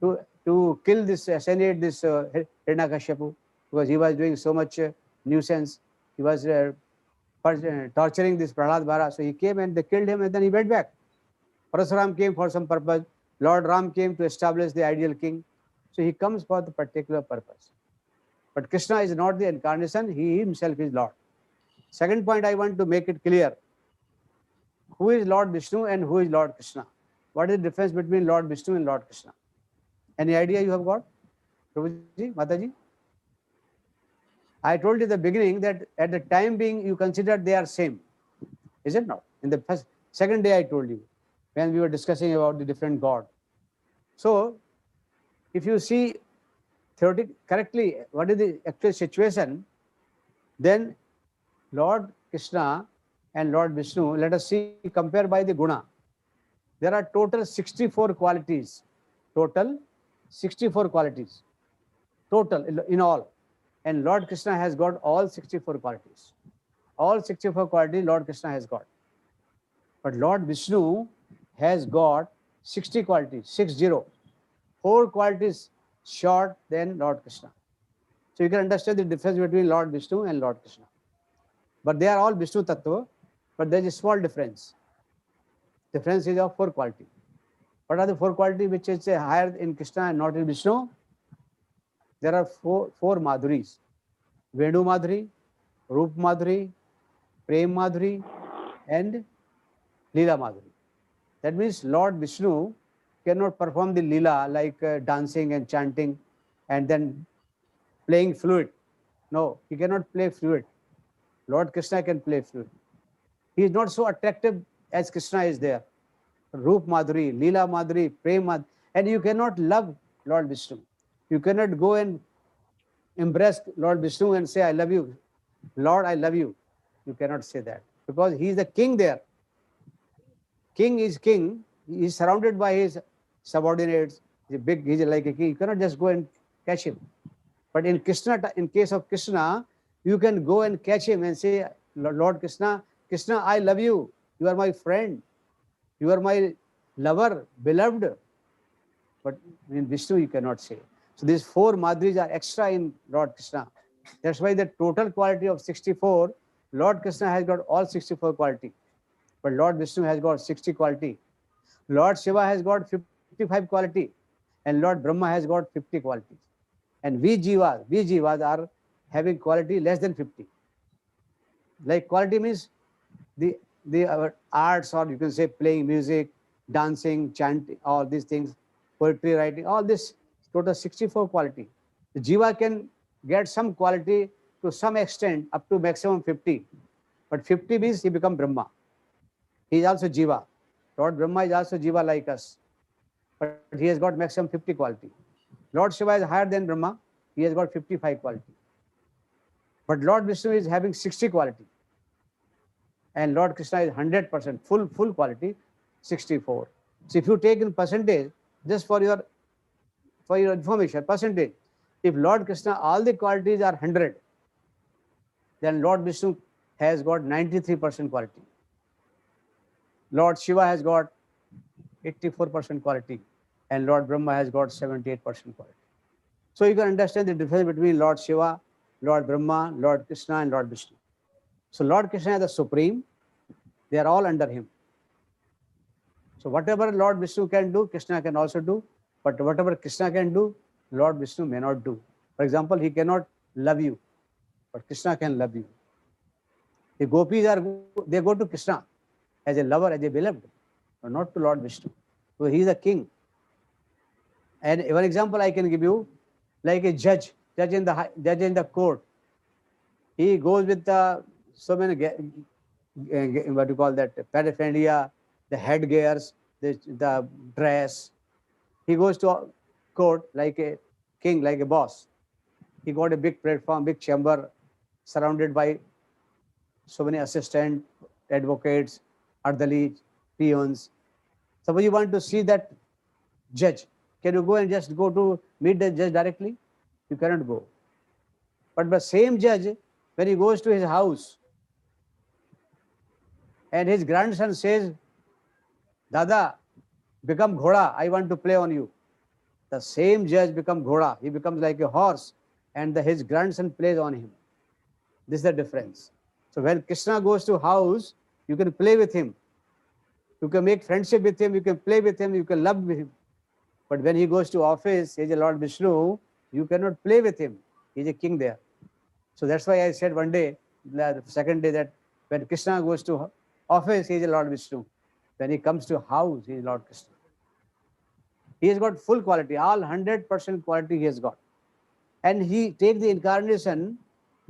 to kill this, assassinate this Hiranyakashipu, because he was doing so much nuisance. He was torturing this Prahlad Bhara. So he came and they killed him, and then he went back. Parasuram came for some purpose. Lord Ram came to establish the ideal king. So he comes for the particular purpose. But Krishna is not the incarnation. He himself is Lord. Second point, I want to make it clear. Who is Lord Vishnu and who is Lord Krishna? What is the difference between Lord Vishnu and Lord Krishna? Any idea you have got? Prabhuji, Mataji? I told you at the beginning that at the time being, you consider they are same. Is it not? In the second day I told you, when we were discussing about the different God. So, if you see theoretically correctly what is the actual situation, then Lord Krishna and Lord Vishnu, let us see, compare by the guna. There are total 64 qualities. Total 64 qualities. Total in all. And Lord Krishna has got all 64 qualities. All 64 qualities Lord Krishna has got. But Lord Vishnu has got 60 qualities, 60. 4 qualities short than Lord Krishna. So you can understand the difference between Lord Vishnu and Lord Krishna. But they are all Vishnu Tattva, but there is a small difference. Difference is of 4 qualities. What are the 4 qualities which is higher in Krishna and not in Vishnu? There are four Madhuris. Venu Madhuri, Rup Madhuri, Prem Madhuri, and Leela Madhuri. That means Lord Vishnu cannot perform the Leela like dancing and chanting and then playing flute. No, he cannot play flute. Lord Krishna can play flute. He is not so attractive as Krishna is there. Rup Madhuri, Leela Madhuri, Prem Madhuri. And you cannot love Lord Vishnu. You cannot go and embrace Lord Vishnu and say, I love you. Lord, I love you. You cannot say that because he is the king there. King is king. He is surrounded by his subordinates. He's like a king. You cannot just go and catch him. But in Krishna, in case of Krishna, you can go and catch him and say, Lord Krishna, Krishna, I love you. You are my friend. You are my lover, beloved. But in Vishnu, you cannot say. So these 4 Madhuris are extra in Lord Krishna. That's why the total quality of 64, Lord Krishna has got all 64 quality. But Lord Vishnu has got 60 quality. Lord Shiva has got 55 quality. And Lord Brahma has got 50 qualities. And we jivas are having quality less than 50. Like quality means the arts, or you can say playing music, dancing, chanting, all these things, poetry writing, all this total 64 quality. The jiva can get some quality to some extent up to maximum 50. But 50 means he become Brahma. He is also jiva. Lord Brahma is also jiva like us. But he has got maximum 50 quality. Lord Shiva is higher than Brahma. He has got 55 quality. But Lord Vishnu is having 60 quality. And Lord Krishna is 100%, full quality, 64. So if you take in percentage, just for your information, percentage, if Lord Krishna, all the qualities are 100, then Lord Vishnu has got 93% quality. Lord Shiva has got 84% quality. And Lord Brahma has got 78% quality. So you can understand the difference between Lord Shiva, Lord Brahma, Lord Krishna, and Lord Vishnu. So Lord Krishna is the supreme. They are all under him. So whatever Lord Vishnu can do, Krishna can also do. But whatever Krishna can do, Lord Vishnu may not do. For example, he cannot love you, but Krishna can love you. The gopis they go to Krishna as a lover, as a beloved, but not to Lord Vishnu. So he is a king. And one example I can give you, like a judge in the court. He goes with so many what you call that paraphernalia, the headgears, the dress. He goes to a court like a king, like a boss. He got a big platform, big chamber, surrounded by so many assistants, advocates, ardalis, peons. Suppose you want to see that judge. Can you go and just go to meet the judge directly? You cannot go. But the same judge, when he goes to his house and his grandson says, Dada, become ghoda, I want to play on you. The same judge becomes ghoda, he becomes like a horse, and his grandson plays on him. This is the difference. So when Krishna goes to house, you can play with him. You can make friendship with him, you can play with him, you can love with him. But when he goes to office, he is a Lord Vishnu, you cannot play with him. He is a king there. So that's why I said one day, the second day, that when Krishna goes to office, he is a Lord Vishnu. When he comes to house, he is Lord Krishna. He has got full quality, all 100% quality he has got. And he takes the incarnation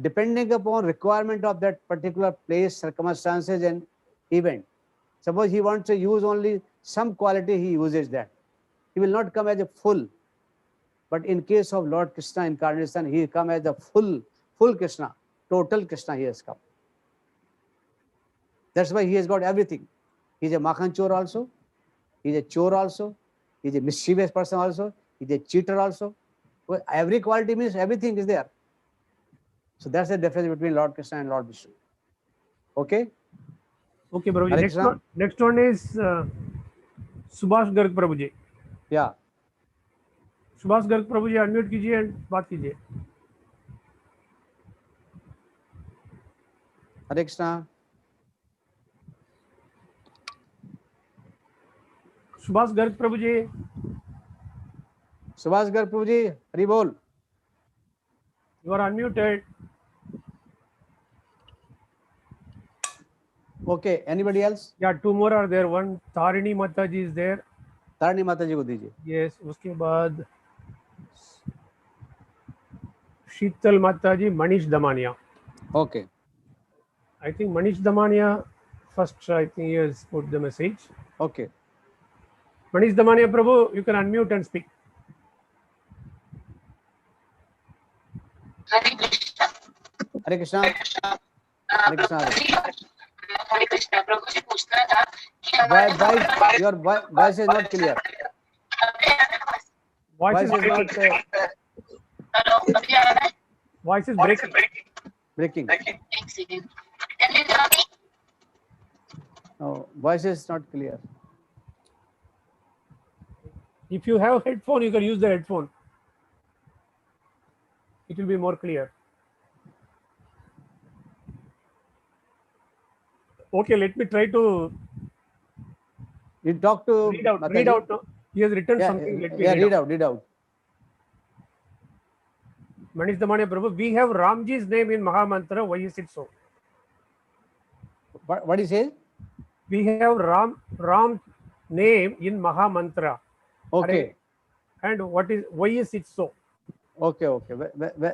depending upon requirement of that particular place, circumstances and event. Suppose he wants to use only some quality, he uses that. He will not come as a full. But in case of Lord Krishna incarnation, he come as a full Krishna, total Krishna he has come. That's why he has got everything. He is a Makhan Chor also, he is a Chor also, he is a mischievous person also, he is a cheater also. Well, every quality means everything is there. So that's the difference between Lord Krishna and Lord Vishnu. Okay? Okay, Prabhuji. Next one is Subhash Garg Prabhuji. Yeah. Subhash Garg Prabhuji, unmute कीजिए and बात कीजिए. Hare Krishna. Subhash Garg Prabhuji. Subhash Garg Prabhuji, Hari Bol. You are unmuted. Okay, anybody else? Yeah, two more are there. One Tarini Mataji is there. Tarini Mataji को दीजिए. Yes, उसके बाद शीतल Mataji, Manish Damania. Okay. I think Manish Damania first, I think he has put the message. Okay. Manish Damania Prabhu, you can unmute and speak. Hare Krishna. Hare Krishna. Hare Krishna. हरे कृष्णा प्रभु जी पूछना था कि हमारे your voice is not clear. Voice is breaking. Hello अभी आ रहा है Voice is breaking. Breaking. एक second can you hear me? No, voice is not clear. If you have headphone, you can use the headphone. It will be more clear. Okay, let me try to You talk to read out. Mataji. Read out. No? He has written something. Let me read out. Read out. Manish Damania Prabhu, we have Ramji's name in Mahamantra. Why is it so? What do you say? We have Ram name in Mahamantra. Okay. And why is it so? Okay.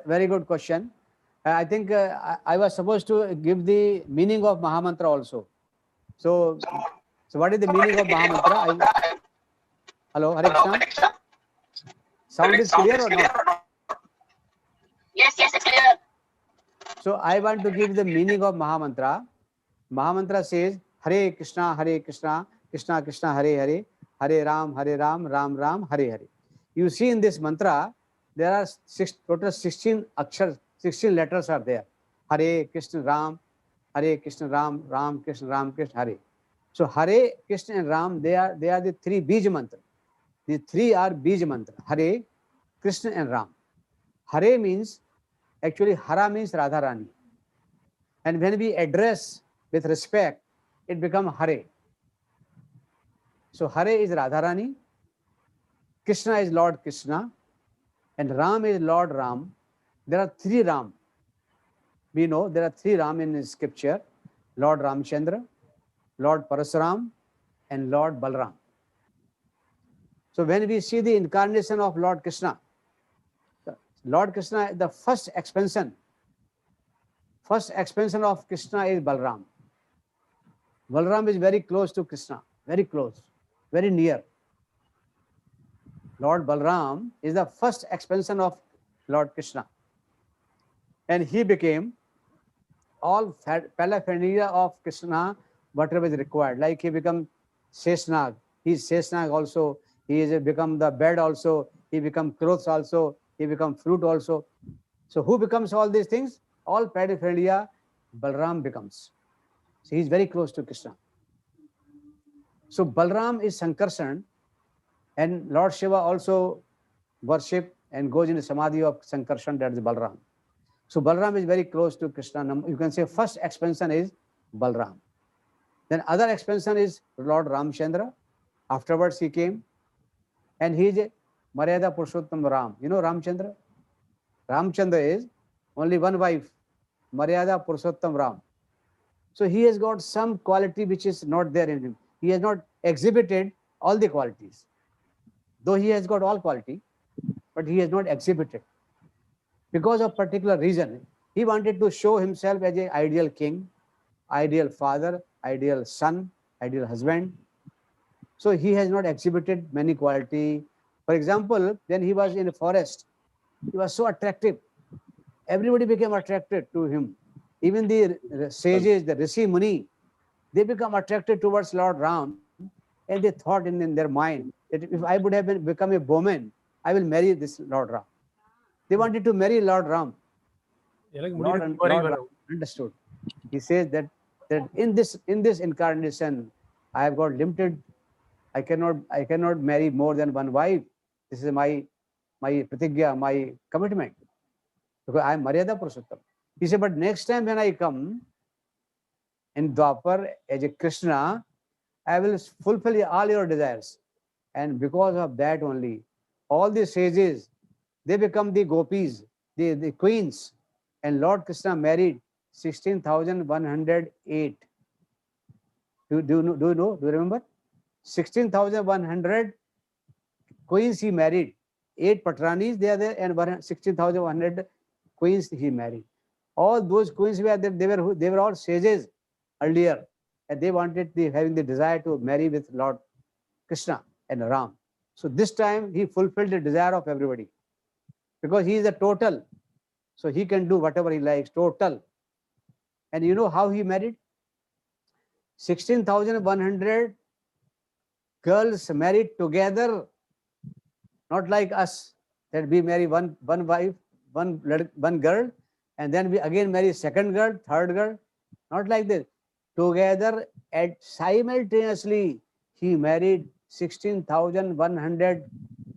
Very good question. I think I was supposed to give the meaning of Mahamantra also. So what is the meaning of Mahamantra? Hello, Hare Krishna. Sound is clear or not? Yes, it's clear. So I want to give the meaning of Mahamantra. Mahamantra says Hare Krishna, Krishna Krishna, Hare Hare, Hare Ram, Ram Ram, Hare Hare. You see in this mantra, there are total 16 akshars, 16 letters are there. Hare Krishna Ram, Ram Krishna, Hare. So Hare, Krishna and Ram, they are the three Bij mantra. The three are Bij mantra. Hare, Krishna and Ram. Hare means, actually Hara means Radharani. And when we address with respect, it becomes Hare. So Hare is Radharani, Krishna is Lord Krishna, and Ram is Lord Ram. There are three Ram. We know there are three Ram in scripture: Lord Ramchandra, Lord Parasuram, and Lord Balram. So when we see the incarnation of Lord Krishna, the first expansion of Krishna is Balram. Balram is very close to Krishna, very close, very near. Lord Balram is the first expansion of Lord Krishna. And he became all paraphernalia of Krishna, whatever is required. Like he become Sheshnag. He is Sheshnag also. He is become the bed also. He become clothes also. He become fruit also. So who becomes all these things? All paraphernalia, Balram becomes. So he is very close to Krishna. So Balram is Sankarshan, and Lord Shiva also worship and goes into samadhi of Sankarshan, that is Balram. So Balram is very close to Krishna. You can say first expansion is Balram. Then other expansion is Lord Ramchandra. Afterwards he came, and he is a Maryada Purushottam Ram. You know Ramchandra? Ramchandra is only one wife, Maryada Purushottam Ram. So he has got some quality which is not there in him. He has not exhibited all the qualities. Though he has got all quality, but he has not exhibited. Because of particular reason, he wanted to show himself as an ideal king, ideal father, ideal son, ideal husband. So he has not exhibited many quality. For example, when he was in the forest, he was so attractive. Everybody became attracted to him. Even the sages, the Rishi Muni, they become attracted towards Lord Ram, and they thought in their mind that if I would have become a bowman, I will marry this Lord Ram. They wanted to marry Lord Ram. Lord Ram understood. He says that in this incarnation, I have got limited. I cannot marry more than one wife. This is my pratigya, my commitment, because I am Maryada Purushottam. He said, but next time when I come in Dwapar as a Krishna, I will fulfill all your desires. And because of that only, all the sages, they become the gopis, the queens. And Lord Krishna married 16,108. Do you know? Do you remember? 16,100 queens he married. 8 Patranis they are there, and 16,100 queens he married. All those queens were there, they were all sages earlier, and they wanted having the desire to marry with Lord Krishna and Ram. So this time he fulfilled the desire of everybody, because he is a total. So he can do whatever he likes, total. And you know how he married? 16,100 girls married together, not like us, that we marry one wife, one girl, and then we again marry second girl, third girl. Not like this. Together and simultaneously, he married 16,100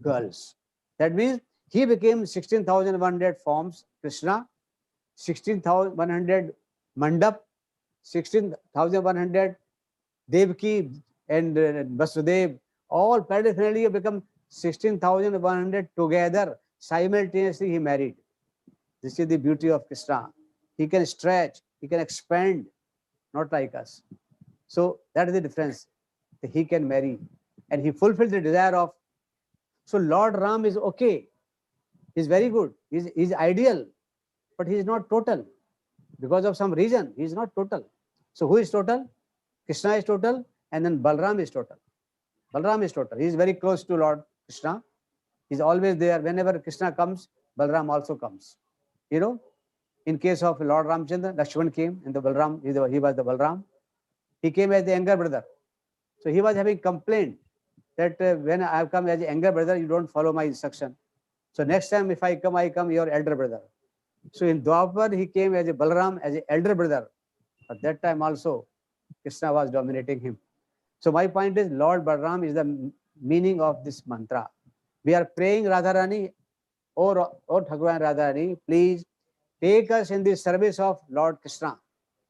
girls. That means he became 16,100 forms Krishna, 16,100 Mandap, 16,100 Devaki and Vasudev, all parallelly become 16,100 together. Simultaneously he married. This is the beauty of Krishna. He can stretch, he can expand, not like us. So that is the difference. He can marry, and he fulfilled the desire of. So Lord Ram is okay. He's very good. He's ideal, but he is not total. Because of some reason, he is not total. So who is total? Krishna is total, and then Balram is total. Balram is total. He is very close to Lord Krishna. He is always there. Whenever Krishna comes, Balram also comes. You know, in case of Lord Ramchandra, Lakshman came, and the Balram, he was the Balram. He came as the younger brother. So he was having complaint that when I have come as a younger brother, you don't follow my instruction. So next time if I come your elder brother. So in Dwapar, he came as a Balram, as an elder brother. At that time also, Krishna was dominating him. So my point is, Lord Balram is the meaning of this mantra. We are praying Radharani, or Bhagwan Radharani, please take us in the service of Lord Krishna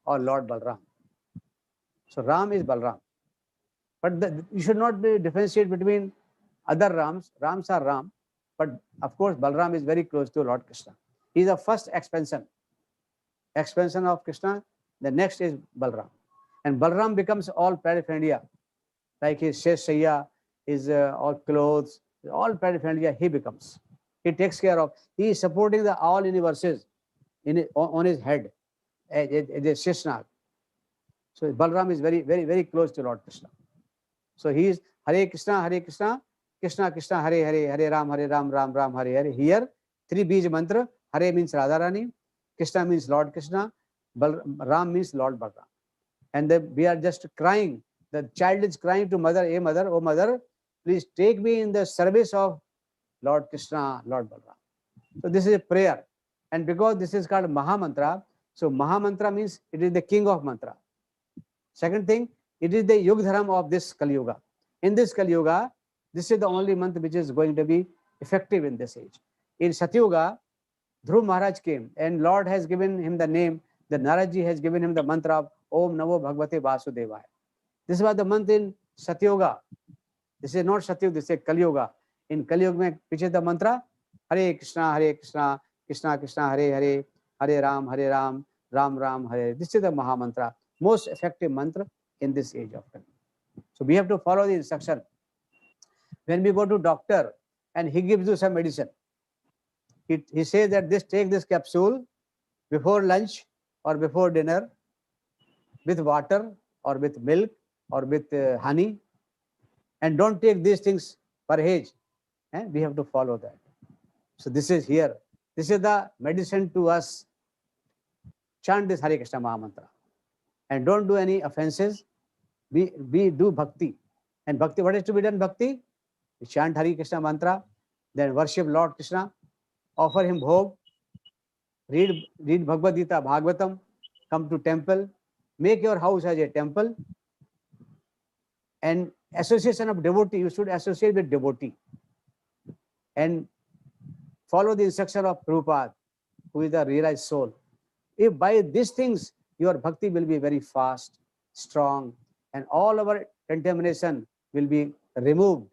or Lord Balram. So Ram is Balram. But you should not differentiate between other Rams. Rams are Ram. But of course, Balram is very close to Lord Krishna. He is the first expansion of Krishna. The next is Balram. And Balram becomes all paraphernalia, like his Sheshaya, his all clothes, all paraphernalia he becomes. He takes care of. He is supporting the all universes on his head, as a Sheshnag. So Balram is very, very, very close to Lord Krishna. So he is Hare Krishna, Krishna Krishna, Hare Hare, Hare Ram, Ram Ram, Hare Hare. Here, 3 Bij mantra. Hare means Radharani, Krishna means Lord Krishna, Ram means Lord Balram. And then we are just crying. The child is crying to mother, "Hey mother, oh mother, please take me in the service of Lord Krishna, Lord Balram." So this is a prayer. And because this is called Maha Mantra, so Maha Mantra means it is the king of mantra. Second thing, it is the Yuga Dharam of this Kali Yuga. In this Kali Yuga, this is the only mantra which is going to be effective in this age. In Satyuga, Dhruv Maharaj came and Lord has given him the name, the Naradji has given him the mantra of Om Namo Bhagavate Vasudevaya. This was the mantra in Satyuga. This is not Satyuga, this is Kali Yuga. In Kali Yuga, which is the mantra? Hare Krishna, Krishna Krishna, Hare Hare, Hare Ram, Ram Ram, Hare. This is the Maha Mantra, most effective mantra in this age of Kali. So we have to follow the instruction. When we go to doctor and he gives you some medicine, he says that take this capsule before lunch or before dinner with water or with milk or with honey, and don't take these things per age. We have to follow that. So this is here. This is the medicine to us. Chant this Hare Krishna Maha Mantra. And don't do any offenses. We do bhakti. And bhakti, what is to be done bhakti? We chant Hare Krishna Mantra, then worship Lord Krishna, offer him bhog, read Bhagavad Gita, Bhagavatam, come to temple, make your house as a temple, and association of devotee, you should associate with devotee. And follow the instruction of Prabhupada, who is the realized soul. If by these things, your bhakti will be very fast, strong, and all our contamination will be removed,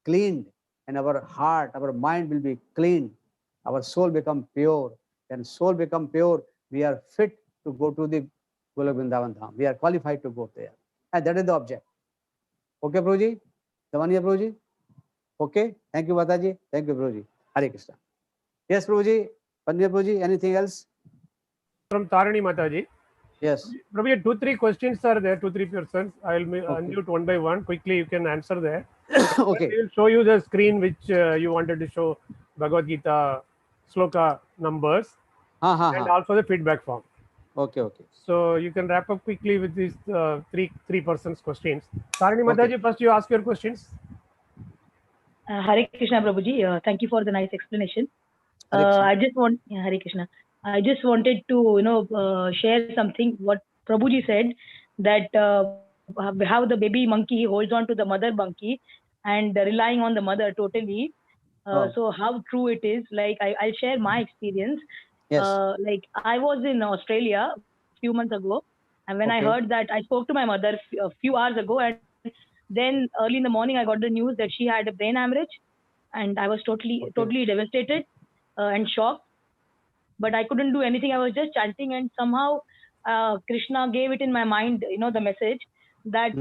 cleaned, and our heart, our mind will be clean. Our soul become pure. When soul become pure, we are fit to go to the Golok Vrindavan Dham. We are qualified to go there. And that is the object. Okay, Prabhuji? Davaniya Prabhuji? Okay? Thank you, Mataji. Thank you, Prabhuji. Hare Krishna. Yes, Prabhuji. Pandya Prabhuji, anything else? From Tarani Mataji. Yes. Prabhuji, 2-3 questions are there, 2-3 persons. I will unmute one by one. Quickly, you can answer there. Okay. We will show you the screen which you wanted to show Bhagavad Gita sloka numbers and also the feedback form. Okay, okay. So you can wrap up quickly with these three persons questions. Tarani Mataji, first you ask your questions. Hare Krishna Prabhuji, thank you for the nice explanation. I just Hare Krishna. I just wanted to share something what Prabhuji said, that how the baby monkey holds on to the mother monkey and relying on the mother totally. So how true it is. Like I'll share my experience. Yes. Like I was in Australia a few months ago, and when I heard that, I spoke to my mother a few hours ago, and then early in the morning I got the news that she had a brain hemorrhage, and I was totally devastated and shocked. But I couldn't do anything. I was just chanting, and somehow Krishna gave it in my mind, the message that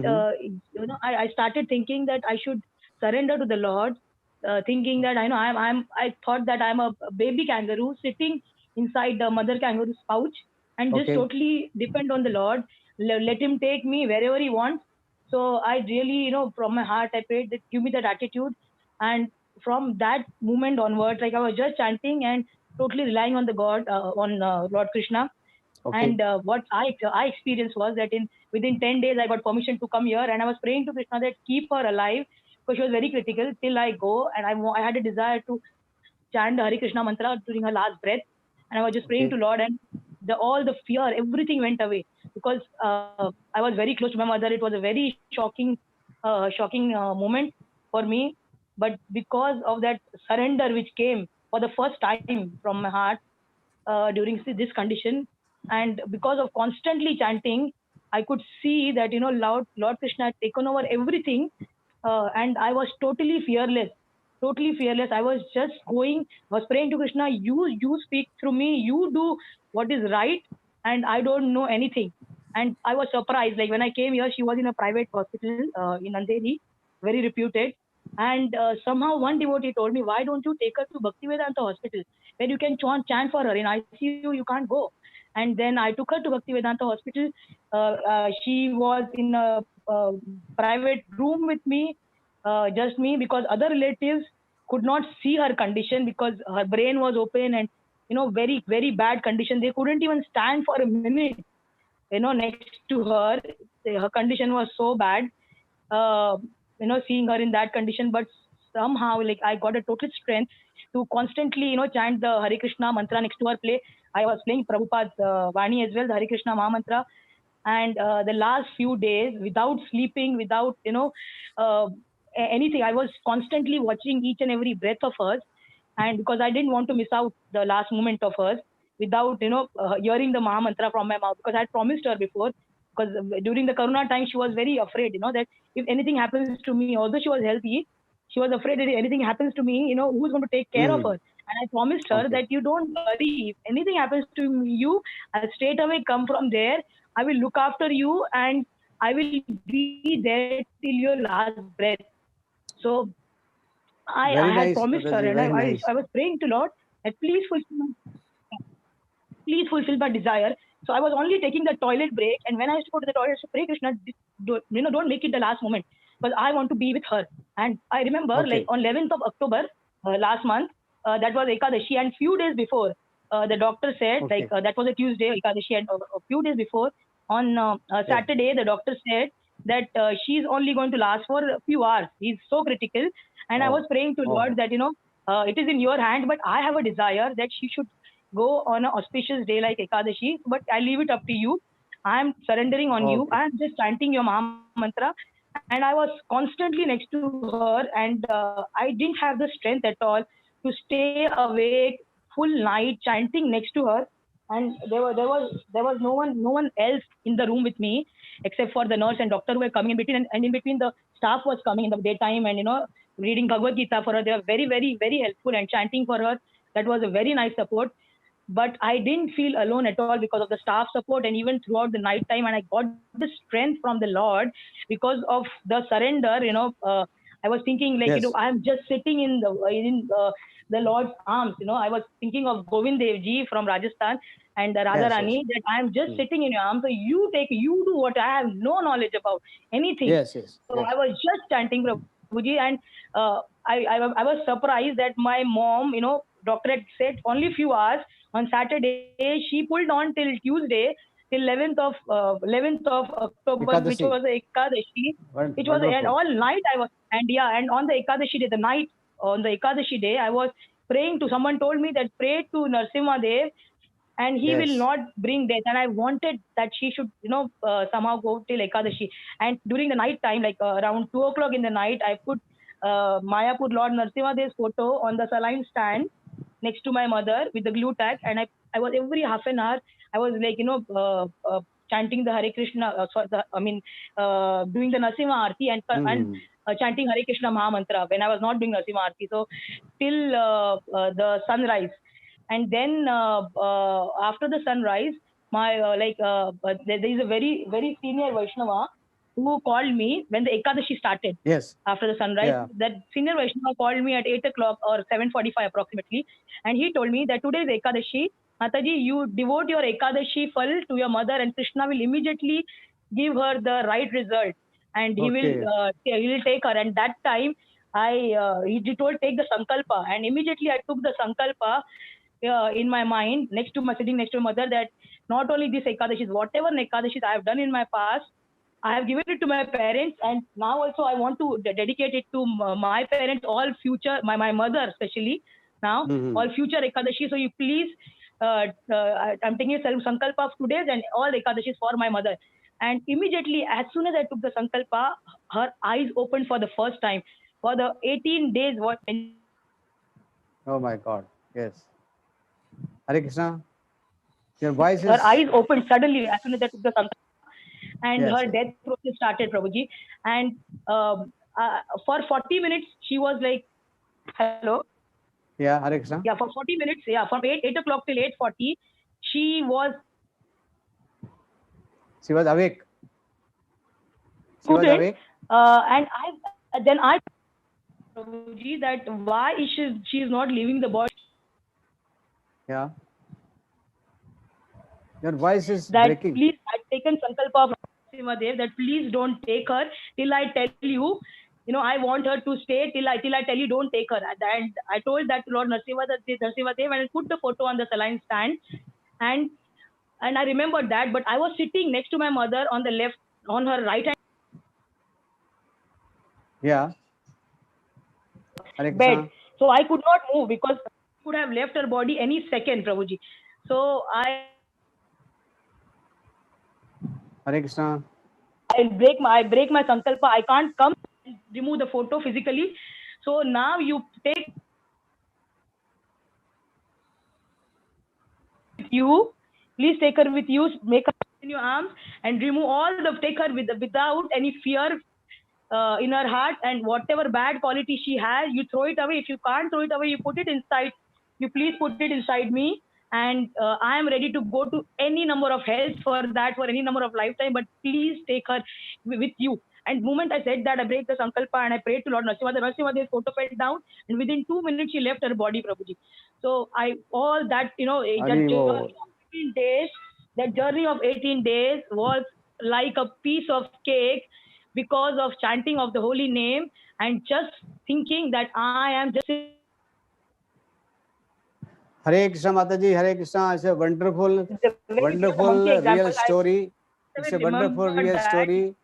I started thinking that I should surrender to the Lord, thinking that I thought that I'm a baby kangaroo sitting inside the mother kangaroo's pouch, and just totally depend on the Lord. Let him take me wherever he wants. So I really, from my heart, I prayed that give me that attitude. And from that moment onwards, like I was just chanting and totally relying on the God, on Lord Krishna. And what I experienced was that within 10 days, I got permission to come here, and I was praying to Krishna that keep her alive, because she was very critical till I go. And I had a desire to chant the Hare Krishna mantra during her last breath. And I was just praying to Lord, and all the fear, everything went away, because I was very close to my mother. It was a very shocking moment for me. But because of that surrender which came for the first time from my heart during this condition, and because of constantly chanting, I could see that Lord Krishna had taken over everything, and I was totally fearless. I was just was praying to Krishna, you speak through me, you do what is right, and I don't know anything. And I was surprised, like when I came here, she was in a private hospital in Andheri, very reputed. And somehow one devotee told me, why don't you take her to Bhaktivedanta hospital, where you can chant for her? In ICU, you can't go. And then I took her to Bhaktivedanta hospital. She was in a private room with me, just me, because other relatives could not see her condition, because her brain was open and very, very bad condition. They couldn't even stand for a minute next to her. Her condition was so bad, seeing her in that condition. But somehow like I got a total strength to constantly, chant the Hare Krishna mantra next to her play. I was playing Prabhupada's Vani as well, the Hare Krishna Maha Mantra. And the last few days, without sleeping, without, anything, I was constantly watching each and every breath of hers. And because I didn't want to miss out the last moment of hers without, hearing the Maha Mantra from my mouth, because I had promised her before. Because during the Corona time, she was very afraid, that if anything happens to me, although she was healthy, she was afraid that if anything happens to me, who's going to take care of her? And I promised her that you don't worry. If anything happens to you, I'll straight away come from there. I will look after you and I will be there till your last breath. So I had promised her, and I was praying to Lord that please fulfill my desire. So I was only taking the toilet break, and when I used to go to the toilet, I used to pray, Krishna, don't make it the last moment, because I want to be with her. And I remember, like on 11th of October last month, that was Ekadashi, and few days before, the doctor said, that was a Tuesday, Ekadashi, and a few days before, on Saturday, the doctor said that she's only going to last for a few hours. He's so critical. And I was praying to Lord that, it is in your hand, but I have a desire that she should go on an auspicious day like Ekadashi, but I leave it up to you. I am surrendering on you. I am just chanting your Maha Mantra. And I was constantly next to her, and I didn't have the strength at all to stay awake full night chanting next to her. And there was no one else in the room with me except for the nurse and doctor who were coming in between, and in between the staff was coming in the daytime and reading Bhagavad Gita for her. They were very, very, very helpful and chanting for her. That was a very nice support. But I didn't feel alone at all because of the staff support, and even throughout the night time. And I got the strength from the Lord because of the surrender. I was thinking like, I'm just sitting in the Lord's arms. I was thinking of Govind Dev Ji from Rajasthan and the Radha Rani, that I'm just sitting in your arms. So you do what I have no knowledge about anything. So I was just chanting Prabhuji, and I was surprised that my mom, doctor had said only few hours. On Saturday, she pulled on till Tuesday, till 11th of October, which was the Ekadashi. It was, and all night I was, and on the Ekadashi day, on the Ekadashi day, I was praying to, someone told me that pray to Narsimha Dev and he will not bring death. And I wanted that she should, somehow go till Ekadashi. And during the night time, like around 2 o'clock in the night, I put Mayapur Lord Narsimha Dev's photo on the saline stand next to my mother with the glue tag, and I was every half an hour, I was like, chanting the Hare Krishna, doing the Narsimha Aarti and chanting Hare Krishna Maha Mantra when I was not doing Narsimha Aarti. So till the sunrise. And then after the sunrise, my there is a very, very senior Vaishnava who called me when the Ekadashi started. After the sunrise, that senior Vaishnava called me at 8 o'clock or 7:45 approximately, and he told me that today is Ekadashi. Mataji, you devote your Ekadashi phal to your mother, and Krishna will immediately give her the right result, and he will take her. And that time, he told take the sankalpa, and immediately I took the sankalpa in my mind, sitting next to my mother, that not only this Ekadashis, whatever Ekadashis I have done in my past, I have given it to my parents, and now also I want to dedicate it to my parents, all future, my mother especially now, all future Ekadashi. So you please, I'm taking a sankalpa of today's and all Ekadashis for my mother. And immediately, as soon as I took the sankalpa, her eyes opened for the first time. For the 18 days, oh my God, yes. Hare Krishna, your voice is... Her eyes opened suddenly as soon as I took the sankalpa. And her death process started, Prabhuji. And for 40 minutes, she was like, hello? Yeah, Hare Krishna. Yeah, for 40 minutes, from 8 o'clock till 8:40, she was awake. She was awake. And I Prabhuji, that why is she is not leaving the body? Yeah. Your voice is that breaking. Please, I've taken sankalpa of Narsimha Dev that please don't take her till I tell you. I want her to stay till I tell you don't take her. And I told that to Lord Narsimha Dev, and I put the photo on the saline stand. And I remembered that, but I was sitting next to my mother on the left, on her right hand. Yeah. bed. So I could not move because I could have left her body any second, Prabhuji. So Hare Krishna. I break my sankalpa. I can't come and remove the photo physically. So now you take with you. Please take her with you. Make her in your arms and remove all the. Take her without any fear in her heart, and whatever bad quality she has, you throw it away. If you can't throw it away, you put it inside. You please put it inside me, and I am ready to go to any number of hells for that, for any number of lifetime. But please take her with you. And moment I said that, I break the sankalpa and I prayed to Lord Narasimha. The Narasimha's photo fell down, and within 2 minutes she left her body, Prabhuji. So all that, that journey of 18 days, that journey of 18 days was like a piece of cake because of chanting of the holy name and just thinking that I am just. Hare Krishna Mataji, Hare Krishna. It's a wonderful, wonderful real story. It's a wonderful real story.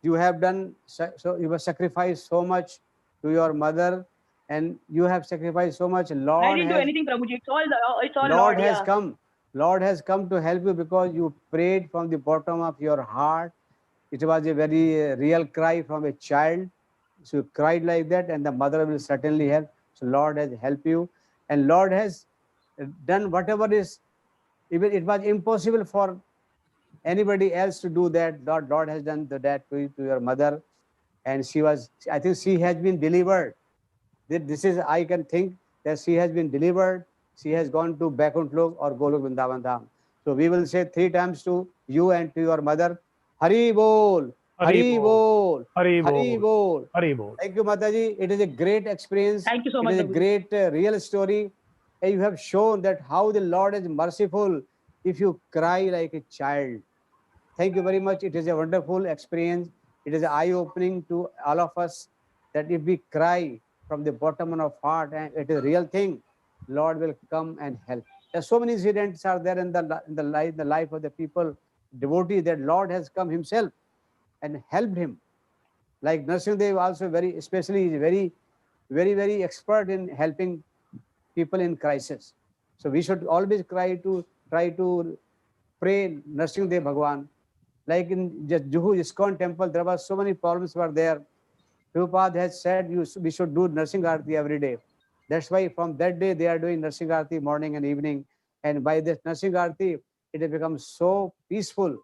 You have done, so you have sacrificed so much to your mother, and you have sacrificed so much. I didn't do anything, Prabhuji. It's all Lord has come. Lord has come to help you because you prayed from the bottom of your heart. It was a very real cry from a child. So you cried like that, and the mother will certainly help. So Lord has helped you, and Lord has done whatever is, even it was impossible for anybody else to do that. Lord has done that to your mother, and I think she has been delivered. This is, I can think that she has been delivered. She has gone to Vaikuntha Lok or Golok Vrindavan Dham. So we will say 3 times to you and to your mother, Hari Bol, Hari Bol, Hari Bol, Hari Bol. Thank you, Mataji. It is a great experience. Thank you so much. It is a great real story. And you have shown that how the Lord is merciful if you cry like a child. Thank you very much. It is a wonderful experience. It is eye-opening to all of us that if we cry from the bottom of heart, and it is a real thing, Lord will come and help. There are so many incidents are there in the life of the people, devotee, that Lord has come himself and helped him. Like Narasimhadev also especially is very expert in helping people in crisis. So we should always try to pray Narasimhadev Bhagwan. Like in Juhu ISKCON temple, there were so many problems were there. Prabhupada has said we should do Narsingh Arati every day. That's why from that day they are doing Narsingh Arati morning and evening. And by this Narsingh Arati, it has become so peaceful,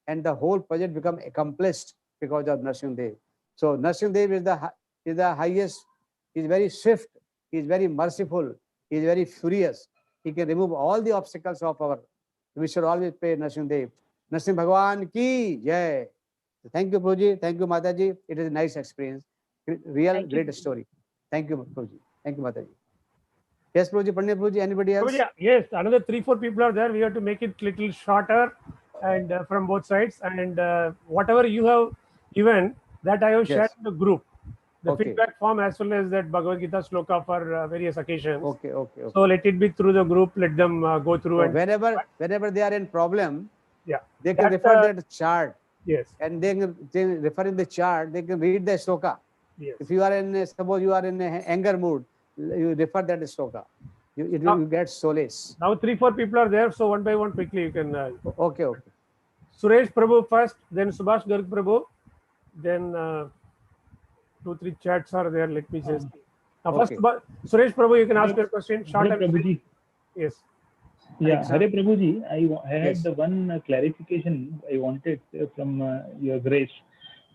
and the whole project become accomplished because of Narsingh Dev. So Narsingh Dev is the highest. He is very swift. He is very merciful. He is very furious. He can remove all the obstacles of our. We should always pray Narsingh Dev. Narsingh Bhagwan ki jai. Thank you, Prabhuji. Thank you, Mataji. It is a nice experience. Real great story. Thank you, Prabhuji. Thank you, Mataji. Yes, Prabhuji, Pandit Prabhuji, anybody else? Prabhuji, yes, another 3-4 people are there. We have to make it little shorter and from both sides. And whatever you have given, that I have shared in the group. The feedback form as well as that Bhagavad Gita sloka for various occasions. Okay. So let it be through the group. Let them go through. So whenever they are in problem, they can That's refer that chart. Yes. And they refer in the chart, they can read the sloka. Yes. If you are suppose you are in anger mood, you refer that sloka. You get solace. Now 3-4 people are there, so one by one quickly you can. Okay. Suresh Prabhu first, then Subhash Garg Prabhu, then 2-3 chats are there. Let me just. First, Suresh Prabhu, you can ask your question. Short and Prabhuji. Yes. Yeah, Hare Prabhuji, I had one clarification I wanted from your grace.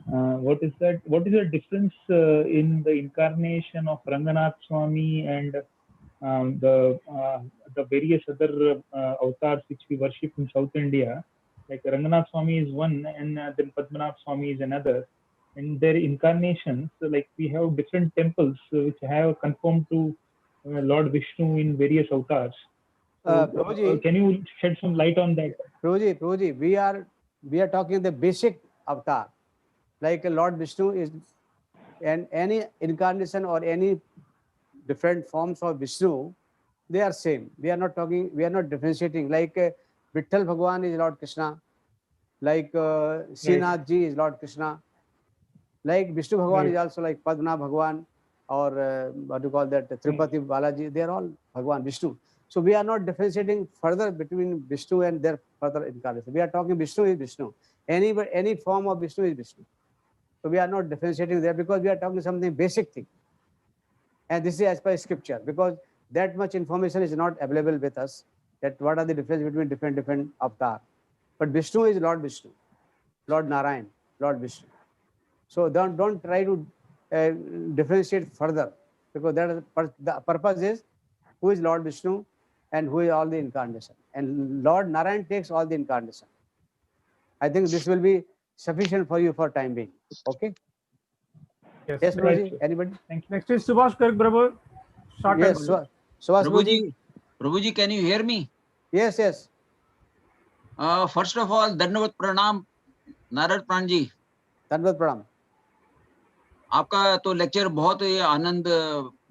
What is that? What is the difference in the incarnation of Ranganath Swami and the various other avatars which we worship in South India? Like Ranganath Swami is one, and then Padmanath Swami is another. And their incarnations, like we have different temples which have conformed to Lord Vishnu in various avatars. So, can you shed some light on that? Prabhuji, we are talking the basic avatar. Like Lord Vishnu is, and any incarnation or any different forms of Vishnu, they are same. We are not differentiating. Like Vitthal Bhagwan is Lord Krishna, like Srinath Ji is Lord Krishna, like Vishnu Bhagwan is also like Padmanath Bhagwan. or what do you call that, Tirupati Balaji, they are all Bhagwan Vishnu. So we are not differentiating further between Vishnu and their further incarnation. We are talking Vishnu is Vishnu. Any form of Vishnu is Vishnu. So we are not differentiating there because we are talking something basic thing. And this is as per scripture, because that much information is not available with us, that what are the difference between different avatars. But Vishnu is Lord Vishnu, Lord Narayan, Lord Vishnu. So don't try to differentiate further, because the purpose is who is Lord Vishnu and who is all the incarnation. And Lord Narayan takes all the incarnation. I think this will be sufficient for you for time being. Okay? Yes, Prabhuji. Anybody? Next is Subhash Garg, Prabhu. Short Yes, and Subhash Prabhuji, Prabhuji, can you hear me? Yes, yes. First of all, Dhanavad Pranam, Narad Pran ji. Dhanavad Pranam. आपका तो lecture बहुत आनंद,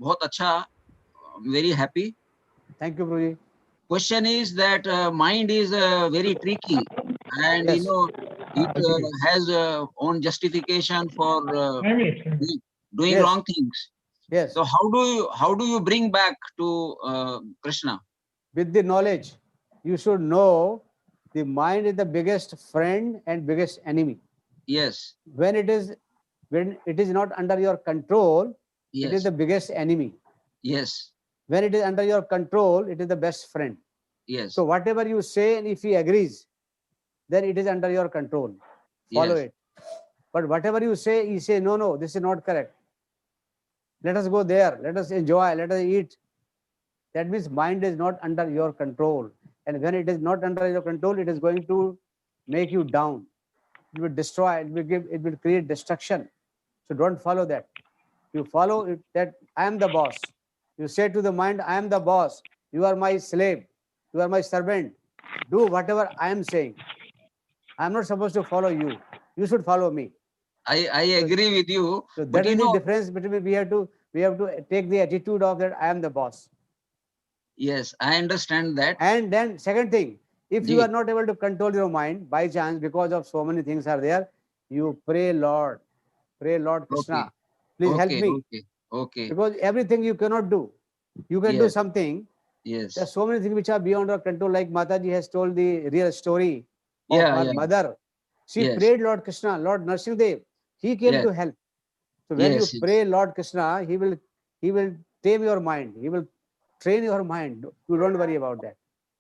बहुत अच्छा, very happy. Thank you, Prabhuji. Question is that mind is very tricky, and Yes. it has own justification for doing Yes. wrong things. Yes. So how do you bring back to Krishna? With the knowledge, you should know the mind is the biggest friend and biggest enemy. Yes. When it is not under your control, Yes. it is the biggest enemy. Yes. When it is under your control, it is the best friend. Yes. So whatever you say, and if he agrees, then it is under your control. Follow Yes. it. But whatever you say, he say, no, this is not correct. Let us go there. Let us enjoy. Let us eat. That means mind is not under your control. And when it is not under your control, it is going to make you down. It will destroy. It will create destruction. So don't follow that. You follow it, that I am the boss. You say to the mind, I am the boss. You are my slave. You are my servant. Do whatever I am saying. I am not supposed to follow you. You should follow me. I agree with you. So But that is the difference between we have to take the attitude of that I am the boss. Yes, I understand that. And then second thing, if you are not able to control your mind by chance, because of so many things are there, you pray Lord Krishna, please help me. Okay. Because everything you cannot do. You can do something. Yes. There are so many things which are beyond our control, like Mataji has told the real story of her mother. She prayed Lord Krishna, Lord Narsimhadev. He came to help. So when you pray Lord Krishna, he will tame your mind. He will train your mind. You don't worry about that.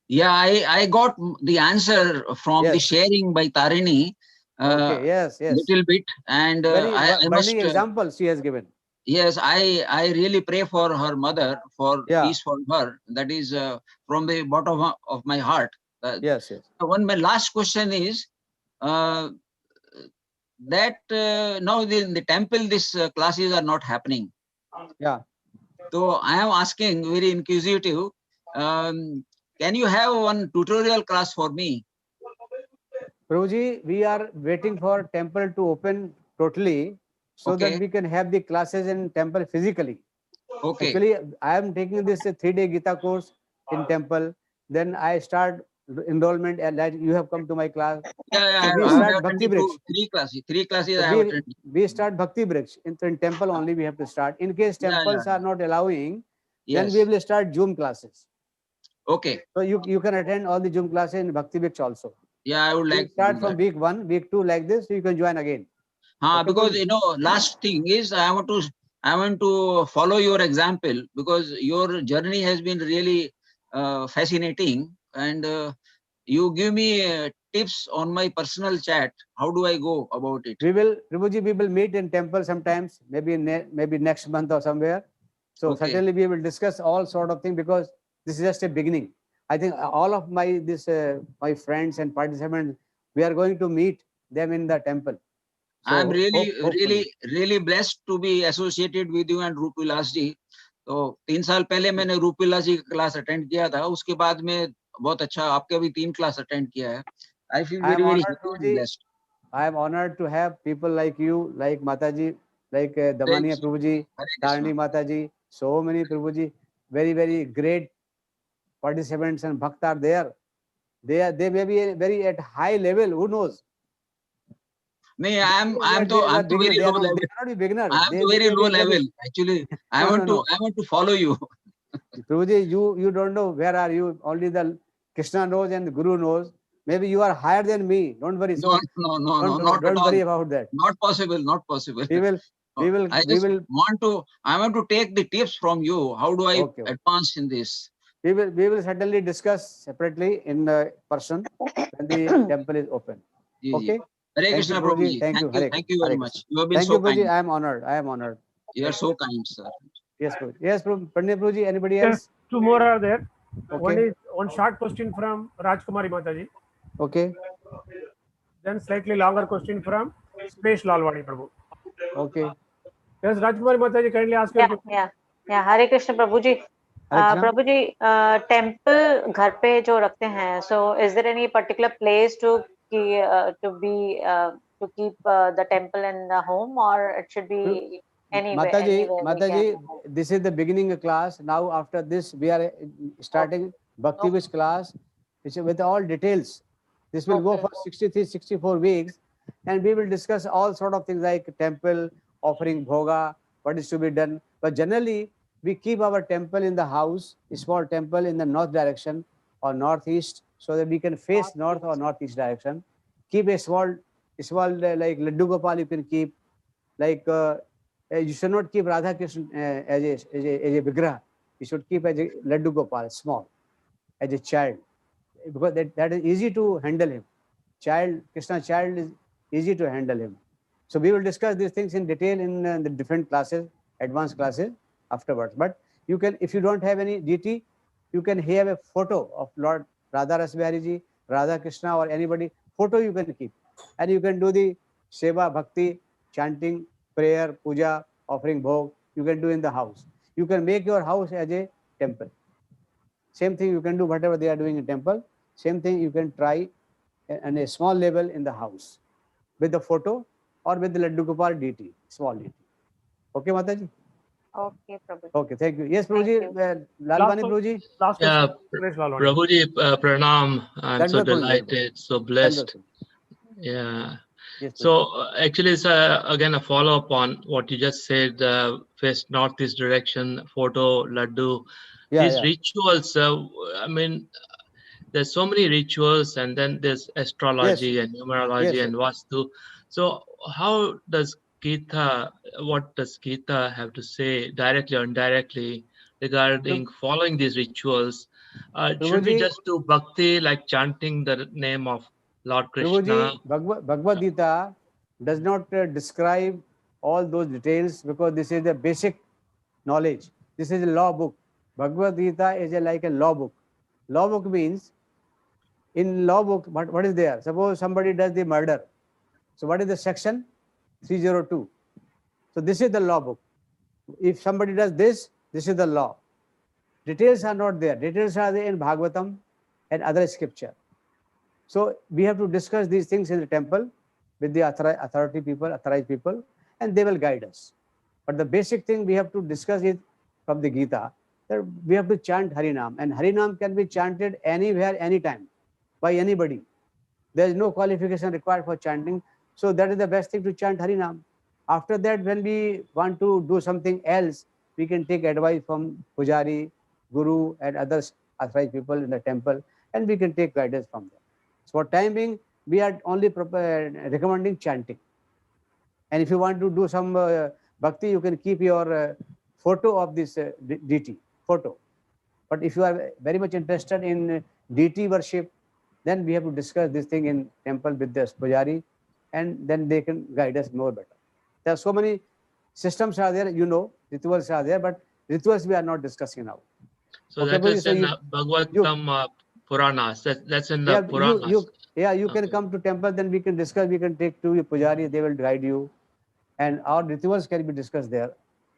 Yeah, I got the answer from the sharing by Tarini. Okay, yes. Little bit, and Very I must. burning example she has given. Yes, I really pray for her mother, for peace for her. That is from the bottom of my heart. Yes. My last question is that now in the temple these classes are not happening. Yeah. So I am asking, very inquisitive, can you have one tutorial class for me? Prabhuji, we are waiting for temple to open totally so that we can have the classes in temple physically. Okay. Actually, I am taking this 3-day Gita course in temple. Then I start enrollment, and that you have come to my class. Yeah, we I start have Bhakti attended Bricks. Three classes So I have attended. we start Bhakti Bricks in temple only. We have to start. In case temples are not allowing, then we will start Zoom classes. Okay. So you can attend all the Zoom classes in Bhakti Bricks also. Yeah, I would like to start do from that. week 1, week 2 like this. So you can join again. Because last thing is I want to follow your example, because your journey has been really fascinating, and you give me tips on my personal chat. How do I go about it? Prabhuji, we will meet in temple sometimes, maybe next month or somewhere. So certainly we will discuss all sort of things, because this is just a beginning. I think all of my friends and participants, we are going to meet them in the temple. So I'm really blessed to be associated with you and Rup Vilas ji. तो 3 साल पहले मैंने रूप विलास जी का class attend किया था, उसके बाद में बहुत अच्छा आपके भी 3 क्लास अटेंड किया है. I feel very happy and blessed. I am honored to have people like you, like Mataji, like Damaniya Prabhuji, Tarani Mataji, so many Prabhuji, very great participants and bhakt are there. They may be very at high level, who knows? I'm They are to beginner. very They low are not. level. They cannot be beginners. I am They to they very may low be level. maybe. Actually, I No, want no, no. to follow you. Prabhuji, you don't know where are you. Only the Krishna knows and the Guru knows. Maybe you are higher than me. Don't worry. No, no, no, no, not at Don't all. worry about that. Not possible. Not possible. We will. We will. I We just will. I want to take the tips from you. How do I Okay. advance in this? We will certainly discuss separately in person when the temple is open. Ji, ji. Okay. Hare Thank Krishna, you, Prabhuji. Prabhuji. Thank you. Hare Thank you Hare very Krishna. much. You have been Thank you, so Prabhuji. kind. I am honored. I am honored. You are so kind, sir. Yes, Prabhuji. Yes, Pandit Prabhuji. Anybody Yes, else? two more are there. One Okay. is one short question from Rajkumari Mataji. Okay. Then slightly longer question from Space Lalwani Prabhu. Okay. Yes, Rajkumari Mataji, kindly ask your question. Yeah. Hare Krishna, Prabhuji. Hare Krishna. Prabhuji, temple घर पे जो रखते हैं, so is there any particular place to keep the temple in the home, or it should be anywhere? Mataji, this is the beginning of class. Now after this, we are starting Bhakti Vish class, which is with all details. This will go for 63, 64 weeks, and we will discuss all sort of things like temple, offering bhoga, what is to be done. But generally, we keep our temple in the house, a small temple in the north direction or northeast, so that we can face north or northeast direction. Keep a small like Laddu Gopal you can keep, like you should not keep Radha Krishna as a vigraha. You should keep as a Laddu Gopal, small, as a child, because that is easy to handle him. Krishna child is easy to handle him. So we will discuss these things in detail in the different classes, advanced classes afterwards. But you can, if you don't have any deity, you can have a photo of Lord Radha Rasbihari Ji, Radha Krishna, or anybody. Photo you can keep, and you can do the seva, bhakti, chanting, prayer, puja, offering bhog. You can do in the house. You can make your house as a temple. Same thing you can do whatever they are doing in temple. Same thing you can try on a small level in the house with the photo or with the Laddu Gopal deity, small deity. Okay, Mataji? Okay, Prabhuji. Okay, thank you. Yes, Prabhuji, Lalwani Prabhuji. Last Yeah, question, Lalwani. Prabhuji, pranam. I'm so Dandvat, Prabhuji, delighted, so blessed. Dandvat. Yeah. Yes, So actually, it's again a follow up on what you just said. Face northeast direction, photo, laddu. These rituals. I mean, there's so many rituals, and then there's astrology and numerology and vastu. So how does Gita? What does Gita have to say directly or indirectly regarding following these rituals? Should we just do bhakti, like chanting the name of Lord Krishna? Prabhuji, Bhagavad Gita does not describe all those details, because this is the basic knowledge. This is a law book. Bhagavad Gita is like a law book. Law book means, in law book, what is there? Suppose somebody does the murder. So what is the section? 302. So this is the law book. If somebody does this, this is the law. Details are not there. Details are there in Bhagavatam and other scripture. So we have to discuss these things in the temple with the authority people, authorized people, and they will guide us. But the basic thing we have to discuss is from the Gita, that we have to chant Harinam, and Harinam can be chanted anywhere, anytime, by anybody. There is no qualification required for chanting. So that is the best thing, to chant Harinam. After that, when we want to do something else, we can take advice from Pujari, Guru, and others, authorized people in the temple, and we can take guidance from them. So for time being, we are only recommending chanting. And if you want to do some bhakti, you can keep your photo of this deity, photo. But if you are very much interested in deity worship, then we have to discuss this thing in temple with the pujari, and then they can guide us more better. There are so many systems are there, rituals are there, but rituals we are not discussing now. So that is in Bhagavatam Puranas. That's in the Puranas. You can come to temple, then we can discuss. We can take to your pujari; they will guide you, and our rituals can be discussed there,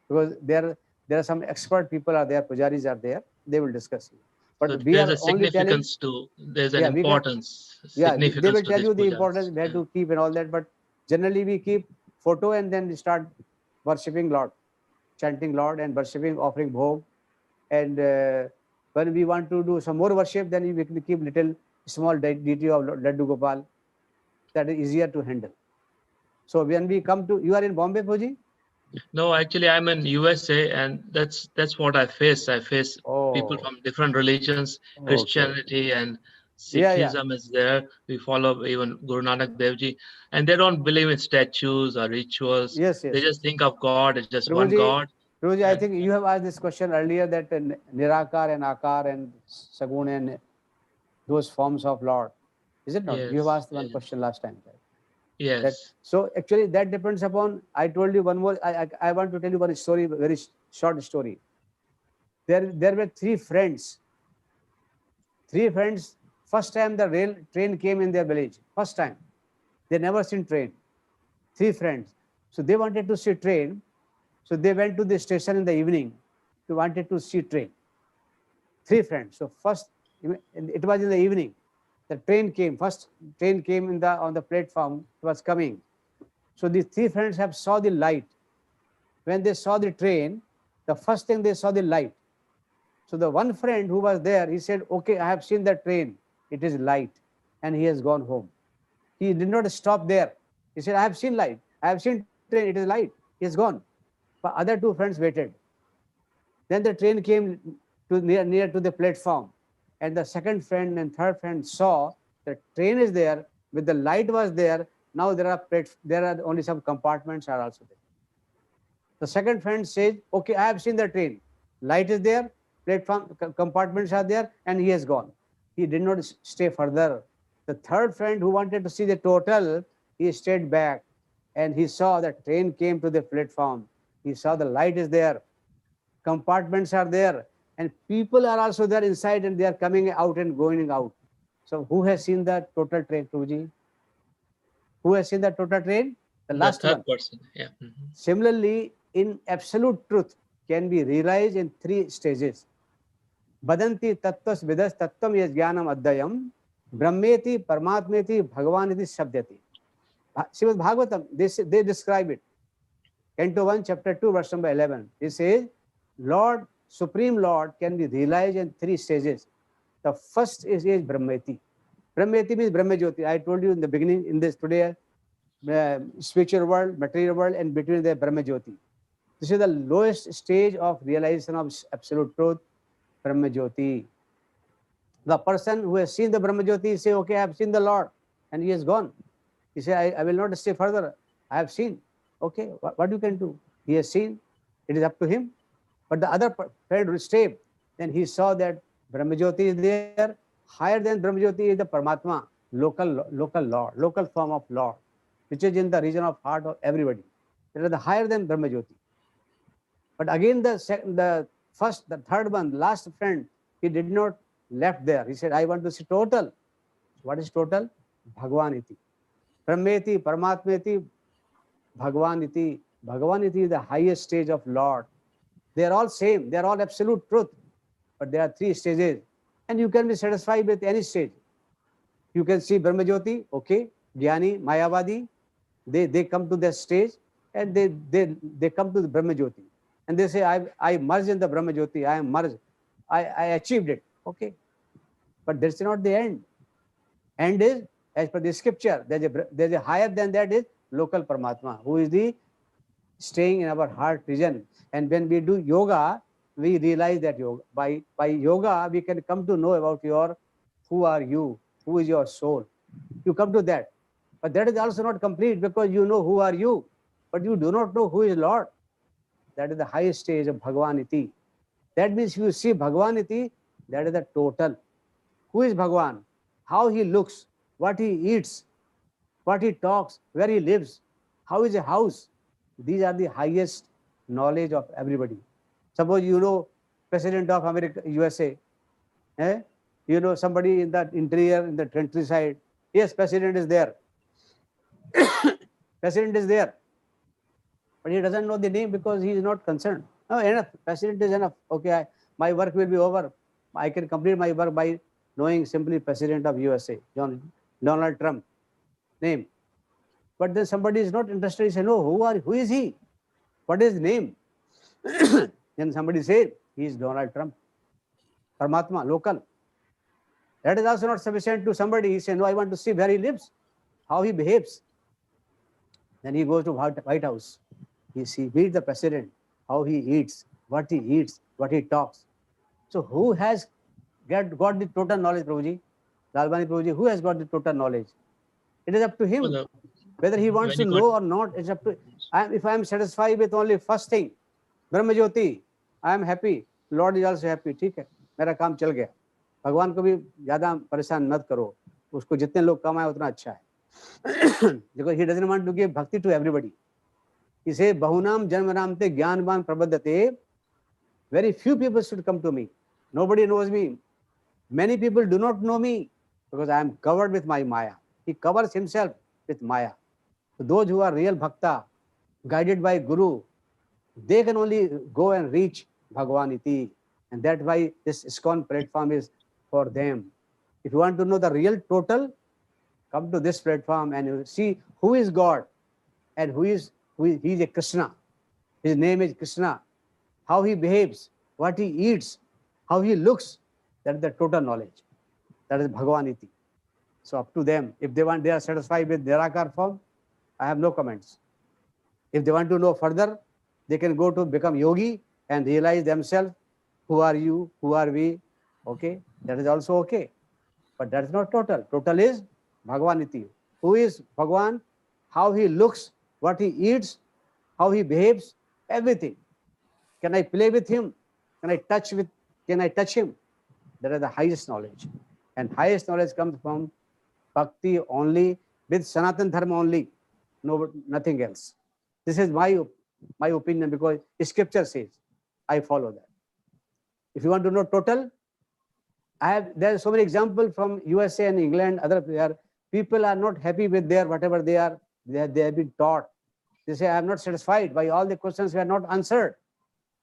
because there are some expert people are there, pujaris are there. They will discuss you. But So we there's are a only telling. significance to. There's an importance. Significance They will to tell these you the pujas. importance where to keep and all that. But generally, we keep photo and then start worshipping Lord, chanting Lord and worshipping, offering bhog. And when we want to do some more worship, then we can keep little small deity of Laddu Gopal. That is easier to handle. So when we come to, you are in Bombay, Puji? No, actually, I'm in USA, and that's what I face. I face people from different religions. Christianity and Sikhism is there. We follow even Guru Nanak Dev Ji, and they don't believe in statues or rituals. Yes, They just think of God as just one Prabhuji, God. Prabhuji, I think you have asked this question earlier, that Nirakar and Akar and Sagun and those forms of Lord. Is it not? Yes, You have asked one question last time. Right? Yes. So actually that depends upon, I told you one more, I want to tell you one story, very short story. There were three friends. First time the train came in their village. First time. They never seen train. Three friends. So they wanted to see train. So they went to the station in the evening. They wanted to see train. Three friends. So first, it was in the evening. The train came. First train came on the platform. It was coming. So these three friends have saw the light. When they saw the train, the first thing they saw the light. So the one friend who was there, he said, okay, I have seen the train. It is light. And he has gone home. He did not stop there. He said, I have seen light. I have seen train. It is light. He is gone. But other two friends waited. Then the train came to near to the platform. And the second friend and third friend saw the train is there, with the light was there. Now there are only some compartments are also there. The second friend says, okay, I have seen the train. Light is there, platform compartments are there, and he has gone. He did not stay further. The third friend who wanted to see the total, he stayed back and he saw the train came to the platform. He saw the light is there, compartments are there, and people are also there inside, and they are coming out and going out. So who has seen the total train, Prabhuji? Who has seen the total train? The last third one. person. Yeah. Similarly, in absolute truth can be realized in three stages. Badanti tattvas vidas tattvam yajnanam addayam brahmeti paramatmeti bhagavaniti sabdyati. Srimad Bhagavatam, they describe it. Canto 1, chapter 2, verse number 11. It says, Lord, Supreme Lord can be realized in three stages. The first is Brahmeti. Brahmeti means Brahmajyoti. I told you in the beginning, in this today, spiritual world, material world, and between the Brahmajyoti. This is the lowest stage of realization of absolute truth, Brahmajyoti. The person who has seen the Brahmajyoti say, okay, I have seen the Lord, and he has gone. He said, I will not stay further. I have seen. Okay, what you can do? He has seen. It is up to him. But the other friend will stay. Then he saw that Brahmajyoti is there. Higher than Brahmajyoti is the Paramatma, local Lord, local form of Lord, which is in the region of heart of everybody. That is the higher than Brahmajyoti. But again, the third one, last friend, he did not left there. He said, I want to see total. What is total? Bhagavaniti. Brahmeti, Paramatmeti, Bhagavaniti. Bhagavaniti is the highest stage of Lord. They are all same. They are all absolute truth. But there are three stages. And you can be satisfied with any stage. You can see Brahmajyoti, okay, Jnani, Mayavadi, they come to that stage and they come to the Brahmajyoti. And they say, I merged in the Brahmajyoti, I am merged. I achieved it. Okay. But that's not the end. End is, as per the scripture, there's a higher than that is local Paramatma, who is the staying in our heart region. And when we do yoga, we realize that yoga. By yoga, we can come to know about who are you, who is your soul. You come to that. But that is also not complete, because you know who are you, but you do not know who is Lord. That is the highest stage of Bhagavaniti. That means you see Bhagavaniti, that is the total. Who is Bhagavan? How he looks, what he eats, what he talks, where he lives, how is a house. These are the highest knowledge of everybody. Suppose you know President of America, USA. You know somebody in the interior, in the countryside. Yes, President is there. President is there. But he doesn't know the name because he is not concerned. No, enough. President is enough. Okay, my work will be over. I can complete my work by knowing simply President of USA, Donald Trump, name. But then somebody is not interested. He says, no, who is he? What is his name? Then somebody says, he is Donald Trump. Paramatma, local. That is also not sufficient to somebody. He says, no, I want to see where he lives, how he behaves. Then he goes to White House. He meets the president, how he eats, what he talks. So who has got the total knowledge, Prabhuji? Lalbani Prabhuji, who has got the total knowledge? It is up to him. Whether he wants to know or not, it's up to. If I am satisfied with only first thing, Brahma Jyoti, I am happy. Lord is also happy. ठीक है, मेरा काम चल गया. भगवान को भी ज़्यादा परेशान मत करो. उसको जितने लोग कमाए उतना अच्छा है. Because he doesn't want to give bhakti to everybody. He says, Bahunam Janmaramte Jnanvan Prabhadate. Very few people should come to me. Nobody knows me. Many people do not know me because I am covered with my Maya. He covers himself with Maya. So those who are real Bhakta, guided by Guru, they can only go and reach Bhagavan Iti. And that's why this ISKCON platform is for them. If you want to know the real total, come to this platform and you see who is God and he is a Krishna. His name is Krishna. How he behaves, what he eats, how he looks, that is the total knowledge. That is Bhagavan Iti. So up to them. If they are satisfied with Nirakar form, I have no comments. If they want to know further, they can go to become yogi and realize themselves, who are you, who are we, okay? That is also okay. But that is not total. Total is Bhagavan Iti. Who is Bhagavan, how he looks, what he eats, how he behaves, everything. Can I play with him? Can I touch him? That is the highest knowledge. And highest knowledge comes from bhakti only, with Sanatan Dharma only, nothing else. This is my opinion, because scripture says, I follow that. If you want to know total, there are so many examples from USA and England, other where people are not happy with their whatever they have been taught. They say, I am not satisfied by all the questions were not answered.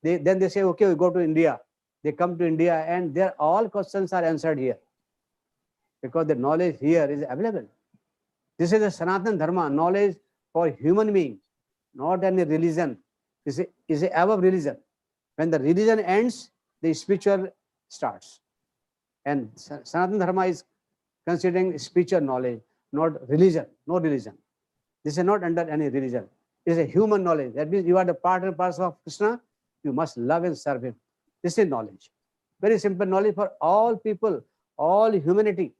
Then they say, okay, we go to India. They come to India and their all questions are answered here, because the knowledge here is available. This is the Sanatan Dharma, knowledge for human being, not any religion. This is above religion. When the religion ends, the spiritual starts. And Sanatan Dharma is considering spiritual knowledge, not religion, no religion. This is not under any religion. It is a human knowledge. That means you are the part and parcel of Krishna. You must love and serve him. This is knowledge. Very simple knowledge for all people, all humanity,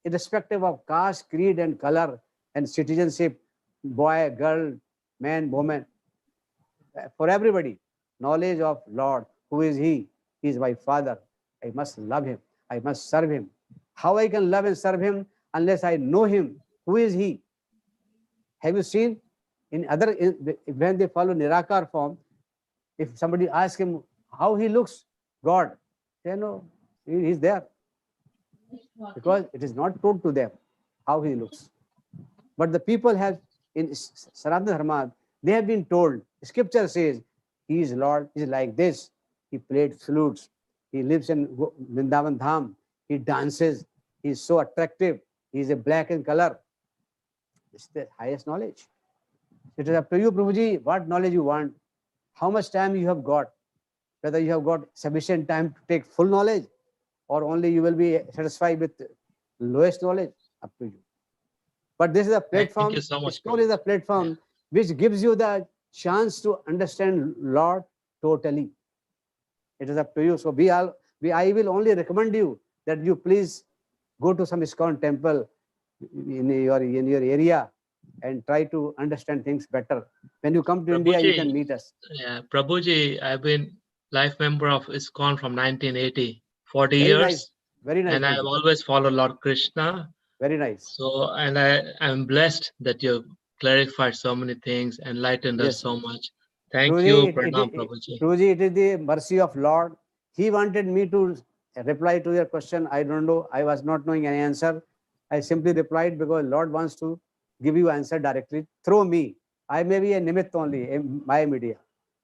irrespective of caste, creed, and color, and citizenship, boy, girl, man, woman. For everybody, knowledge of Lord. Who is he? He is my Father. I must love him. I must serve him. How I can love and serve him unless I know him? Who is he? Have you seen when they follow Nirakar form, if somebody asks him how he looks, God, they know he is there. Because it is not told to them how he looks. But the people have, in Sanatana Dharma, they have been told, scripture says, he is Lord, he is like this. He played flutes. He lives in Vrindavan Dham. He dances. He is so attractive. He is a black in color. This is the highest knowledge. It is up to you, Prabhuji, what knowledge you want, how much time you have got, whether you have got sufficient time to take full knowledge, or only you will be satisfied with lowest knowledge, up to you. But this is a platform, Thank you so much, ISKCON is a platform which gives you the chance to understand Lord totally. It is up to you. So I will only recommend you that you please go to some ISKCON temple in your area and try to understand things better. When you come to India, you can meet us. Yeah, Prabhuji, I've been life member of ISKCON from 1980, 40 Very years. nice. Very nice. And I've always followed Lord Krishna. Very nice. So, and I'm blessed that you've clarified so many things, enlightened us so much. Thank you, Pranam, Prabhuji. Prabhuji, it is the mercy of Lord. He wanted me to reply to your question. I don't know. I was not knowing any answer. I simply replied because Lord wants to give you answer directly through me. I may be a nimit only, my media.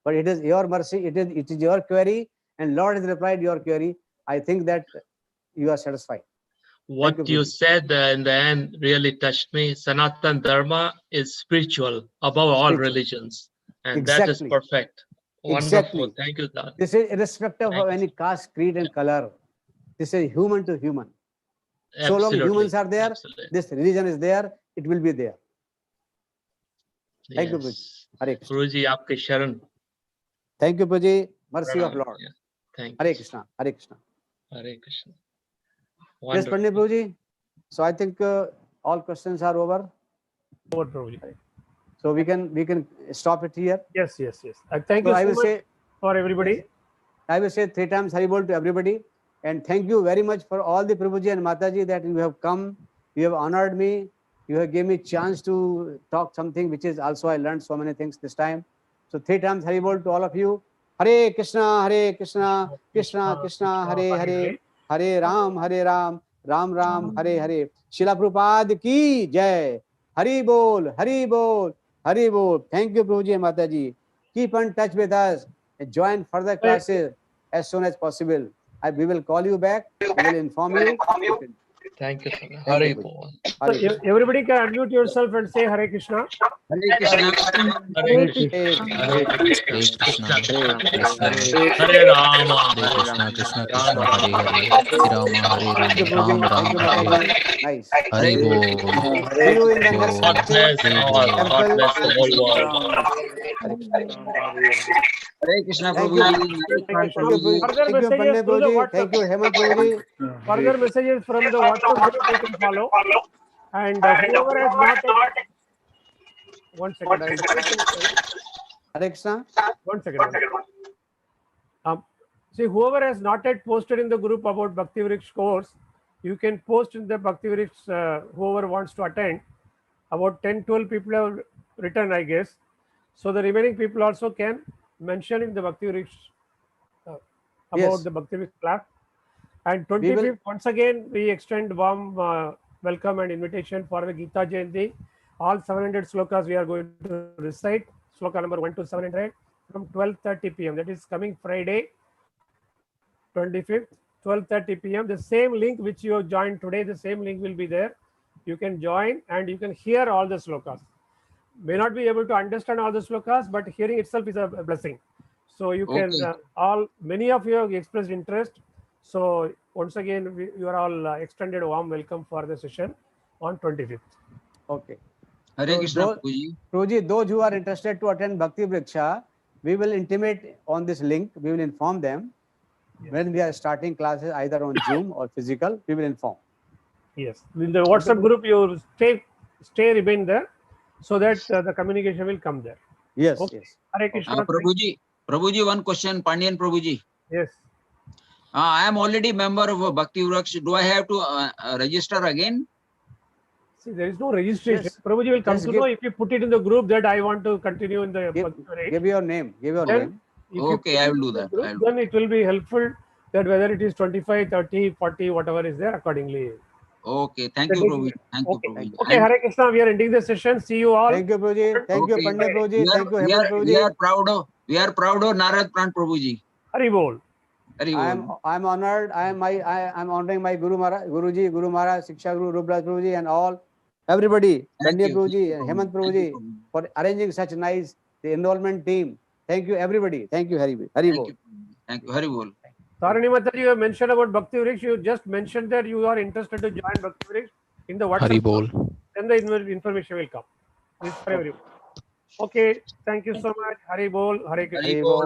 But it is your mercy. It is your query, and Lord has replied your query. I think that you are satisfied. What you said in the end really touched me. Sanatan Dharma is spiritual above all religions. And that is perfect. Wonderful. Thank you, Dad. This is irrespective of any caste, creed, and color. This is human to human. So long humans are there, this religion is there, it will be there. Thank you, Prabhuji. Hare Krishna. Guruji, aapke sharan. Thank you, Prabhuji. Mercy of Lord. Yeah. Thank Hare you. Krishna. Hare Krishna. Hare Krishna. Yes, Pandit Prabhuji. So I think all questions are over. Over, Prabhuji. So we can stop it here. Yes, yes, yes. Thank So you I so will much say for everybody. Yes, I will say 3 times Haribol to everybody. And thank you very much for all the Prabhuji and Mataji that you have come. You have honored me. You have given me chance to talk something which is also I learned so many things this time. So 3 times Haribol to all of you. Hare Krishna, Krishna, Krishna, Hare Hare, Hare Ram, Ram Ram, Hare Hare. Srila Prabhupada ki jai. Hari Bol, Hari Bol, Hari Bol. Thank you, Prabhuji and Mataji. Keep in touch with us. Join further classes as soon as possible. We will call you back. We will inform you. Thank you, sir. Thank Hare you, Bol. So everybody can unmute yourself and say Hare Krishna. Hare Krishna. Hare Krishna. Hare Krishna. Hare Rama. Hare Krishna, Krishna Krishna, Rama Hare Hare, Hare Rama, Hare Rama, Ram Ram, Hare Hare. Nice. Hare Bol. See you in the next Bol. God bless all. God bless the whole world. Hare Krishna, Thank you. Prabhuji. Thank you so much. Prabhuji. Further Thank you, messages Pandit through the Prabhuji. WhatsApp. Thank you, Hemant Prabhuji. Further messages from the WhatsApp group you can follow. And whoever has not yet, 1 second, I will Hare Krishna. 1 second. See, whoever has not yet posted in the group about Bhakti Vriksh course, you can post in the Bhakti Vriksh, whoever wants to attend. About 10-12 people have written, I guess. So the remaining people also can mention in the Bhakti Vriksh about Yes. the Bhakti Vriksh class. And We will- 25th, once again, we extend warm welcome and invitation for the Gita Jayanti. All 700 slokas we are going to recite, sloka number 1 to 700 from 12:30 p.m. That is coming Friday, 25th, 12:30 p.m. The same link which you have joined today, the same link will be there. You can join and you can hear all the slokas. May not be able to understand all the slokas, but hearing itself is a blessing. So you can many of you have expressed interest. So once again, you are all extended a warm welcome for the session on 25th. Okay. Hare So Krishna, Prabhuji. Prabhuji, those who are interested to attend Bhakti Vriksha, we will intimate on this link. We will inform them when we are starting classes, either on Zoom or physical. We will inform. Yes, in the WhatsApp group, you remain there, so that the communication will come there. Yes, Okay. yes. Hare Krishna. Prabhuji, one question, Pandian Prabhuji. Yes. I am already member of Bhakti Vriksha. Do I have to register again? See, there is no registration. Yes. Prabhuji will come Just to give- know if you put it in the group that I want to continue in the Give your name. Give your Then, name. if you Okay, put I it will in do the that. group, then it will be helpful that whether it is 25, 30, 40, whatever is there accordingly. Okay, thank you, Prabhuji. Thank you, Okay, Prabhuji. okay, Hare Krishna, we are ending the session. See you all. Thank you, Prabhuji. Thank you, Pandit Prabhuji. Thank you, we Hemant are Prabhuji. we are proud of Narad Pran Prabhuji. Hari Bol. Hari Bol. I'm honored. I'm honoring my Guru Maharaj, Guruji, Guru Maharaj, Shiksha Guru, Rubraj Prabhuji, and all everybody, Pandit Prabhuji, Hemant Prabhuji, for arranging such nice the enrollment team. Thank you, everybody. Thank you, Hari Bol. Thank you, Hari Bol. Tarini Mataji, you have mentioned about Bhakti Vriksh. You just mentioned that you are interested to join Bhakti Vriksh in the WhatsApp Hari Bol. group. Then the information will come. This is for everyone. Okay, thank you so much. Hari Bol, Hare Krishna. Hari Bol.